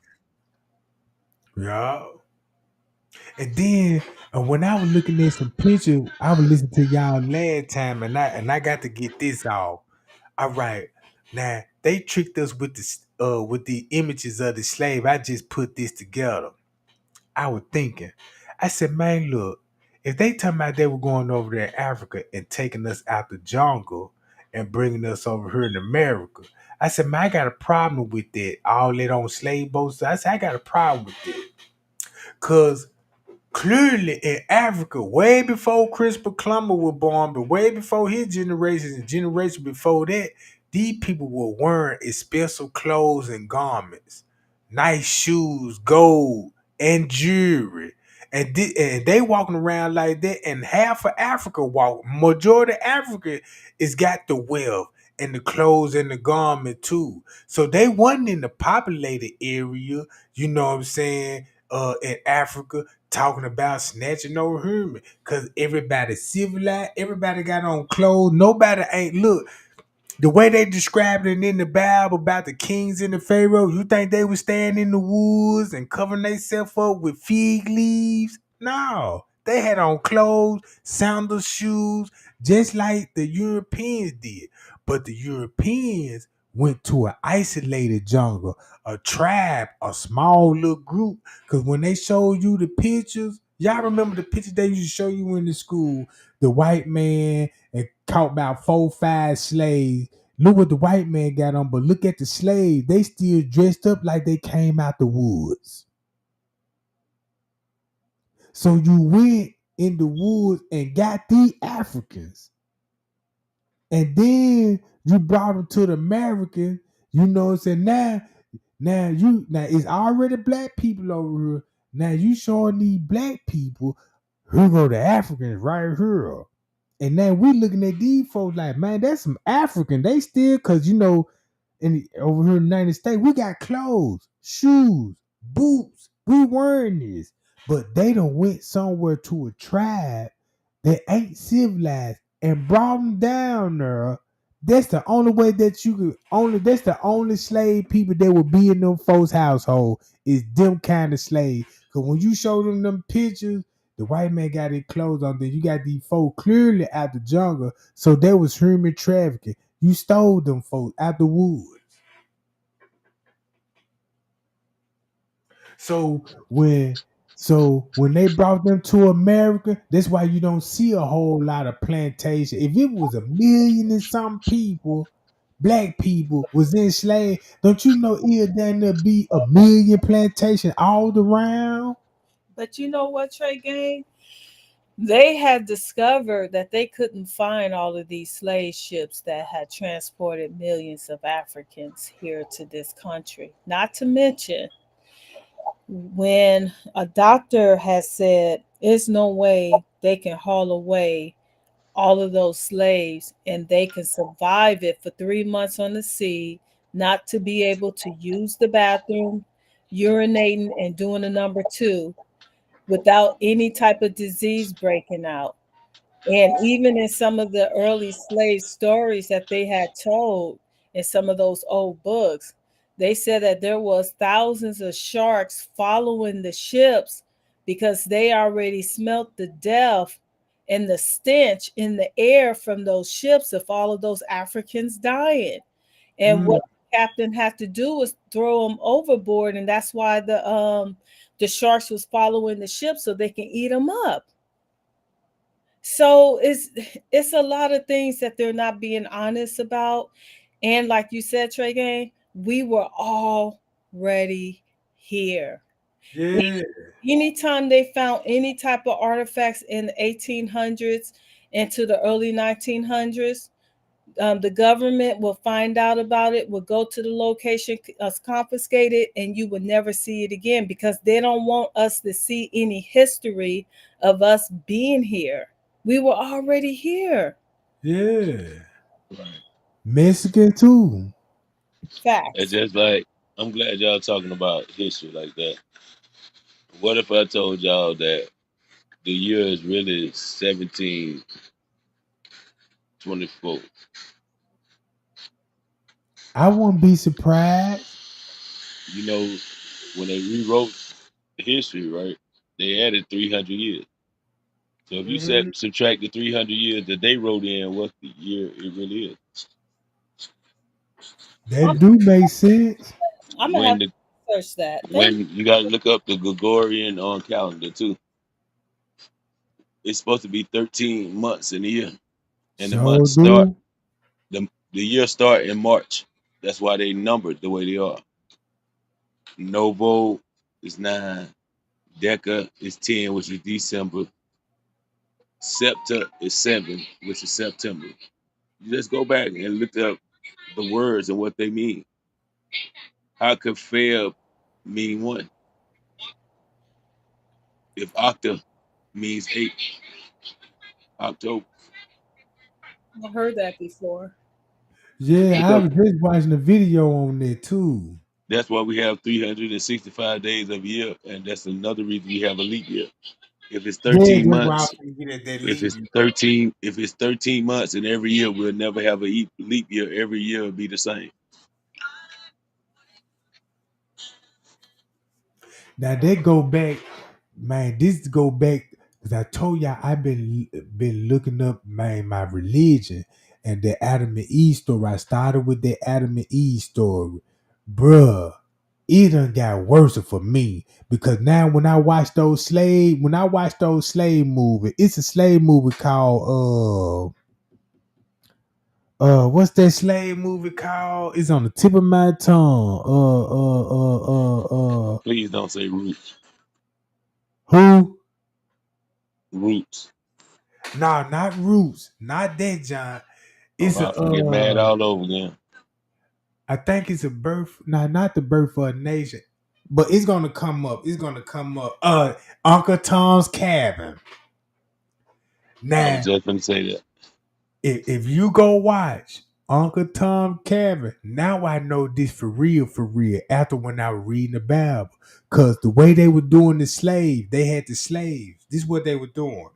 Yeah. And then when I was looking at some pictures, I was listening to y'all last time, and I got to get this off. All right, now they tricked us with the images of the slave. I just put this together. I was thinking, I said, man, look, if they talking about they were going over there in Africa and taking us out the jungle and bringing us over here in America, I said, man, I got a problem with that. All that on slave boats. I said, I got a problem with that. Cause clearly in Africa, way before Christopher Columbus was born, but way before his generation and generation before that, these people were wearing expensive clothes and garments, nice shoes, gold, and jewelry. And they walking around like that, and half of Africa majority of Africa is got the wealth and the clothes and the garment too. So they wasn't in the populated area, you know what I'm saying, in Africa talking about snatching no human because everybody civilized, everybody got on clothes, nobody ain't look. The way they described it in the Bible about the kings and the pharaohs, you think they was staying in the woods and covering themselves up with fig leaves? No, they had on clothes, sandals, shoes, just like the Europeans did. But the Europeans went to an isolated jungle, a tribe, a small little group. Because when they showed you the pictures, y'all remember the pictures they used to show you in the school, the white man and caught about 4-5 slaves. Look what the white man got on, but look at the slaves. They still dressed up like they came out the woods. So you went in the woods and got the Africans. And then you brought them to the Americans. You know what I'm saying? Now it's already black people over here. Now you showing these black people who go to Africans right here. And now we looking at these folks like, man, that's some African. They still, cause over here in the United States, we got clothes, shoes, boots. We wearing this. But they done went somewhere to a tribe that ain't civilized and brought them down there. That's the only way that you could that's the only slave people that would be in them folks' household is them kind of slaves. Cause when you show them pictures, the white man got his clothes on. Then you got these folks clearly out the jungle. So there was human trafficking. You stole them folks out the woods. So when they brought them to America, that's why you don't see a whole lot of plantation. If it was a million and some people, black people was enslaved, don't you know it'd then there be a million plantation all around? But you know what, Trey Gang? They had discovered that they couldn't find all of these slave ships that had transported millions of Africans here to this country. Not to mention, when a doctor has said, there's no way they can haul away all of those slaves and they can survive it for 3 months on the sea, not to be able to use the bathroom, urinating, and doing a number two without any type of disease breaking out. And even in some of the early slave stories that they had told in some of those old books, they said that there was thousands of sharks following the ships because they already smelt the death and the stench in the air from those ships of all of those Africans dying. And Mm, what the captain had to do was throw them overboard, and that's why the sharks was following the ship so they can eat them up. So it's a lot of things that they're not being honest about. And like you said, Trey Gang, we were already here. yeah. Anytime they found any type of artifacts in the 1800s into the early 1900s, the government will find out about it, will go to the location, confiscate it, and you will never see it again because they don't want us to see any history of us being here. We were already here. Yeah. Right. Mexican too. It's Facts. just like I'm glad y'all talking about history like that. What if I told y'all that the year is really 1724? I wouldn't be surprised. You know, when they rewrote history, right? They added 300 years. So if you Mhm. subtract the 300 years that they wrote in, what's the year it really is? I'm, That do make sense. I'm gonna have When the to search that. Thank when you got to look up the Gregorian on calendar too. It's supposed to be 13 months in a year, and the So months start do. the year start in March. That's why they numbered the way they are. Novo is 9, Deca is 10, which is December. Septa is 7, which is September. You just go back and look up the words and what they mean. How could Feb mean 1 if Octa means 8? October. I've heard that before. Yeah, Look I up. was just watching a video on that too. That's why we have 365 days of a year, and that's another reason we have a leap year. If it's Yeah, 13 that's why I months, was gonna get at that if lead. it's 13 months, and every year we'll never have a leap year. Every year will be the same. Now they go back, man. This go back because I told y'all I've been looking up, man, my religion and the Adam and Eve story. I started with the Adam and Eve story, bruh. It done got worse for me because now when I watch those slave movies, it's a slave movie called what's that slave movie called? It's on the tip of my tongue. Please don't say roots. Who? Roots. Nah, not Roots. Not that John. Oh, It's I a forget mad all over again. I think it's a birth. Nah, not the birth of a nation. But it's gonna come up. It's gonna come up. Uncle Tom's Cabin. I was Now, just gonna say that. if you go watch Uncle Tom Cabin, now I know this for real. After when I was reading the Bible, cause the way they were doing the slave, they had the slaves. This is what they were doing.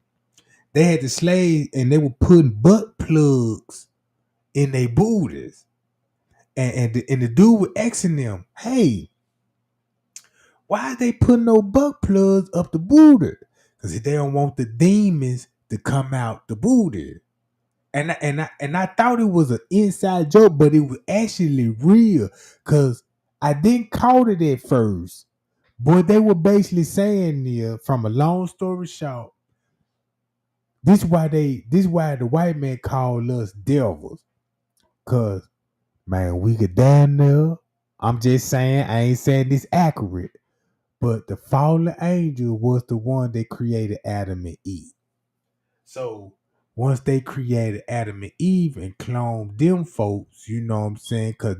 They had the slaves, and they were putting butt plugs in their booties, and the dude was asking them, "Hey, why are they putting no butt plugs up the booty? Cause they don't want the demons to come out the booty." And I thought it was an inside joke, but it was actually real. Cause I didn't call it at first. Boy, they were basically saying there, from a long story short, this why the white man called us devils. Cause man, we could down there. I'm just saying, I ain't saying this accurate. But the fallen angel was the one that created Adam and Eve. So once they created Adam and Eve and cloned them folks, you know what I'm saying? Cause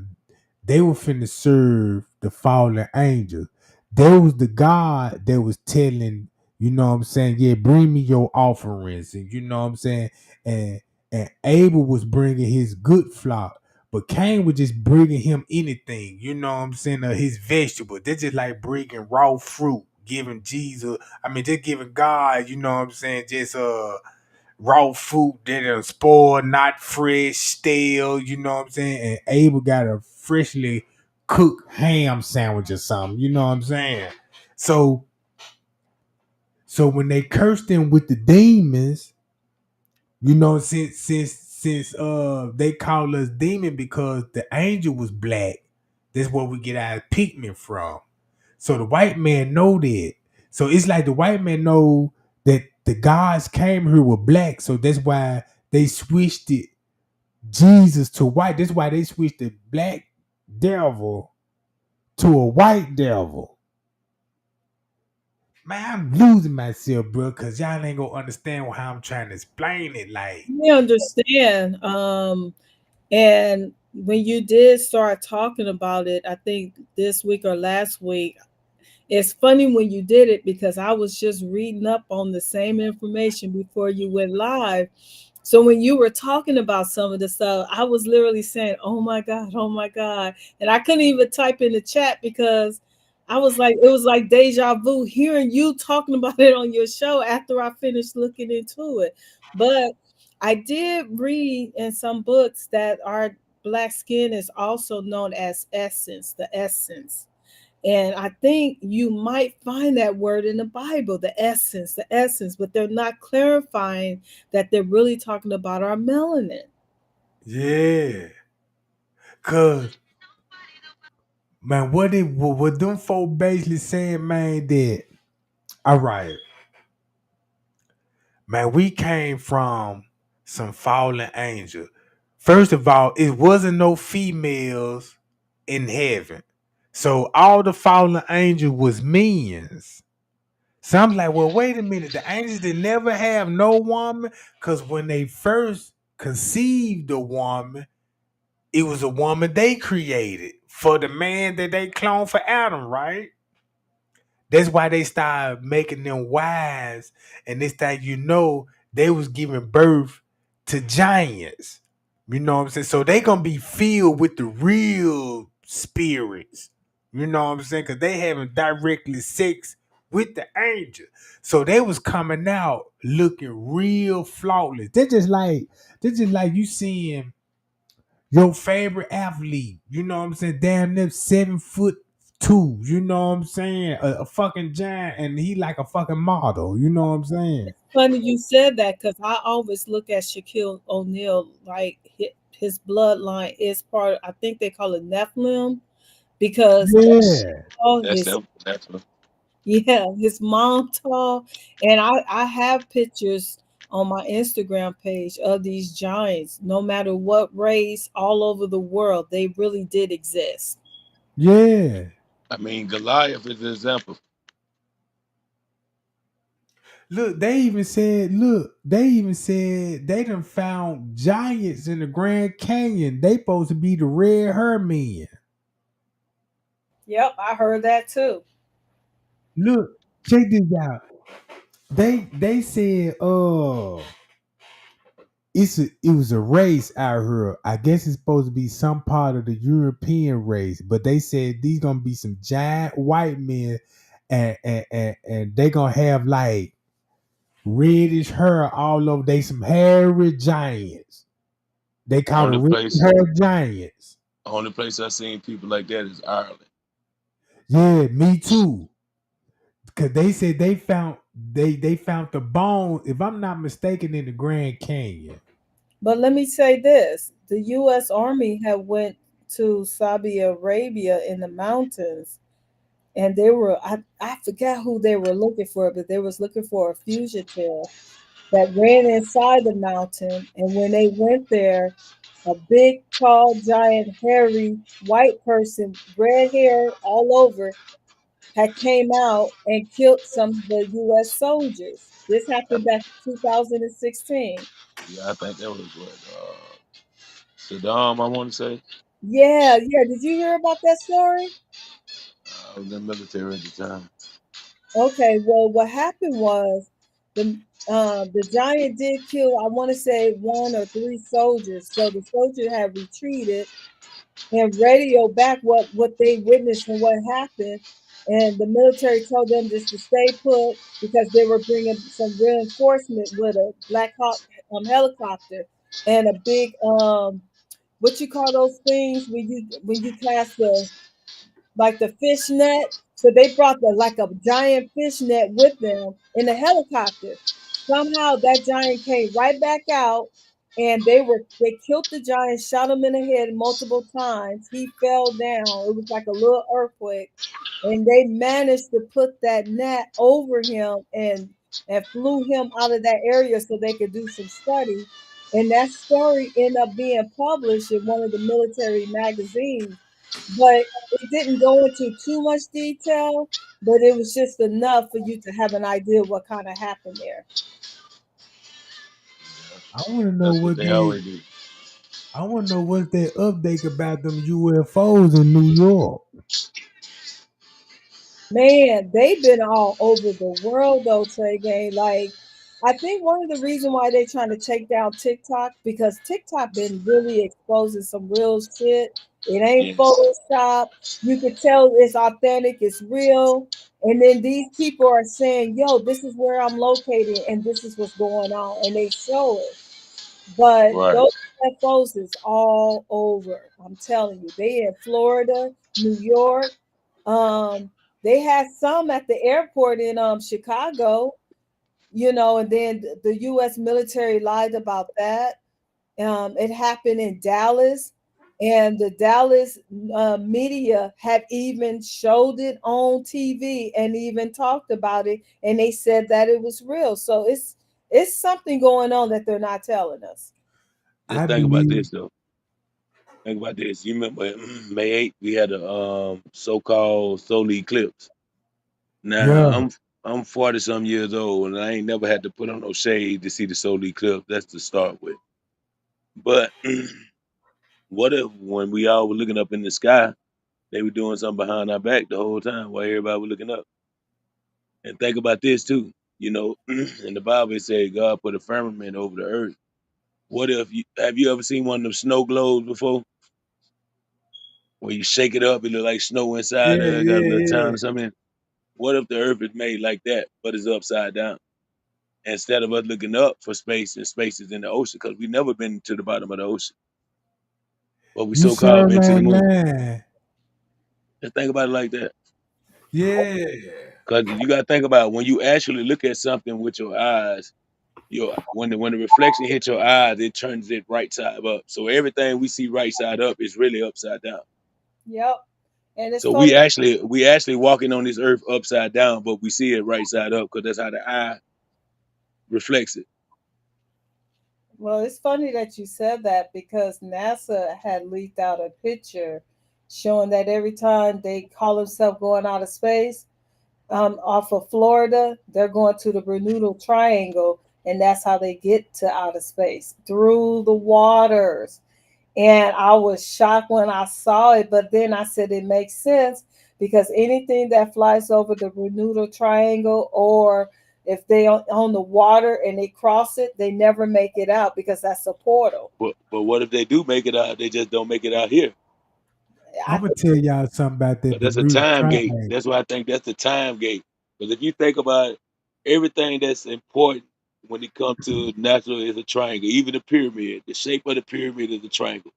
they were finna serve the fallen angels. There was the God that was telling, you know what I'm saying, yeah, bring me your offerings. And you know what I'm saying? And and Abel was bringing his good flock. But Cain was just bringing him anything, you know what I'm saying, his vegetables. They're just like bringing raw fruit, giving Jesus, I mean, just giving God, you know what I'm saying, just raw food that are spoiled, not fresh, stale, you know what I'm saying? And Abel got a freshly cooked ham sandwich or something, you know what I'm saying? So so when they cursed him with the demons, you know, since they call us demon because the angel was black, that's where we get our pigment from. So the white man know that. So it's like the white man know that the gods came here with black. So that's why they switched it Jesus to white. That's why they switched the black devil to a white devil. Man, I'm losing myself, bro, because y'all ain't gonna understand how I'm trying to explain it. Like, We understand. And when you did start talking about it, I think this week or last week, it's funny when you did it because I was just reading up on the same information before you went live. So when you were talking about some of the stuff, I was literally saying, "Oh my God, oh my God." And I couldn't even type in the chat because I was like, it was like deja vu hearing you talking about it on your show after I finished looking into it. But I did read in some books that our black skin is also known as essence, the essence. And I think you might find that word in the Bible, the essence, but they're not clarifying that they're really talking about our melanin. yeah. Cause man, what them folk basically saying, man, that all right, man, we came from some fallen angel. First of all, it wasn't no females in heaven. So all the fallen angel was men's. So I'm like, well, wait a minute. The angels did never have no woman. Cause when they first conceived a woman, it was a woman they created for the man that they cloned for Adam, right? That's why they started making them wives. And this time, you know, they was giving birth to giants. You know what I'm saying? So they gonna be filled with the real spirits. You know what I'm saying? Cause they having directly sex with the angel. So they was coming out looking real flawless. They're just like you seeing your favorite athlete, you know what I'm saying? Damn near 7'2", you know what I'm saying? A fucking giant, and he like a fucking model, you know what I'm saying? Funny you said that because I always look at Shaquille O'Neal like his bloodline is part. I think they call it Nephilim because Yeah, all That's his them. That's them. yeah, his mom tall, and I have pictures on my Instagram page of these giants. No matter what race, all over the world, they really did exist. yeah. I mean, Goliath is an example. Look, they even said they done found giants in the Grand Canyon. They supposed to be the red Herman. Yep, I heard that too. Look, check this out. They said it was a race out here. I guess it's supposed to be some part of the European race, but they said these gonna be some giant white men, and they gonna have like reddish hair all over. They some hairy giants. They call the Only reddish place, hair giants. only place I seen people like that is Ireland. Yeah, me too. Cause they said they found the bone, if I'm not mistaken, in the Grand Canyon. But let me say this: the U.S. Army had went to Saudi Arabia in the mountains, and they were I forgot who they were looking for, but they was looking for a fugitive that ran inside the mountain. And when they went there, a big, tall, giant, hairy white person, red hair all over, had came out and killed some of the U.S. soldiers. This happened back in 2016. Yeah, I think that was what Saddam. I want to say Yeah, yeah. Did you hear about that story? I was in the military at the time. Okay, well, what happened was the giant did kill, I want to say, one or three soldiers. So the soldier had retreated and radio back what they witnessed and what happened. And the military told them just to stay put because they were bringing some reinforcement with a Black Hawk helicopter and a big what you call those things when you cast the fish net. So they brought the like a giant fish net with them in the helicopter. Somehow that giant came right back out and they killed the giant, shot him in the head multiple times. He fell down. It was like a little earthquake. And they managed to put that net over him and flew him out of that area so they could do some study. And that story ended up being published in one of the military magazines. But it didn't go into too much detail, but it was just enough for you to have an idea what kind of happened there. I want to know That's what what they they. always do. I want to know what's that update about them UFOs in New York. Man, they've been all over the world though, Trey Gang. Like, I think one of the reasons why they're trying to take down TikTok because TikTok been really exposing some real shit. It ain't Yes. Photoshop. You could tell it's authentic, it's real. And then these people are saying, yo, this is where I'm located and this is what's going on. And they show it. But Right. those UFOs is all over. I'm telling you, they in Florida, New York. Um, they had some at the airport in Chicago, and then the U.S. military lied about that. It happened in Dallas, and the Dallas media had even showed it on TV and even talked about it, and they said that it was real. So it's something going on that they're not telling us. I Just think about believe. this though. Think about this. You remember May 8th we had a so-called solar eclipse. Now Yeah, I'm 40 some years old and I ain't never had to put on no shade to see the solar eclipse. That's to start with. But what if when we all were looking up in the sky, they were doing something behind our back the whole time while everybody was looking up? And think about this too. In the Bible it said God put a firmament over the earth. What if have you ever seen one of them snow globes before? When you shake it up, it look like snow inside yeah, there. It got a yeah, little town yeah. or something. What if the earth is made like that, but it's upside down? Instead of us looking up for space and spaces in the ocean, because we never been to the bottom of the ocean, but we You so called sound been to the on moon. line. Just think about it like that. Yeah. Because you gotta think about when you actually look at something with your eyes, when the reflection hits your eyes, it turns it right side up. So everything we see right side up is really upside down. Yep. And it's So funny. we actually walking on this earth upside down, but we see it right side up because that's how the eye reflects it. Well, it's funny that you said that because NASA had leaked out a picture showing that every time they call themselves going out of space, off of Florida, they're going to the Bermuda Triangle, and that's how they get to outer space through the waters. And I was shocked when I saw it, but then I said it makes sense because anything that flies over the Bermuda Triangle or if they on the water and they cross it, they never make it out because that's a portal. But what if they do make it out? They just don't make it out here. I I'm gonna tell y'all something about that 'Cause that's a Bermuda time gate. Triangle. That's why I think that's the time gate. Because if you think about everything that's important when it comes to natural is a triangle. Even the pyramid, the shape of the pyramid is a triangle,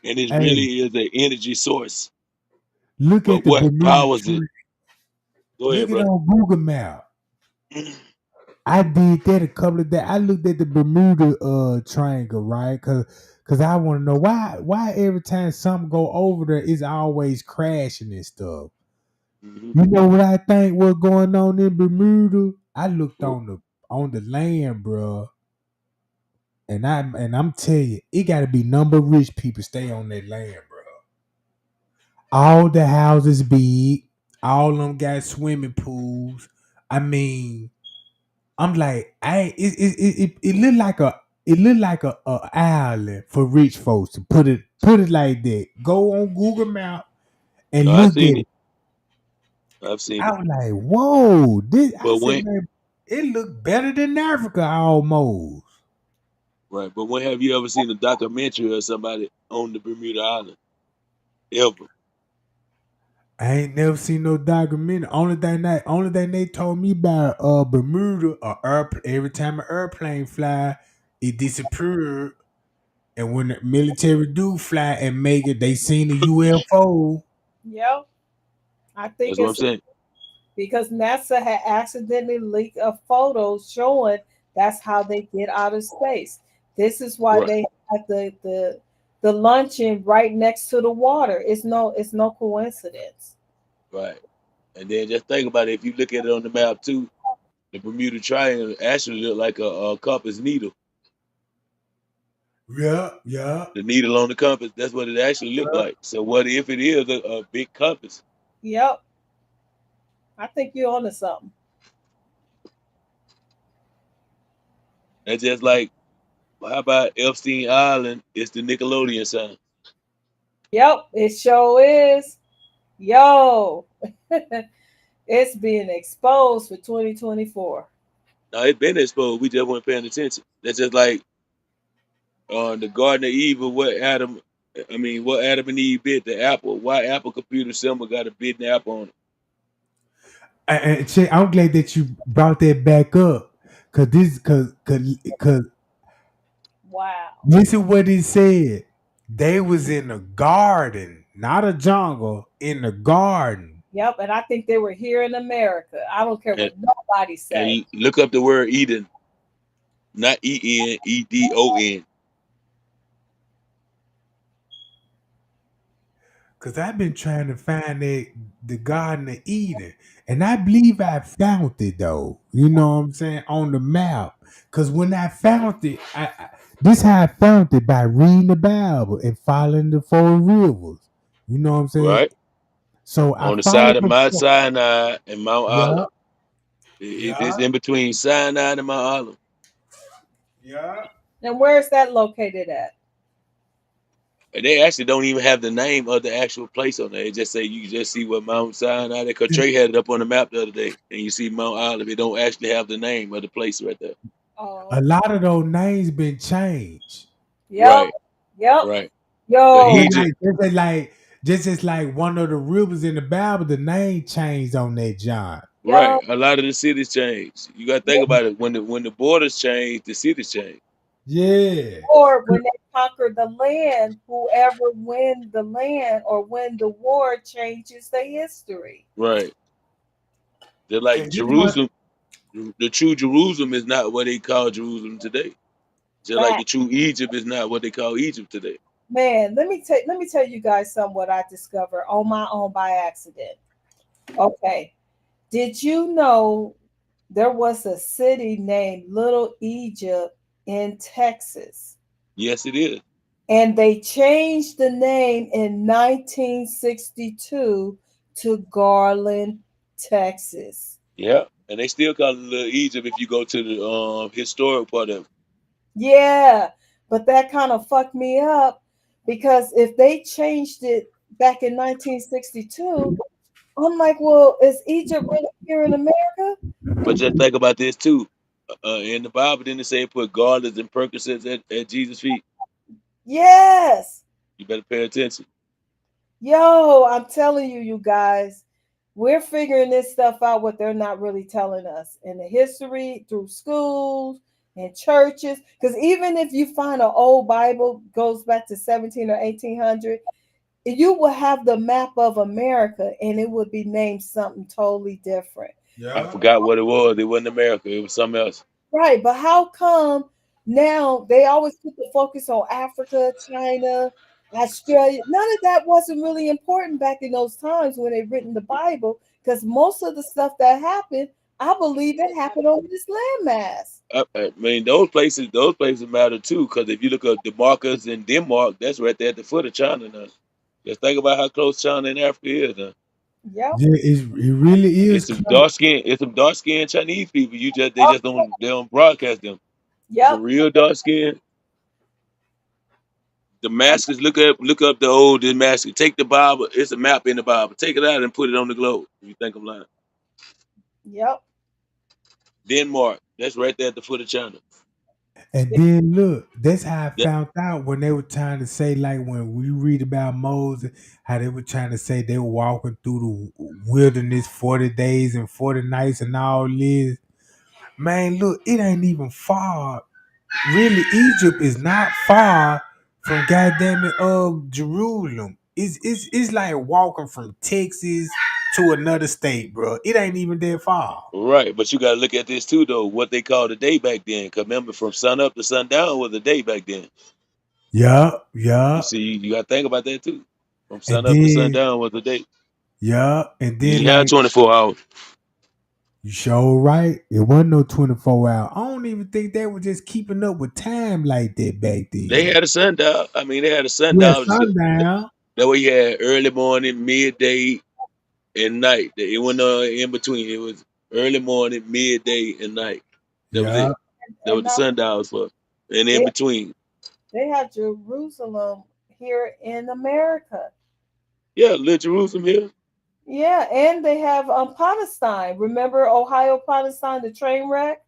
and it Hey, really is an energy source. look But at the what Bermuda powers it? Triangle. Go Look ahead, it brother. on Google Map. I did that a couple of days. I looked at the Bermuda Triangle, right? Cause I want to know why every time something go over there, it's always crashing and stuff. hmm You know what I think was going on in Bermuda? I looked on the land, bro, and I'm telling you, it got to be number of rich people stay on that land, bro. All the houses big, All of them got swimming pools. I mean, I'm like, it looked like a island for rich folks to put it like that. Go on Google Map and No, I've look at seen it. it. I've seen I it. was like, whoa! I But said, when man, it looked better than Africa almost. right, but when have you ever seen a documentary of somebody on the Bermuda Island? Ever? I ain't never seen no documentary. Only thing they told me about Bermuda, every time an airplane fly, it disappeared. And when the military do fly and make it, they seen the UFO. Yep. I think That's what I'm it's saying. because NASA had accidentally leaked a photo showing that's how they get out of space. This is why Right, they had the luncheon right next to the water. It's no coincidence. right. And then just think about it. If you look at it on the map too, the Bermuda Triangle actually look like a compass needle. Yeah, yeah. The needle on the compass. That's what it actually looked like. So what if it is a big compass? Yep. I think you're onto something. That's just like how about Epstein Island? It's the Nickelodeon sign. Yep, it sure is. Yo, it's being exposed for 2024. Now it's been exposed. We just weren't paying attention. That's just like the Garden of Eve. What Adam and Eve bit the apple. Why Apple computer symbol got a bitten apple on it? And Che, I'm glad that you brought that back up, cause Wow. this is what he said. They was in a garden, not a jungle, in the garden. Yep, and I think they were here in America. I don't care And what nobody say. and look up the word Eden, not Edon. Cause I've been trying to find the Garden of Eden, and I believe I found it though. You know what I'm saying, on the map. Cause when I found it, this how I found it, by reading the Bible and following the four rivers. You know what I'm saying. Right So I on the side followed of the Mount Sinai and Mount yeah, Olive. It's yeah, in between Sinai and Mount Olive. yeah. And where's that located at? And they actually don't even have the name of the actual place on there. It just say you just see what Mount Sinai. Because Trey had it up on the map the other day, and you see Mount Olive. It don't actually have the name of the place right there. A Oh, lot of those names been changed. yep, Right, yep. right. The Yo, Egypt, Just as like one of the rivers in the Bible, the name changed on that John. right. yo, A lot of the cities changed. You got to think about it. When the borders change, the cities change. Yeah. or when they conquer the land, whoever win the land or win the war changes the history. Right. They're like And this one, Jerusalem. The true Jerusalem is not what they call Jerusalem today. Just like the Fact. true Egypt is not what they call Egypt today. Man, let me tell you guys some what I discovered on my own by accident. Okay. Did you know there was a city named Little Egypt in Texas? Yes, it is. And they changed the name in 1962 to Garland, Texas. Yeah. And they still call it Little Egypt if you go to the historic part of it. Yeah, but that kind of fucked me up because if they changed it back in 1962, I'm like, well, is Egypt really here in America? But just think about this too. In the Bible, didn't it say put garlands and Percocets at Jesus' feet? Yes. You better pay attention. Yo, I'm telling you, you guys, we're figuring this stuff out what they're not really telling us in the history through schools and churches. Because even if you find an old Bible goes back to 17 or 1800, you will have the map of America and it would be named something totally different. I yeah. forgot what it was. It wasn't America. It was something else. Right, but how come now they always put the focus on Africa, China, Australia? None of that wasn't really important back in those times when they written the Bible, because most of the stuff that happened, I believe it happened on this landmass. I mean, those places matter too. Because if you look at the markers in Denmark, that's right there at the foot of China now. Just think about how close China and Africa is now. Yep. Yeah, it really is It's some close. dark skin. It's some dark skinned Chinese people. They Oh, just don't broadcast them. yep. Some real dark skin. Damascus. Look up the old Damascus. Take the Bible. It's a map in the Bible. Take it out and put it on the globe. You think I'm lying? Yep. Denmark. That's right there at the foot of China. And then look, that's how I That, found out when they were trying to say, like when we read about Moses, how they were trying to say they were walking through the wilderness 40 days and 40 nights and all this. Man, look, it ain't even far. Really, Egypt is not far from goddamn it Jerusalem. It's like walking from Texas to another state, bro. It ain't even that far. right, but you got to look at this too, though. What they called a day back then. 'Cause remember, from sun up to sundown was a day back then. Yeah, You yeah. see, you got to think about that too. From And sun up to then sundown was a day. yeah, and You then had like 24 hours. you sure right. It wasn't no 24 hour. I don't even think they were just keeping up with time like that back They then. had a sundial. I mean, they had a Yeah, sundial. sundown. That way you had early morning, midday, and night. It wasn't in between. It was early morning, midday, and night. That was Yeah. it. That And was the now sundials for. And in they between. they have Jerusalem here in America. Yeah, Little Jerusalem here. Yeah, and they have Palestine. Remember Ohio, Palestine, the train wreck?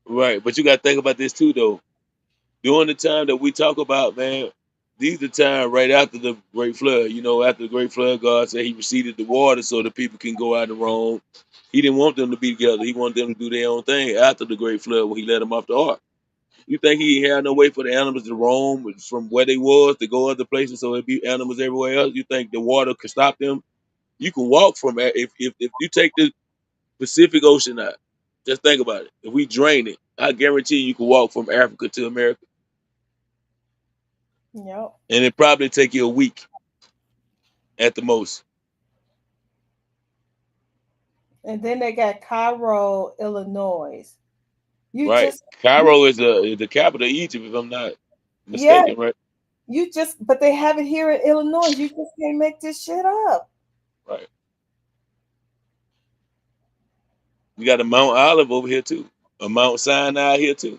Right. But you got to think about this too, though. During the time that we talk about, man, these are time right after the Great Flood. You know, after the Great Flood, God said He receded the water so the people can go out and roam. He didn't want them to be together. He wanted them to do their own thing after the Great Flood when He let them off the ark. You think He had no way for the animals to roam from where they was to go other places so it'd be animals everywhere else? You think the water could stop them? You can walk from if you take the Pacific Ocean out. Just think about it. If we drain it, I guarantee you can walk from Africa to America, Yep. and it probably take you a week at the most. And then they got Cairo, Illinois. You Right? just you Cairo is the capital of Egypt, if I'm not yeah, mistaken. Right? but they have it here in Illinois. You just can't make this shit up. Right. You got a Mount Olive over here too, a Mount Sinai here too.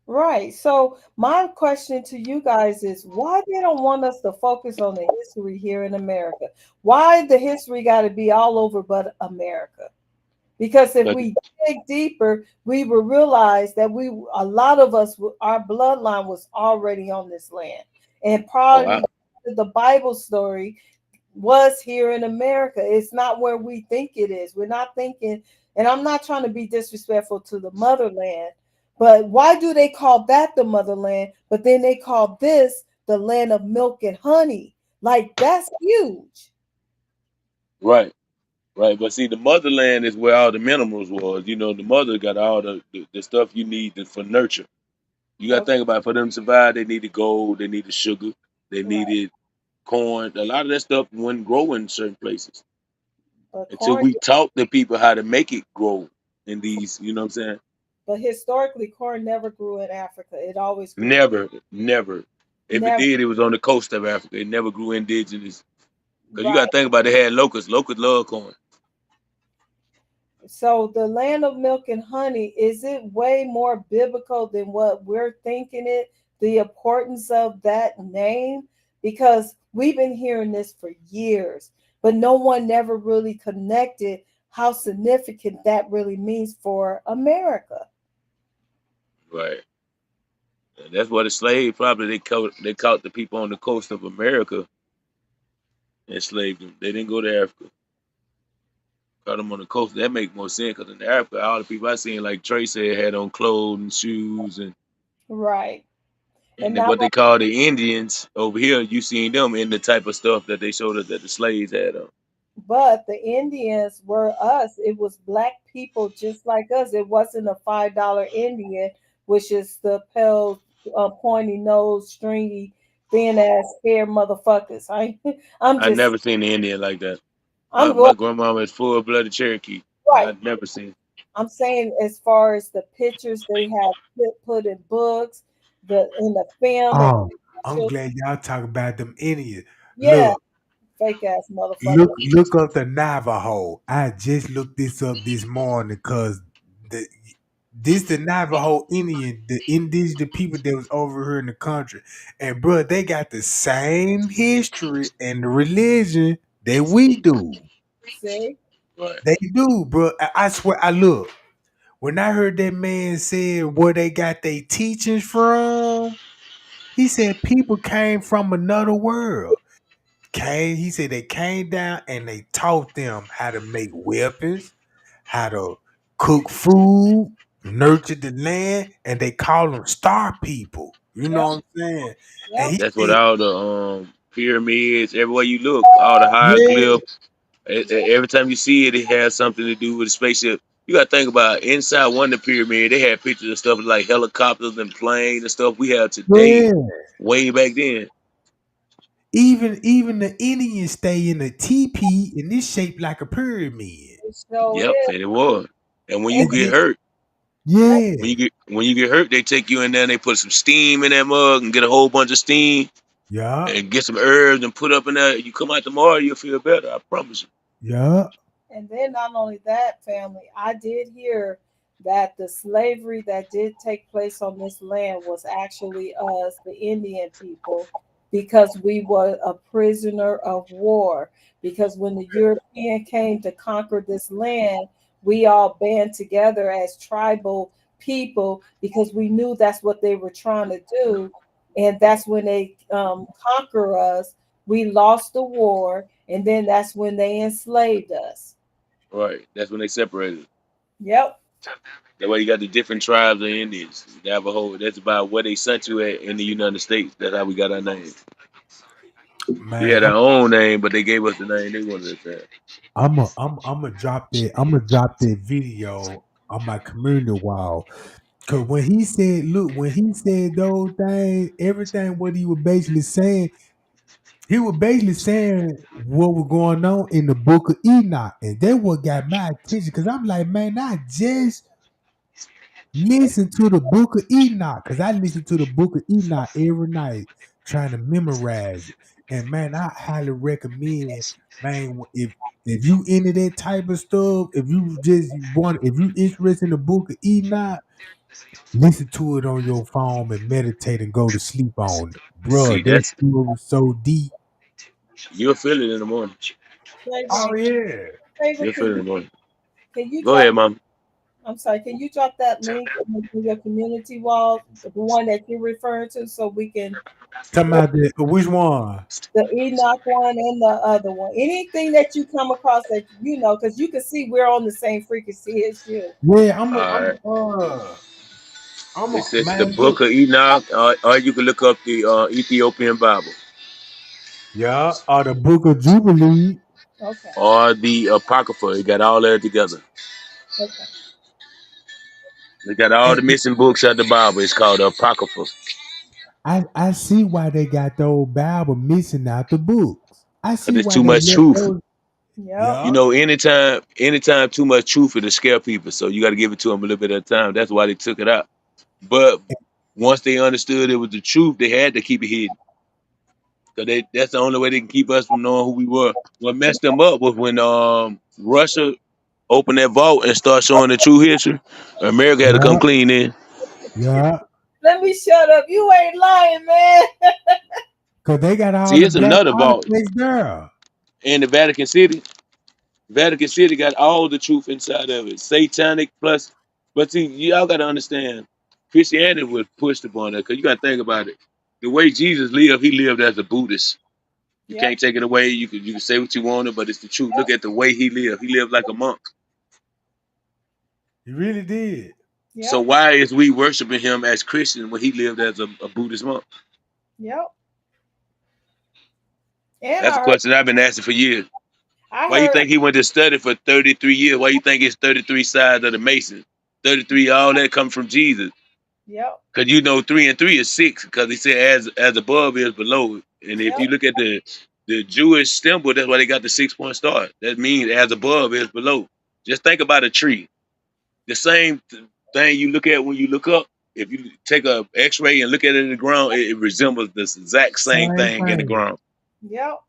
Right. So my question to you guys is why they don't want us to focus on the history here in America? Why the history got to be all over but America? Because if 'Cause- we dig deeper, we will realize that a lot of us, our bloodline was already on this land, and Oh, I, probably the Bible story was here in America. It's not where we think it is. We're not thinking, and I'm not trying to be disrespectful to the motherland, but why do they call that the motherland? But then they call this the land of milk and honey. Like that's huge. right. Right, but see, the motherland is where all the minerals was. You know, the mother got all the stuff you need for nurture. You got to Okay, think about it. For them to survive, they needed gold, they needed sugar, they right. needed corn. A lot of that stuff wouldn't grow in certain places But until corn, we taught the people how to make it grow in these. You know what I'm saying? but historically, corn never grew in Africa. It always grew Never, never. If it never did, it was on the coast of Africa. It never grew indigenous. Because you got to right. think about it, they had locusts. Locusts love corn. So the land of milk and honey, is it way more biblical than what we're thinking it? The importance of that name? Because we've been hearing this for years, but no one never really connected how significant that really means for America. Right. And that's what the slave probably they caught the people on the coast of America and enslaved them. They didn't go to Africa. Caught them on the coast. That make more sense because in Africa, all the people I seen, like Trey said, had on clothes and shoes, and Right. And and then not what they call the Indians over here, you seen them in the type of stuff that they showed us that the slaves had on. but the Indians were us. It was black people just like us. It wasn't a $5 Indian, which is the pale, pointy nose, stringy, thin ass hair motherfuckers. I'm I just, never seen the Indian like that. My I'm going my grandmama is full blooded Cherokee. right. I'd never seen. I'm saying as far as the pictures they have put in books, the in the film and Oh, I'm pictures, glad y'all talk about them Indians. yeah, Look, fake ass motherfuckers. Look up the Navajo. I just looked this up this morning because the the Navajo Indian, the indigenous people that was over here in the country, and bro, they got the same history and religion that we do. See? Right. They do, bro. I swear. I look when I heard that man said where they got their teachings from. He said people came from another world. He said they came down and they taught them how to make weapons, how to cook food, nurture the land, and they call them star people. You know what I'm saying? And Yep. he That's what said, all the pyramids, everywhere you look, all the yeah, hieroglyphs. Every time you see it, it has something to do with a spaceship. You got to think about inside one of the pyramid, they had pictures of stuff like helicopters and planes and stuff we have today, yeah. way back then. Even the Indians stay in a teepee, and it's shaped like a pyramid. So Yep, is. and it was. And when you And And get then, hurt, yep. yeah, when you get hurt, they take you in there and they put some steam in that mug and get a whole bunch of steam yeah, and get some herbs and put up in there. You come out tomorrow, you'll feel better. I promise you. yeah. And then not only that, family, I did hear that the slavery that did take place on this land was actually us, the Indian people, because we were a prisoner of war. Because when the European came to conquer this land, we all band together as tribal people because we knew that's what they were trying to do. And that's when they conquer us. We lost the war, and then that's when they enslaved us. Right. That's when they separated. Yep. That's why you got the different tribes of Indians. Navajo. That's about where they sent you at in the United States. That's how we got our name. We Man, had our own name, but they gave us the name they wanted us to have. I'm gonna drop that video on my community wall. Cause when he said those things, everything what he was basically saying, he was basically saying what was going on in the book of Enoch. And that what got my attention. Cause I'm like, man, I just listen to the book of Enoch. Cause I listen to the book of Enoch every night, trying to memorize it. And man, I highly recommend, man, if you into that type of stuff, if you interested in the book of Enoch, listen to it on your phone and meditate and go to sleep on it. Bro, See, that that's story was so deep. you'll feel it in the morning. Oh Flavor, yeah. Flavor, You'll feel it in the morning. can you Go drop? ahead, mom. I'm sorry. Can you drop that link in your community wall, the one that you're referring to, so we can Talking about which one? the Enoch one and the other one. Anything that you come across that you know, because you can see we're on the same frequency as you. Yeah, All right. It's the man, look. Book of Enoch, or you can look up the Ethiopian Bible Yeah, or the book of Jubilee. Okay. or the Apocrypha. It got all that together. Okay. They got all And the missing books out the Bible. It's called the Apocrypha. I see why they got the old Bible missing out the books. I Cause see there's why too they much left truth. those. Yep. You Yeah. know, anytime too much truth it'll scare people. So you got to give it to them a little bit at a time. That's why they took it out. But once they understood it was the truth, they had to keep it hidden. Cause that's the only way they can keep us from knowing who we were. What messed them up was when Russia opened that vault and started showing the true history. America had to come Yeah. clean in. Yeah. Let me shut up. You ain't lying, man. Cause they got all See, the it's black another vault artifacts there. in the Vatican City. Vatican City got all the truth inside of it. Satanic plus, but see, y'all got to understand, Christianity was pushed upon that because you got to think about it. The way Jesus lived, he lived as a Buddhist. You Yep. can't take it away. You can say what you wanted, but it's the truth. Look at the way he lived. He lived like a monk. You really did. So Yep. why is we worshiping him as Christian when he lived as a Buddhist monk? Yep. And That's a question I've been asking for years. I Why you heard think he went to study for 33 years? Why you think it's 33 sides of the Mason? 33, all that come from Jesus. Yep. Because you know 3 and 3 is 6, because he said as above is below. And if you Yep. look at the Jewish symbol, that's why they got the 6-point star. That means as above is below. Just think about a tree. The same thing you look at when you look up. If you take a X-ray and look at it in the ground, it resembles the exact same Same thing in the thing. ground. Yep.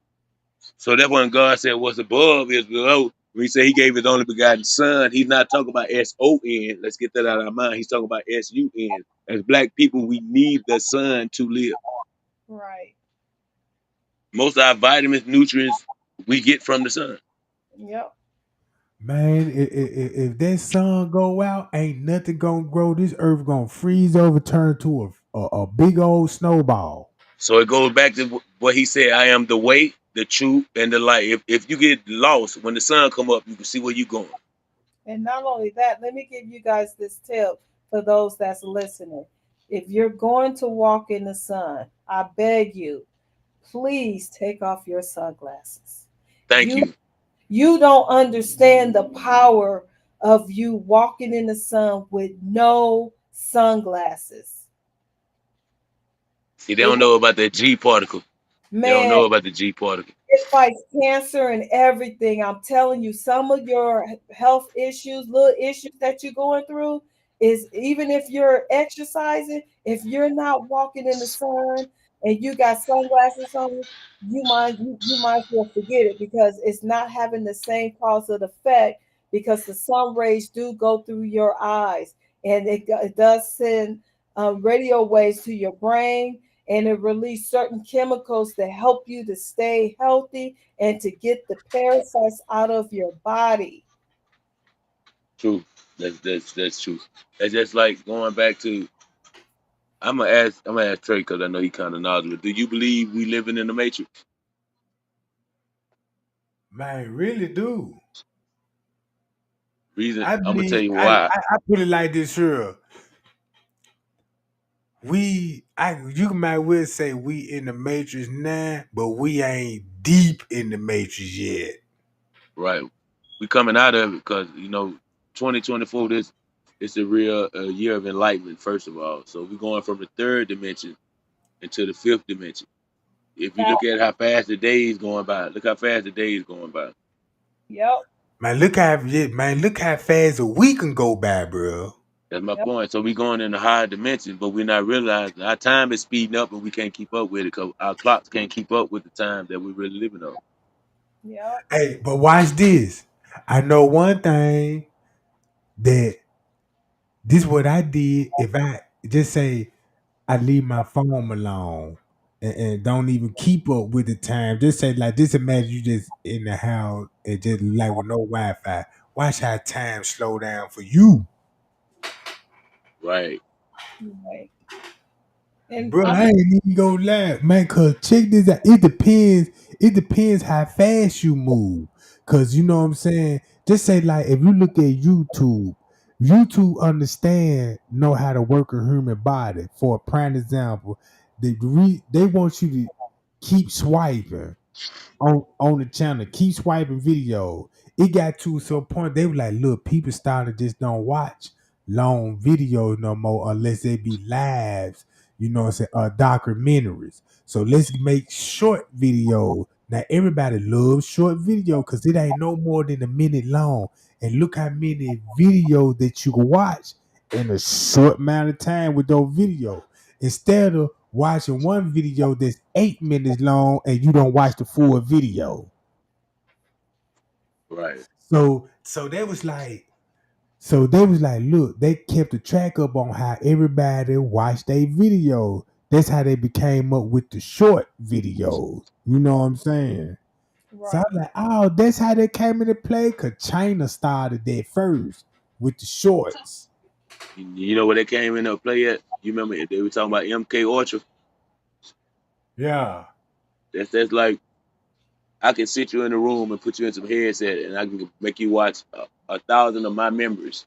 So that's when God said what's above is below. When he said he gave his only begotten son, he's not talking about S-O-N. Let's get that out of our mind. He's talking about S-U-N. As black people, we need the sun to live. Right. Most of our vitamins, nutrients, we get from the sun. Yep. Man, if that sun go out, ain't nothing gonna grow. This earth gonna freeze over, turn to a big old snowball. So it goes back to what he said, I am the way, the truth, and the light. If you get lost, when the sun come up, you can see where you're going. And not only that, let me give you guys this tip for those that's listening. If you're going to walk in the sun, I beg you, please take off your sunglasses. Thank You you. you don't understand the power of you walking in the sun with no sunglasses. See, they It don't know about that G particle. They don't man, know about the G particle. it fights cancer and everything. I'm telling you, some of your health issues, little issues that you're going through, is even if you're exercising, if you're not walking in the sun and you got sunglasses on, you might as well forget it because it's not having the same causal effect because the sun rays do go through your eyes and it does send radio waves to your brain and it releases certain chemicals to help you to stay healthy and to get the parasites out of your body. True. That's true. That's just like going back to. I'm gonna ask Trey because I know he kind of knowledgeable. Do you believe we living in the matrix? Man, really do. Reason I I'm gonna tell believe you I, why. I, I put it like this here. You might well say we in the matrix now, but we ain't deep in the matrix yet. Right. We coming out of it because 2024. This it's a real year of enlightenment. First of all, so we're going from the third dimension into the fifth dimension. If you That, look at how fast the days going by, look how fast the days going by. yep, Look how fast a week can go by, bro. That's my yep, point. So we going in a higher dimension, but we're not realizing our time is speeding up and we can't keep up with it because our clocks can't keep up with the time that we're really living on. yep. Hey, but watch this. I know one thing that this what I did if I just say I leave my phone alone and don't even keep up with the time. Just say like this imagine you just in the house and just like with no Wi-Fi. Watch how time slow down for you. Right. Right. And Bro, I I ain't even gonna lie, man. Cause check this out. It depends. It depends how fast you move. Cause you know what I'm saying. Just say like if you look at YouTube, YouTube know how to work a human body. For a prime example, they want you to keep swiping on the channel, keep swiping video. It got to some point they were like, look, people started just don't watch long videos no more unless they be lives, you know what I'm saying, documentaries. So let's make short videos. Now everybody loves short video because it ain't no more than a minute long. And look how many videos that you can watch in a short amount of time with those videos. Instead of watching one video that's 8 minutes long and you don't watch the full video. Right. So they was like, look, they kept a track up on how everybody watched their videos. That's how they became up with the short videos. You know what I'm saying? So right. I'm like, oh, that's how they came into play. Cause China started that first with the shorts. You know where they came into play at? You remember they were talking about MK Ultra? Yeah. That's like I can sit you in a room and put you in some headset and I can make you watch 1,000 of my memories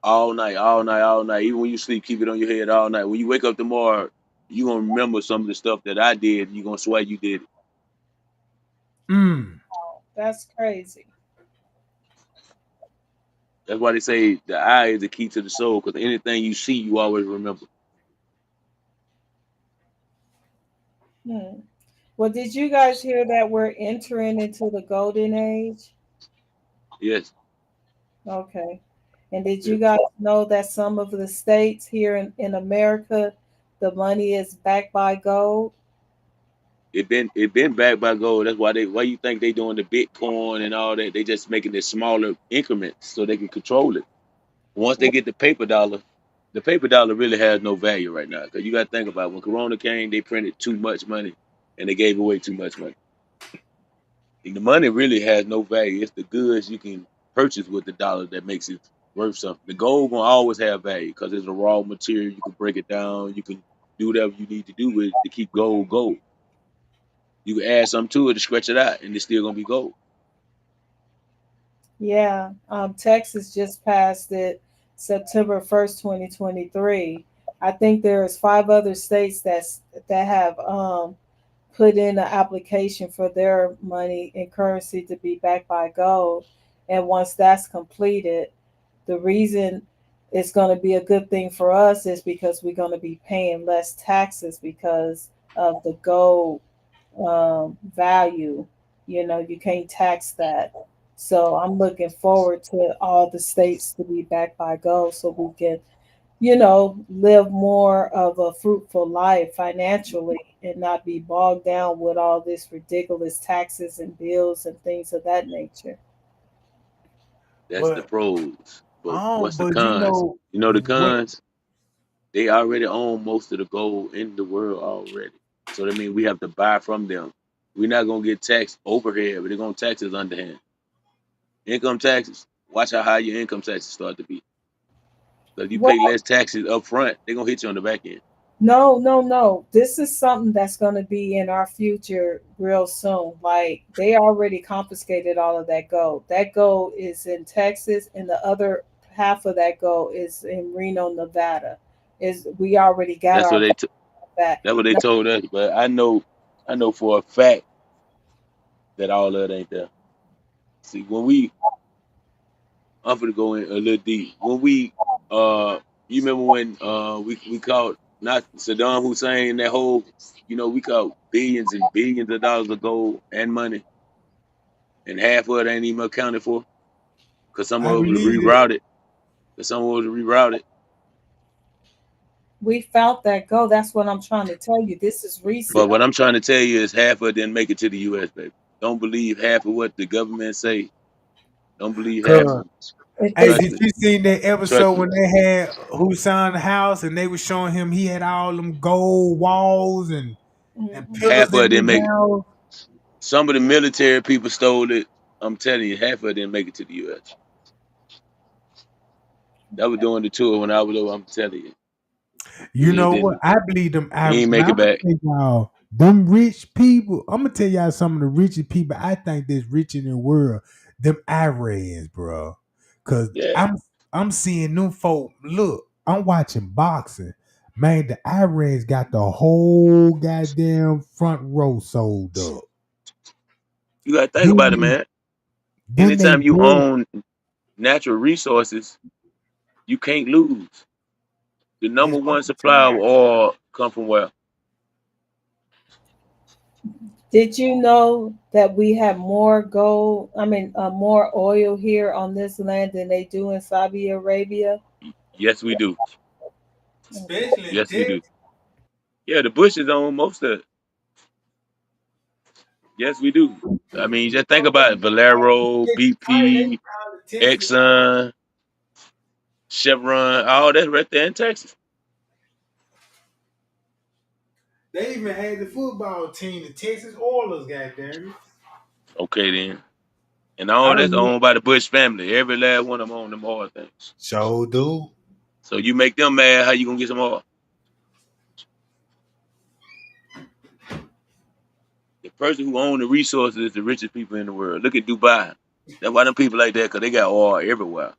all night, all night, all night. Even when you sleep, keep it on your head all night. When you wake up tomorrow, you gonna remember some of the stuff that I did. You gonna swear you did it. Mm. That's crazy. That's why they say the eye is the key to the soul. Because anything you see, you always remember. Hmm. Well, did you guys hear that we're entering into the golden age? Yes. Okay. And did Yes. you guys know that some of the states here in America, the money is backed by gold? It been backed by gold. That's why you think they doing the Bitcoin and all that. They just making it smaller increments so they can control it. Once they get the paper dollar really has no value right now. Because you got to think about it. When Corona came, they printed too much money and they gave away too much money. And the money really has no value. It's the goods you can purchase with the dollar that makes it worth something. The gold gonna always have value because it's a raw material. You can break it down. You can do whatever you need to do with it to keep gold gold. You can add something to it to stretch it out, and it's still gonna be gold. Yeah, Texas just passed it September 1st, 2023. I think there's 5 other states that have put in an application for their money and currency to be backed by gold. And once that's completed, the reason it's going to be a good thing for us is because we're going to be paying less taxes because of the gold value. You can't tax that. So I'm looking forward to all the states to be backed by gold so we can, live more of a fruitful life financially and not be bogged down with all this ridiculous taxes and bills and things of that nature. That's the But pros. But what's the but you cons? know You know the what? cons? They already own most of the gold in the world already. So that means we have to buy from them. We're not gonna get taxed overhead, but they're gonna tax us underhand. Income taxes. Watch how high your income taxes start to be. So if you pay Well, less taxes up front, they're gonna hit you on the back end. no, no, no. This is something that's going to be in our future real soon. Like they already confiscated all of that gold. That gold is in Texas, and the other half of that gold is in Reno, Nevada. Is we already got That's what our they gold t- back. that's what they Now, told us. But I know for a fact that all of it ain't there. See, I'm gonna go in a little deep. When you remember when we caught not Saddam Hussein, that whole, we caught billions and billions of dollars of gold and money, and half of it ain't even accounted for because some I of it was believe it. rerouted. Because some of it was rerouted. we found that gold. That's what I'm trying to tell you. This is But recent. what I'm trying to tell you is half of it didn't make it to the U.S., baby. Don't believe half of what the government say. Don't believe half of Cause it. If hey, this, Trust did me. you see that Trust episode me. when they had Husan the house and they were showing him he had all them gold walls and Mhm. pillars Half of it in didn't his make it. house? Some of the military people stole it. I'm telling you, half of it didn't make it to the U.S. That was doing the tour when I was over. I'm telling you, You it know what? didn't. I believe them. He ain't Man, make I'm it gonna back. tell y'all, them rich people. I'm gonna tell y'all some of the richest people I think that's rich in the world. Them Irans, bro. Cause Yeah, I'm seeing them folk. Look, I'm watching boxing. Man, the Irans got the whole goddamn front row sold up. you got to think Then about it, they, man. then they Anytime you bought. own natural resources, you can't lose. The number That's what one I'm supply of saying. oil come from where? did you know that we have more gold? I mean, more oil here on this land than they do in Saudi Arabia? Yes, we do. Especially in Yes, we do. Texas. Yeah, the Bush is on most of it. Yes, we do. I mean, just think about it. Valero, Texas, right? They BP, found the Texas. Exxon, Chevron, all that's right there in Texas. They even had the football team, the Texas Oilers, goddamn it. Okay, then. And I all that's remember. owned by the Bush family. Every last one of them own them oil things. So do. So you make them mad, how you gonna get some oil? The person who own the resources is the richest people in the world. Look at Dubai. That's why them people like that, because they got oil everywhere.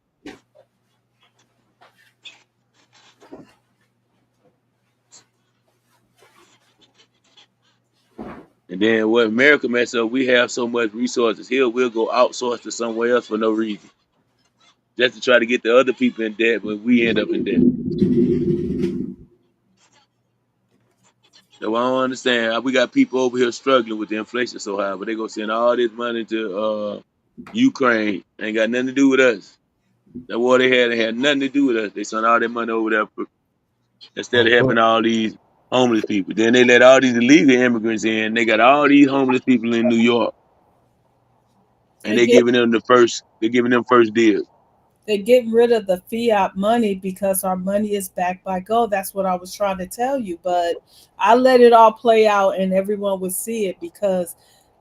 And then what America mess up, we have so much resources here, we'll go outsource to somewhere else for no reason. Just to try to get the other people in debt, but we end up in debt. So I don't understand how we got people over here struggling with the inflation so high, but they go send all this money to Ukraine. Ain't got nothing to do with us. That war they had nothing to do with us. They sent all their money over there instead Oh, of helping all these. homeless people. Then they let all these illegal immigrants in. They got all these homeless people in New York, and They get they're giving them first deals. they're getting rid of the fiat money because our money is backed by gold. That's what I was trying to tell you. But I let it all play out and everyone would see it because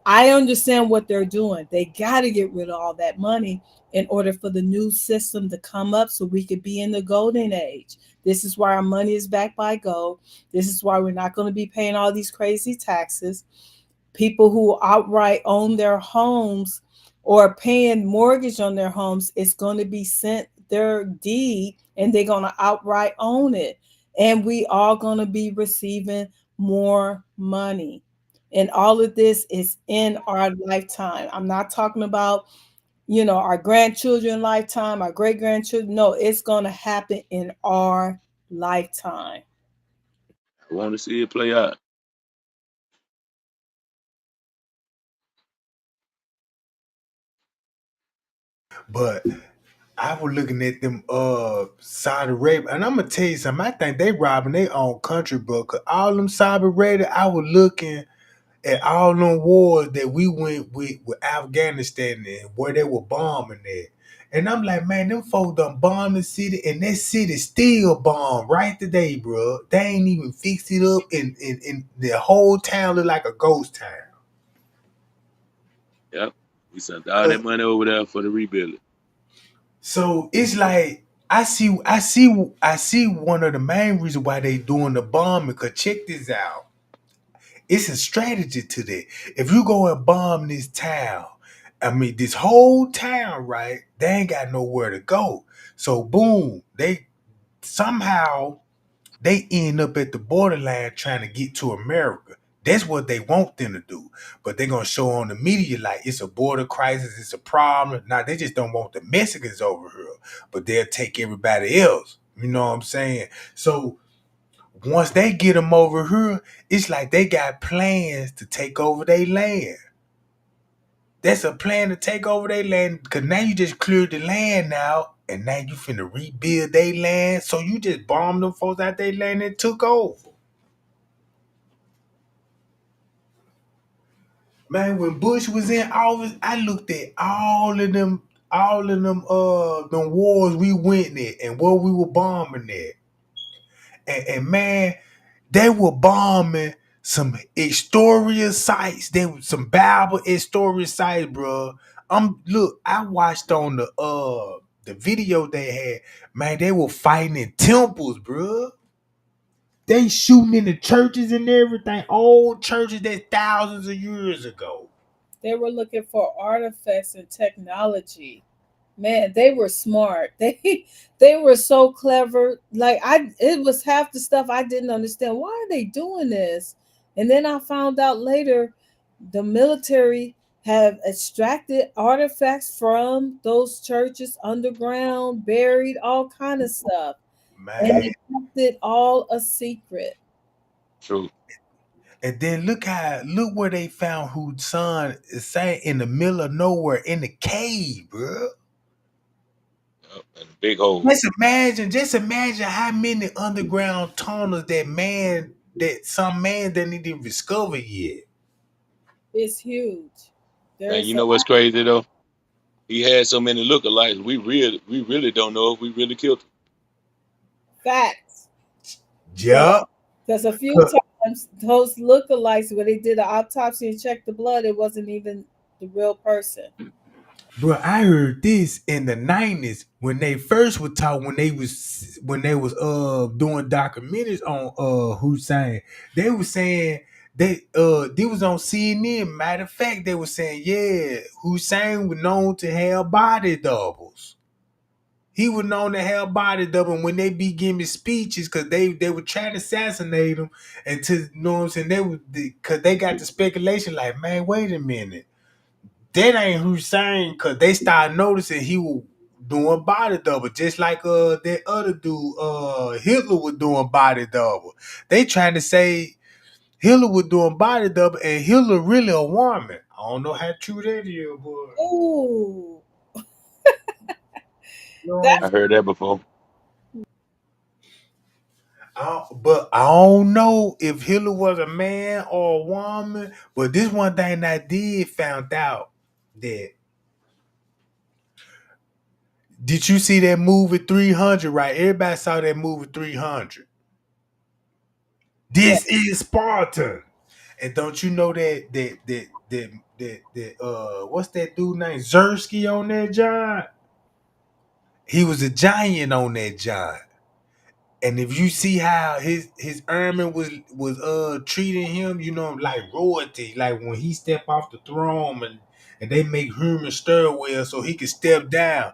I understand what they're doing. They got to get rid of all that money in order for the new system to come up so we could be in the golden age. This is why our money is backed by gold. This is why we're not going to be paying all these crazy taxes. People who outright own their homes or paying mortgage on their homes, it's going to be sent their deed and they're going to outright own it. And we are going to be receiving more money. And all of this is in our lifetime. I'm not talking about, our grandchildren lifetime, our great grandchildren. No, it's going to happen in our lifetime. I want to see it play out. But I was looking at them Saudi Arabia, and I'm gonna tell you something. I think they robbing their own country, bro. Cause all them Saudi Arabia, I was looking at all them wars that we went with Afghanistan and where they were bombing at. And I'm like, man, them folks done bombed the city, and that city still bombed right today, bro. They ain't even fixed it up, and the whole town look like a ghost town. Yep. We sent all that money over there for the rebuilding. So it's like I see one of the main reasons why they doing the bombing. Cause check this out. It's a strategy to that. If you go and bomb this town, I mean this whole town, right? They ain't got nowhere to go. So boom, they somehow they end up at the borderline trying to get to America. That's what they want them to do. But they're going to show on the media like it's a border crisis, it's a problem. Now, they just don't want the Mexicans over here, but they'll take everybody else. You know what I'm saying? So once they get them over here, it's like they got plans to take over their land. That's a plan to take over their land because now you just cleared the land out and now you finna rebuild their land. So you just bombed them folks out their land and took over. Man, when Bush was in office, I looked at them wars we went at and where we were bombing at. And man, they were bombing some historical sites. They were some Bible historical sites, bro. Look, I watched on the video they had, man, they were fighting in temples, bro. They shooting in the churches and everything, old churches that thousands of years ago. They were looking for artifacts and technology. Man, they were smart. They were so clever. Like it was half the stuff I didn't understand. Why are they doing this? And then I found out later the military have extracted artifacts from those churches underground, buried all kind of stuff. And Man. they kept it all a secret. True. And then look where they found whose son is saying in the middle of nowhere in the cave, bro. Yep. And a big hole. Just imagine how many underground tunnels that some man didn't even discover yet. It's huge. And There's you a know what's crazy though? He had so many lookalikes. We really don't know if we really killed him. facts. Yup. Because a few times those lookalikes, when they did an autopsy and checked the blood, it wasn't even the real person. Bro, I heard this in the 90s when they first were taught when they was doing documentaries on Hussein. They were saying they was on CNN. Matter of fact, they were saying, yeah, Hussein was known to have body doubles. He was known to have body double. And when they be giving speeches, because they were trying to assassinate him, and to you know what I'm saying, because they got the speculation like, man, wait a minute. That ain't Hussein, because they started noticing he was doing body double, just like that other dude, Hitler was doing body double. They trying to say Hitler was doing body double, and Hitler really a woman. I don't know how true that is, but Ooh, you know, that I heard that before. But I don't know if Hitler was a man or a woman. But this one thing I did found out that did you see that movie 300? Right, everybody saw that movie 300. Yeah, This is Sparta, and don't you know that what's that dude named Zersky on that giant? He was a giant on that giant. And if you see how his airman was treating him, like royalty, like when he stepped off the throne and they make Herman Sturwell so he could step down.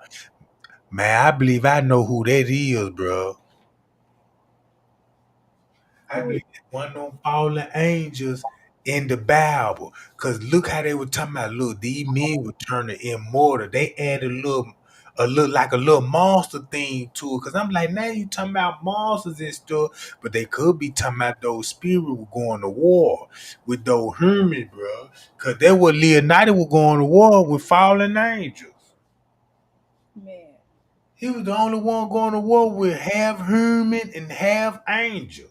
Man, I believe I know who that is, bro. I who- believe it's one of them fallen angels in the Bible. Cause look how they were talking about. Look, these men were turning immortal. They added a little monster thing to it. Cause I'm like, now you talking about monsters and stuff, but they could be talking about those spirits were going to war with those hermits, bro. Cause they were Leonardo were going to war with fallen angels. man. He was the only one going to war with half hermit and half angels.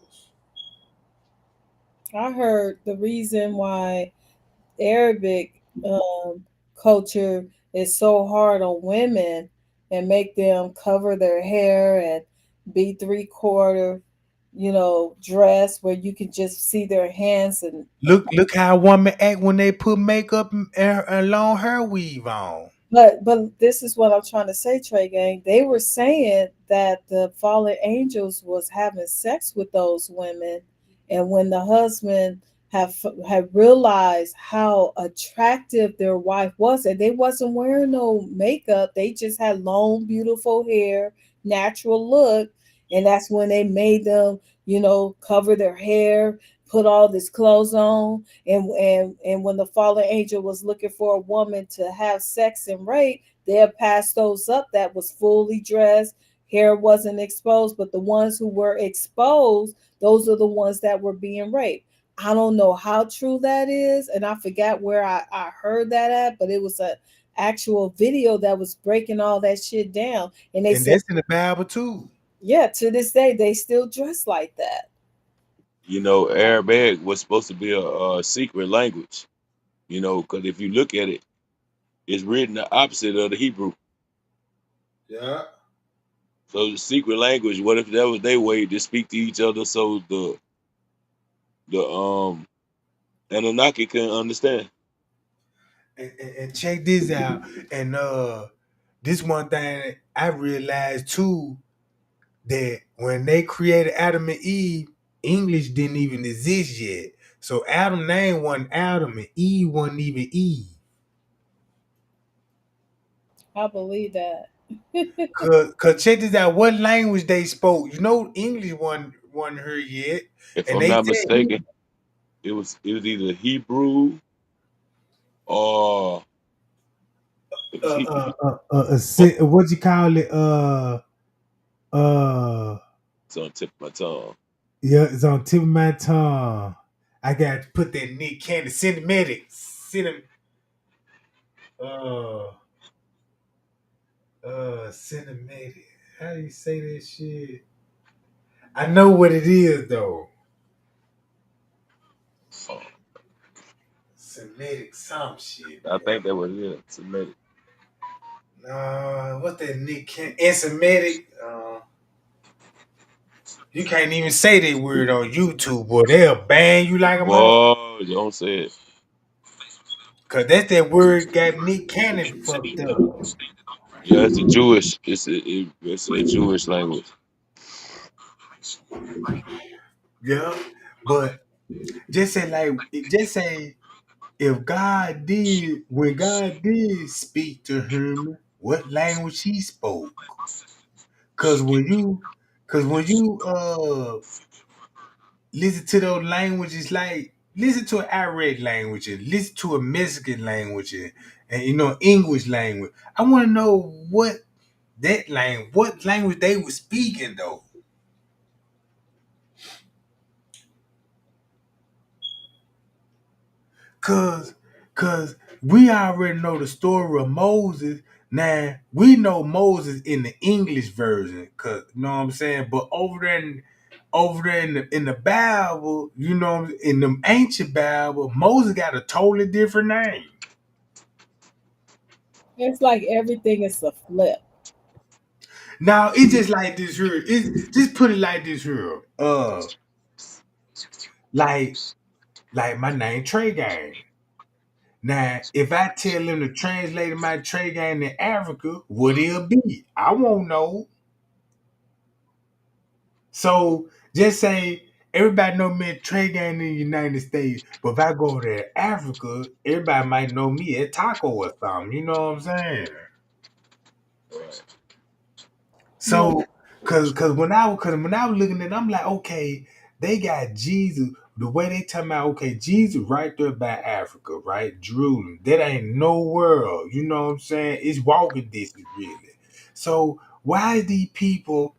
I heard the reason why Arabic culture is so hard on women and make them cover their hair and be 3/4, dress where you can just see their hands Look how women act when they put makeup and long hair weave on. but this is what I'm trying to say, Trey Gang. They were saying that the fallen angels was having sex with those women, and when the husband have realized how attractive their wife was, and they wasn't wearing no makeup, they just had long, beautiful hair, natural look, and that's when they made them, cover their hair, put all this clothes on, and when the fallen angel was looking for a woman to have sex and rape, they'll pass those up that was fully dressed, hair wasn't exposed, but the ones who were exposed, those are the ones that were being raped. I don't know how true that is, and I forgot where I heard that at, but it was a actual video that was breaking all that shit down. And they And said, that's in the Bible too. yeah, to this day they still dress like that. Arabic was supposed to be a secret language. Because if you look at it, it's written the opposite of the Hebrew. Yeah. So the secret language. What if that was their way to speak to each other so the Anunnaki couldn't understand? And check this out. And this one thing I realized too, that when they created Adam and Eve, English didn't even exist yet. So Adam name wasn't Adam and Eve wasn't even Eve. I believe that. Cause check this out, what language they spoke. English wasn't heard yet. If And I'm they not said mistaken, it was either Hebrew or it was what you call it? Uh, it's on the tip of my tongue. yeah, it's on tip of my tongue. I got to put that Nick Cannon cinematic, uh, cinematic. How do you say that shit? I know what it is though. Oh, Semitic some shit, I man. think that was it. Semitic. What that Nick Cannon? Semitic. You can't even say that word on YouTube, boy. They'll ban you like a mother. Boy, don't say it. Cause that's that word got Nick Cannon fucked up. Yeah, it's a Jewish. It's a Jewish language. Yeah. But just say if God did when God did speak to him, what language he spoke. Cause when you listen to those languages, like listen to an Arabic language and listen to a Mexican language and English language. I want to know what language they were speaking though. Cause cause we already know the story of Moses. Now we know Moses in the English version, cause you know what I'm saying. But over there in the Bible, you know, in the ancient Bible, Moses got a totally different name. It's like everything is a flip. Now it's just like this here. Just put it like this here. Like my name Trey Gang. Now, if I tell them to translate my Trey Gang to Africa, what it'll be, I won't know. So just say everybody know me as Trey Gang in the United States, but if I go to Africa, everybody might know me as Taco or something. You know what I'm saying? Right. So, cause when I was looking at it, I'm like, okay, they got Jesus. The way they tell me, okay, Jesus right there by Africa, right? Jerusalem. That ain't no world. You know what I'm saying? It's walking distance, really. So why is these people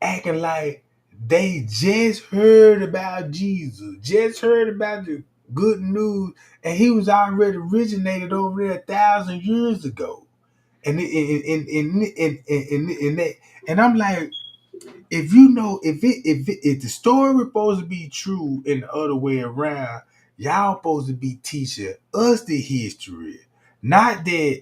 acting like they just heard about Jesus, just heard about the good news, and he was already originated over there 1,000 years ago? And I'm like, if you know, if the story was supposed to be true and the other way around, y'all supposed to be teaching us the history, not that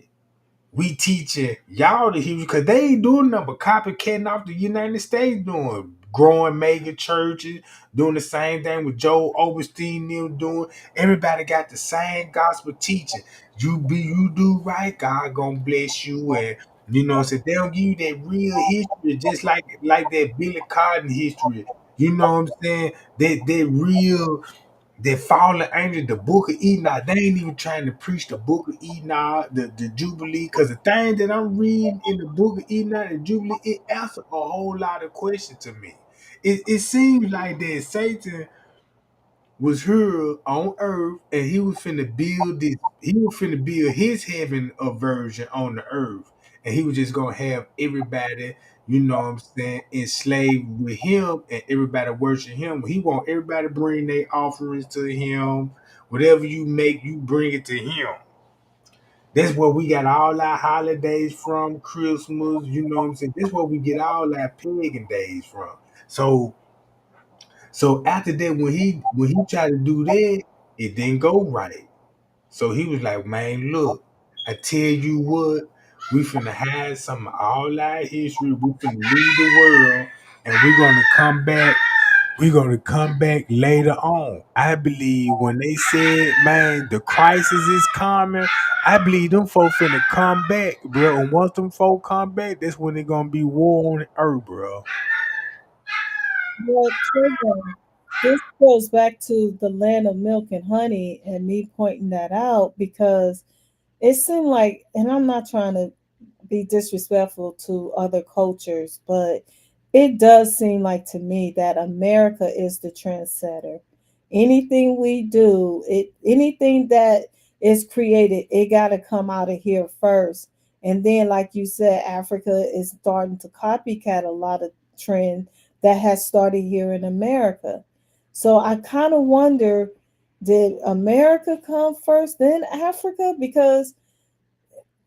we teaching y'all the history, because they ain't doing nothing but copycatting off the United States doing. Growing mega churches, doing the same thing with Joe Overstein them doing. Everybody got the same gospel teaching. You do right, God gonna bless you, and you know, so they don't give you that real history, just like that Billy Cotton history. You know what I'm saying? That real, that fallen angel, the book of Enoch. They ain't even trying to preach the book of Enoch, the Jubilee, because the thing that I'm reading in the book of Enoch, the Jubilee, it answers a whole lot of questions to me. It seems like that Satan was here on earth and he was finna build his heaven of version on the earth. And he was just gonna have everybody, you know what I'm saying, enslaved with him and everybody worship him. He want everybody to bring their offerings to him. Whatever you make, you bring it to him. That's where we got all our holidays from, Christmas, you know what I'm saying? That's where we get all our pagan days from. So after that, when he tried to do that, it didn't go right. So he was like, "Man, look, I tell you what, we finna hide some of all our history. We finna leave the world, and we're gonna come back. We're gonna come back later on." I believe when they said, "Man, the crisis is coming," I believe them folk finna come back, bro. And once them folk come back, that's when it gonna be war on the earth, bro. But children, this goes back to the land of milk and honey and me pointing that out because it seemed like, and I'm not trying to be disrespectful to other cultures, but it does seem like to me that America is the trendsetter. Anything we do, anything that is created, it got to come out of here first. And then, like you said, Africa is starting to copycat a lot of trend that has started here in America. So I kind of wonder, did America come first, then Africa? Because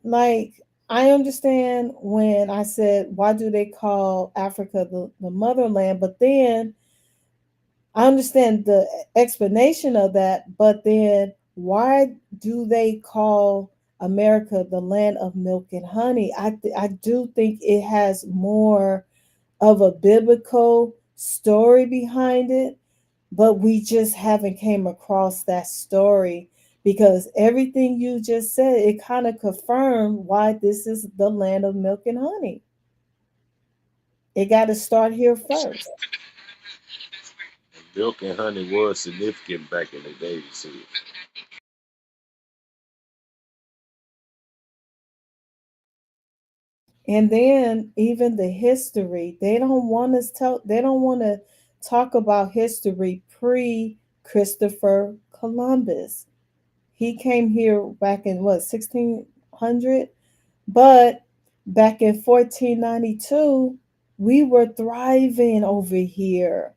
like I understand when I said why do they call Africa the motherland, but then I understand the explanation of that, but then why do they call America the land of milk and honey? I do think it has more of a biblical story behind it, but we just haven't came across that story because everything you just said, it kind of confirmed why this is the land of milk and honey. It got to start here first. Milk and honey was significant back in the day. See, And then even the history, they don't want to talk about history pre Christopher Columbus. He came here back in what 1600, but back in 1492 we were thriving over here.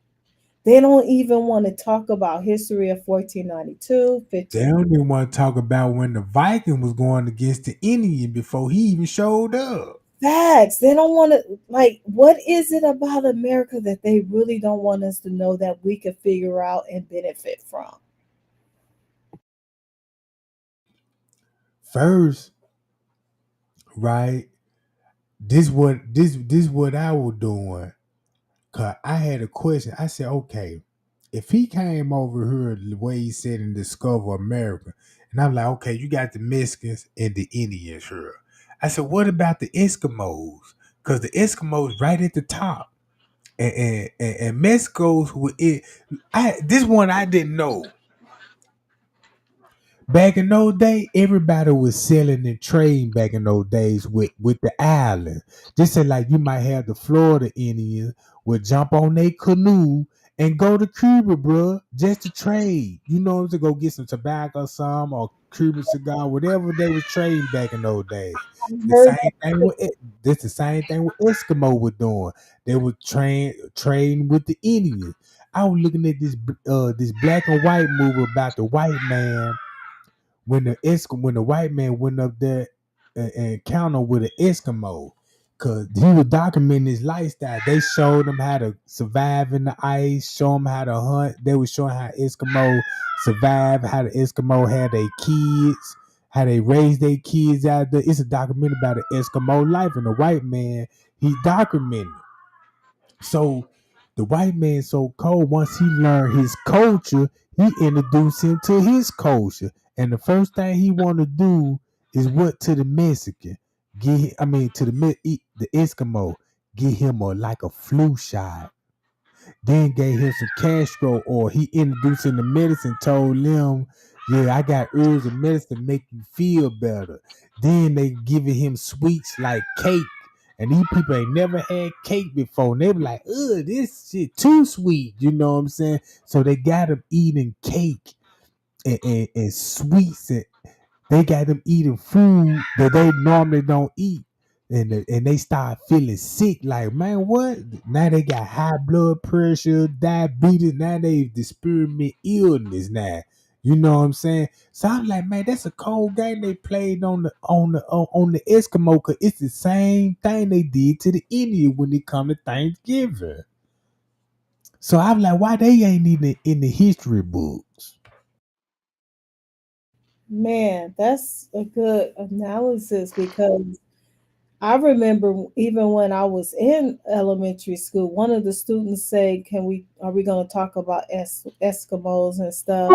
They don't even want to talk about history of 1492, They 15. don't even want to talk about when the Viking was going against the Indian before he even showed up. Facts. They don't want to, like, what is it about America that they really don't want us to know that we could figure out and benefit from? First, right? This what I was doing. Cause I had a question. I said, okay, if he came over here the way he said and discover America, and I'm like, okay, you got the Mexicans and the Indians here. I said, what about the Eskimos? Cause the Eskimos right at the top. And Mexico's with it. This one I didn't know. Back in those days, everybody was selling and trading back in those days with the island. Just say like you might have the Florida Indians would jump on their canoe and go to Cuba, bro, just to trade. You know, to go get some tobacco, some or Cuban cigar, whatever they was trading back in those days. I The heard same thing with it. This the same thing with Eskimo were doing. They were trading with the Indians. I was looking at this black and white movie about the white man when the white man went up there and encountered with an Eskimo, cause he was documenting his lifestyle. They showed him how to survive in the ice, show him how to hunt. They were showing how Eskimo survive, how the Eskimo had their kids, how they raised their kids out there. It's a documentary about the Eskimo life, and the white man he documented. So the white man so cold. Once he learned his culture, he introduced him to his culture. And the first thing he want to do is what to the Mexican. To the Eskimo, get him like a flu shot. Then gave him some Castro, or he introduced him to medicine, told them, yeah, I got herbs and medicine to make you feel better. Then they giving him sweets like cake. And these people ain't never had cake before. And they be like, ugh, this shit too sweet. You know what I'm saying? So they got him eating cake and sweets. And they got them eating food that they normally don't eat. And they start feeling sick. Like, man, what? Now they got high blood pressure, diabetes. Now they experiment illness now. You know what I'm saying? So I'm like, man, that's a cold game they played on the Eskimo, cause it's the same thing they did to the Indian when it come to Thanksgiving. So I'm like, why they ain't even in the history books? Man, that's a good analysis because I remember even when I was in elementary school, one of the students said, are we going to talk about Eskimos and stuff?"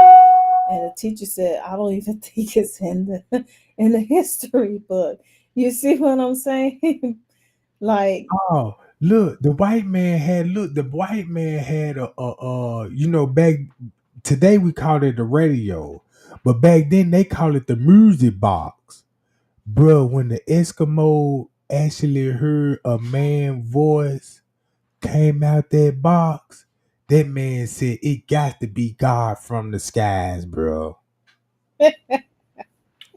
And the teacher said, "I don't even think it's in the history book." You see what I'm saying? Like, Oh, look, the white man had back today we call it the radio, but back then they call it the music box. Bro, when the Eskimo actually heard a man voice came out that box, that man said it got to be God from the skies, bro.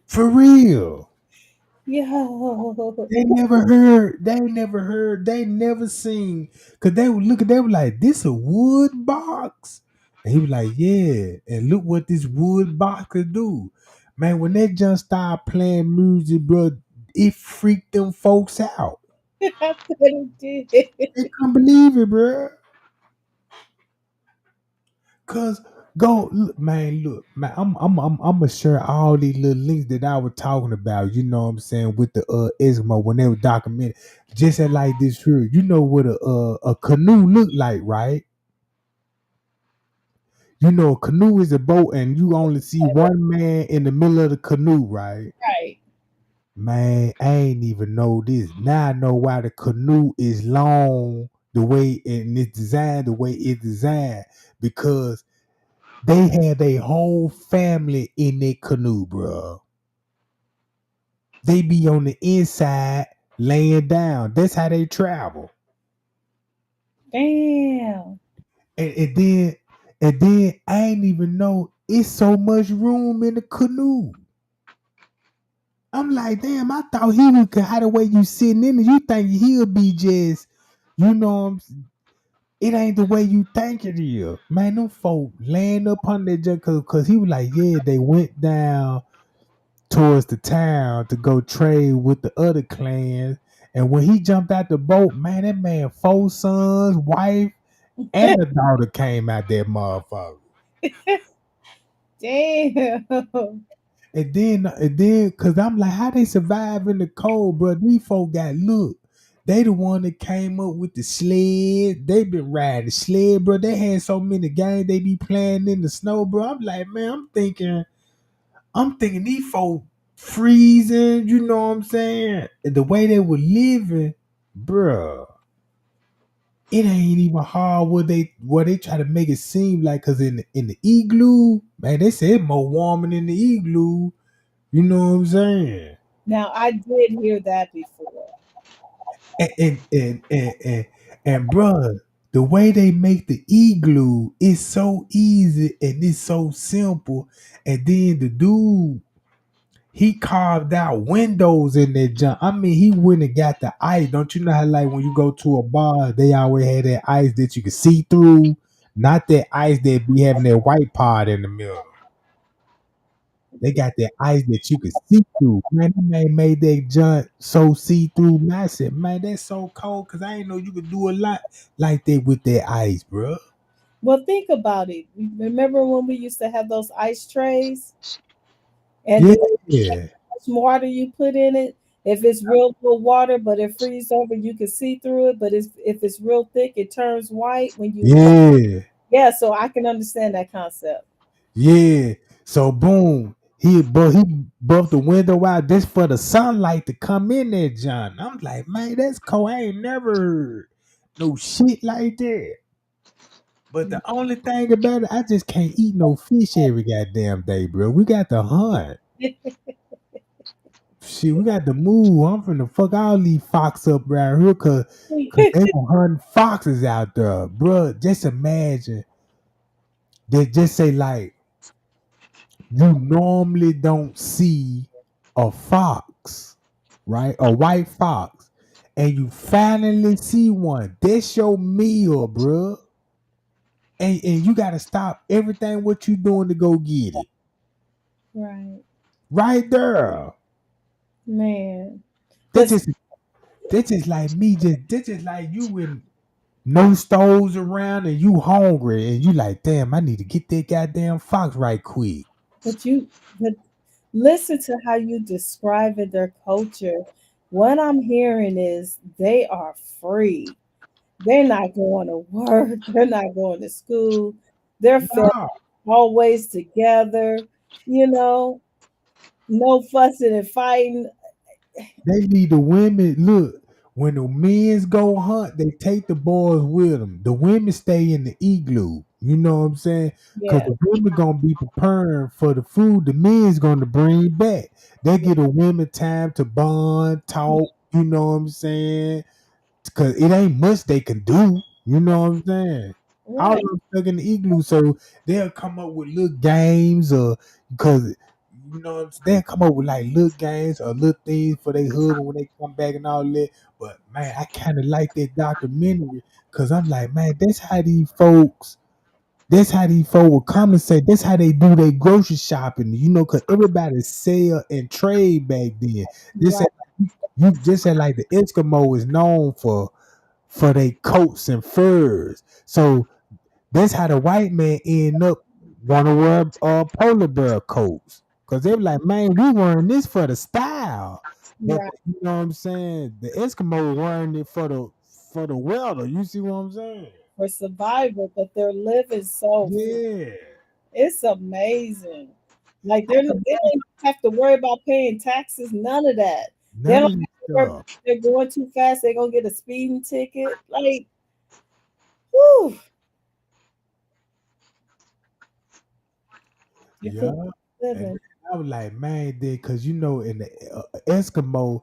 For real. yo, They never seen, cause they were like, this a wood box? And he was like, yeah, and look what this wood box could do. Man, when that just started playing music, bro, it freaked them folks out. I bet it did. They couldn't believe it, bro. Cause look, man, I'm gonna share all these little links that I was talking about. You know what I'm saying with the Eskimo when they were documented, just at like this here. You know what a canoe look like, right? You know, a canoe is a boat, and you only see one man in the middle of the canoe, right? Right. Man, I ain't even know this. Now I know why the canoe is long the way and it's designed the way it's designed because they had a whole family in their canoe, bro. They be on the inside laying down. That's how they travel. Damn. And then I ain't even know it's so much room in the canoe. I'm like, damn, I thought he would how the way you sitting in it, you think he'll be just, you know, it ain't the way you think it is. Man, them folk laying up on that junk cause he was like, yeah, they went down towards the town to go trade with the other clans, And when he jumped out the boat, man, that man 4 sons, wife, and a daughter came out that motherfucker. Damn. Cause I'm like, how they survive in the cold, bro? These folk got look. They the one that came up with the sled. They been riding the sled, bro. They had so many games they be playing in the snow, bro. I'm like, man, I'm thinking these folk freezing, you know what I'm saying? And the way they were living, bro. It ain't even hard what they try to make it seem like, cause in the igloo, man, they say it's more warmer in the igloo. You know what I'm saying? Now I did hear that before. And bruh, the way they make the igloo is so easy and it's so simple. And then the dude, he carved out windows in that junk. I mean, he went and got the ice. Don't you know how, like, when you go to a bar, they always had that ice that you can see through, not that ice that be having that white part in the middle. They got that ice that you can see through. Man, that man made that junk so see through. Man, I said, man, that's so cold, because I ain't know you could do a lot like that with that ice, bro. Well, think about it. Remember when we used to have those ice trays? And Yeah, depending on yeah, how much water you put in it, if it's real little water, but it freezes over, you can see through it. But if it's real thick, it turns white when you pour. yeah. Yeah, so I can understand that concept. Yeah. So boom, he buffed the window out just for the sunlight to come in there, John. I'm like, man, that's cold. I ain't never heard no shit like that. But the only thing about it, I just can't eat no fish every goddamn day, bro. We got to hunt. Shit, we got to move. I'm finna fuck all these fox up around here, cause they were hunting foxes out there, bro. Just imagine. They just say like, you normally don't see a fox, right? A white fox, and you finally see one. That's your meal, bro. And you gotta stop everything what you doing to go get it. Right. Right there. Man. That's But just that's just like me. That's just like you with no stoves around and you hungry and you like, damn, I need to get that goddamn fox right quick. but listen to how you describing their culture. What I'm hearing is they are free. They're not going to work. They're not going to school. Their family No. always together. You know, no fussing and fighting. They leave the women. Look, when the men's go hunt, they take the boys with them. The women stay in the igloo. You know what I'm saying? Because Yeah, the women gonna be preparing for the food the men's gonna bring back. They yeah, get the women time to bond, talk. You know what I'm saying? Because it ain't much they can do. You know what I'm saying? All of right. them stuck in the igloo, so they'll come up with little games, or because they'll come up with like little games or little things for their husband when they come back and all that. But man, I kind of like that documentary, because I'm like, man, that's how these folks will come and say that's how they do their grocery shopping. Because everybody sell and trade back then. This Right, you just said like the Eskimo is known for their coats and furs. So that's how the white man end up want to wear polar bear coats. Cause they were like, man, we wearing this for the style. But right. you know what I'm saying? The Eskimo wearing it for the weather. You see what I'm saying? For survival, but they're living so free. Yeah. It's amazing. Like I they don't have to worry about paying taxes, none of that. They none don't of this have to worry stuff. if they're going too fast, they're gonna get a speeding ticket. Like, whew, I couldn't Yeah. live And in. I was like, man, cause in the Eskimo,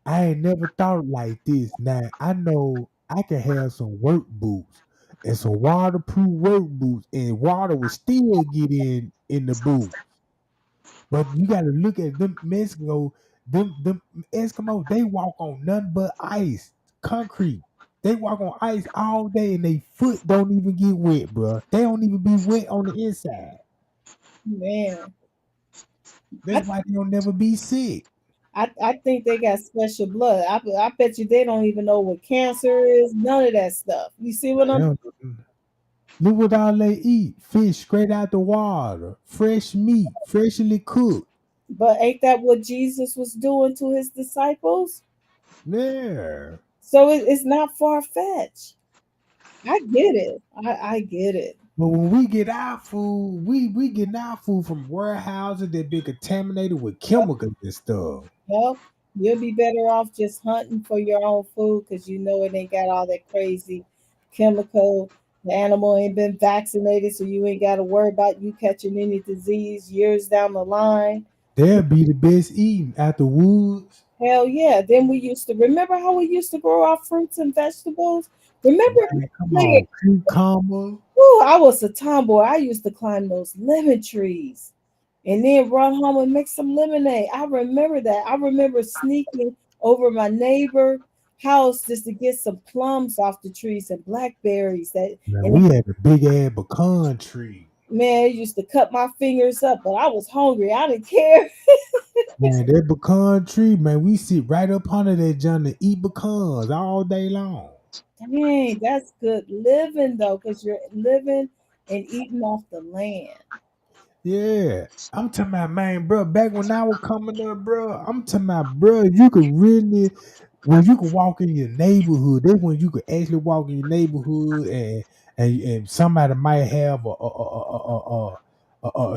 I ain't never thought like this. Now I know I can have some work boots and some waterproof work boots, and water will still get in the boot. But you got to look at them Mexico, them Eskimos. They walk on nothing but ice, concrete. They walk on ice all day, and they foot don't even get wet, bro. They don't even be wet on the inside. Man, That's I why they don't never be sick. I think they got special blood. I bet you they don't even know what cancer is. None of that stuff. You see what They I'm? don't look what all they eat. Fish straight out the water. Fresh meat. Freshly cooked. But ain't that what Jesus was doing to his disciples? Yeah. So it's not far fetched. I get it. I get it. But when we get our food, we get our food from warehouses that been contaminated with chemicals and stuff. Well, you'll be better off just hunting for your own food because you know it ain't got all that crazy chemical. The animal ain't been vaccinated, so you ain't got to worry about you catching any disease years down the line. They'll be the best eating out the woods. Hell yeah. Then we used to remember how we used to grow our fruits and vegetables. Remember, Man, come man, on, cucumber. woo, I was a tomboy. I used to climb those lemon trees and then run home and make some lemonade. I remember that. I remember sneaking over my neighbor house just to get some plums off the trees and blackberries. That Man, and we had a big ass pecan tree. man, it used to cut my fingers up, but I was hungry. I didn't care. Man, that pecan tree, man, we sit right up under that junk and eat pecans all day long. Dang, that's good living though, because you're living and eating off the land. Yeah. I'm talking about, man, bro, back when I was coming up, bro, I'm talking about, bro, you could really, when you could walk in your neighborhood, that's when you could actually walk in your neighborhood and somebody might have a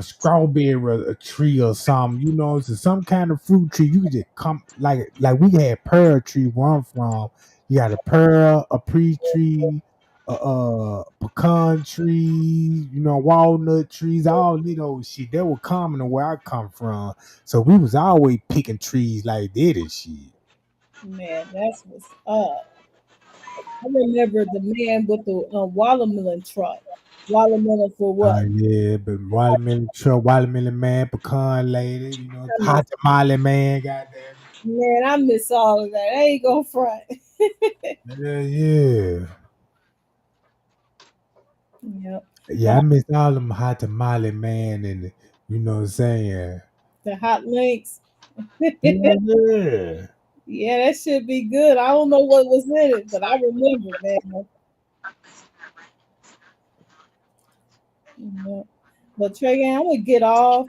strawberry tree or something, you know, so some kind of fruit tree. You could just come like we had pear tree where I'm from. You got a pear, a peach tree, pecan trees, you know, walnut trees, all those shit. That was common to where I come from. So we was always picking trees like that and shit. Man, that's what's up. I remember the man with the watermelon truck. Watermelon for what? Yeah, but watermelon truck, watermelon man, pecan lady, you know, I miss, hot tamale man, goddamn. man, I miss all of that. I ain't gonna front. Yeah, yeah. Yep. Yeah, I miss all them hot tamale man and you know what I'm saying? The hot links. Yeah, yeah. Yeah, that should be good. I don't know what was in it, but I remember, man. Yeah. But Trey, I'm gonna get off,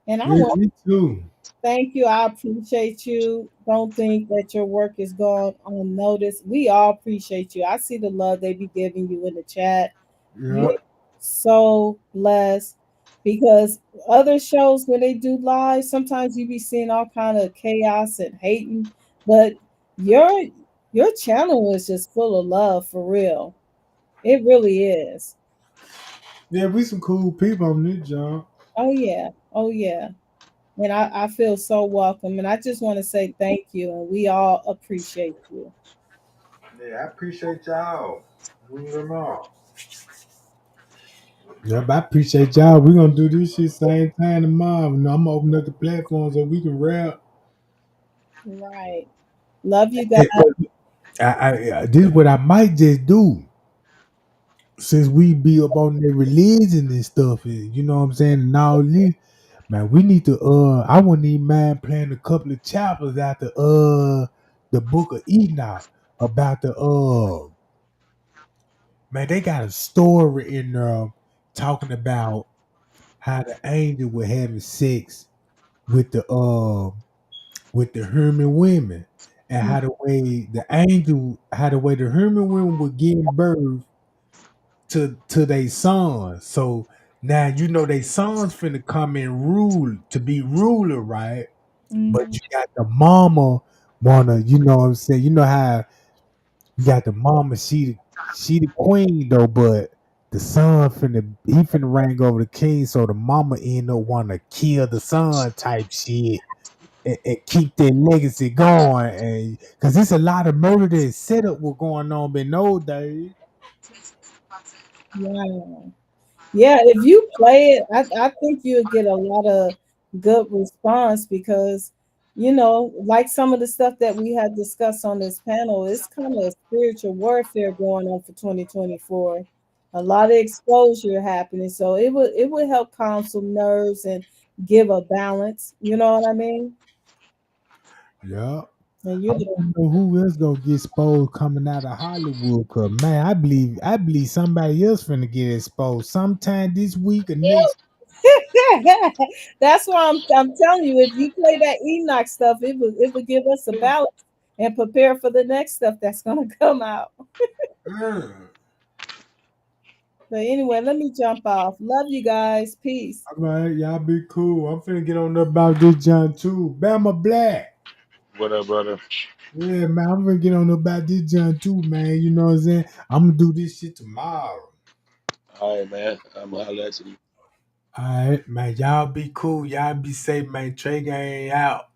and I Yeah, want me too. thank you. I appreciate you. Don't think that your work is gone unnoticed. We all appreciate you. I see the love they be giving you in the chat. Yeah. You're so blessed because other shows when they do live, sometimes you be seeing all kind of chaos and hating, but your your channel is just full of love for real. It really is. Yeah, we some cool people on this job. Oh yeah. Oh yeah. And I feel so welcome. And I just want to say thank you. And we all appreciate you. Yeah, I appreciate y'all. Yep, I appreciate y'all. We're gonna do this shit same time tomorrow. You know, I'm gonna open up the platform so we can rap. Right. Love you guys. And, this is what I might just do since we be up on the religion and stuff. You know what I'm saying? And all this, man, we need to. I wouldn't even mind playing a couple of chapters out the Book of Enoch about the man. They got a story in there talking about how the angel was having sex with the human women and how the way the human women were giving birth to their sons. So now you know they sons finna come and rule to be ruler, right? But Mhm. you got the mama wanna, you know what I'm saying? You know how you got the mama, she the queen though, but the son he finna rank over the king, so the mama end up wanna kill the son type shit and keep their legacy going. And because there's a lot of murder that set up what going on in those days. Wow. Yeah, if you play it, I think you'll get a lot of good response because, like some of the stuff that we had discussed on this panel, it's kind of spiritual warfare going on for 2024. A lot of exposure happening. So it would help calm some nerves and give a balance. You know what I mean? Yeah. And I you don't know who else gonna get exposed coming out of Hollywood. Cause man, I believe somebody else finna get exposed sometime this week or next. that's why I'm telling you, if you play that Enoch stuff, it would give us a balance and prepare for the next stuff that's gonna come out. But anyway, let me jump off. Love you guys. Peace. All right, y'all be cool. I'm finna get on up about this John too. Bama Black. What up, brother? Yeah, man, I'm gonna get on about this John too, man. You know what I'm saying? I'm gonna do this shit tomorrow. All right, man. I'm gonna holler at you. All right, man. Y'all be cool. Y'all be safe, man. Trey Gang out.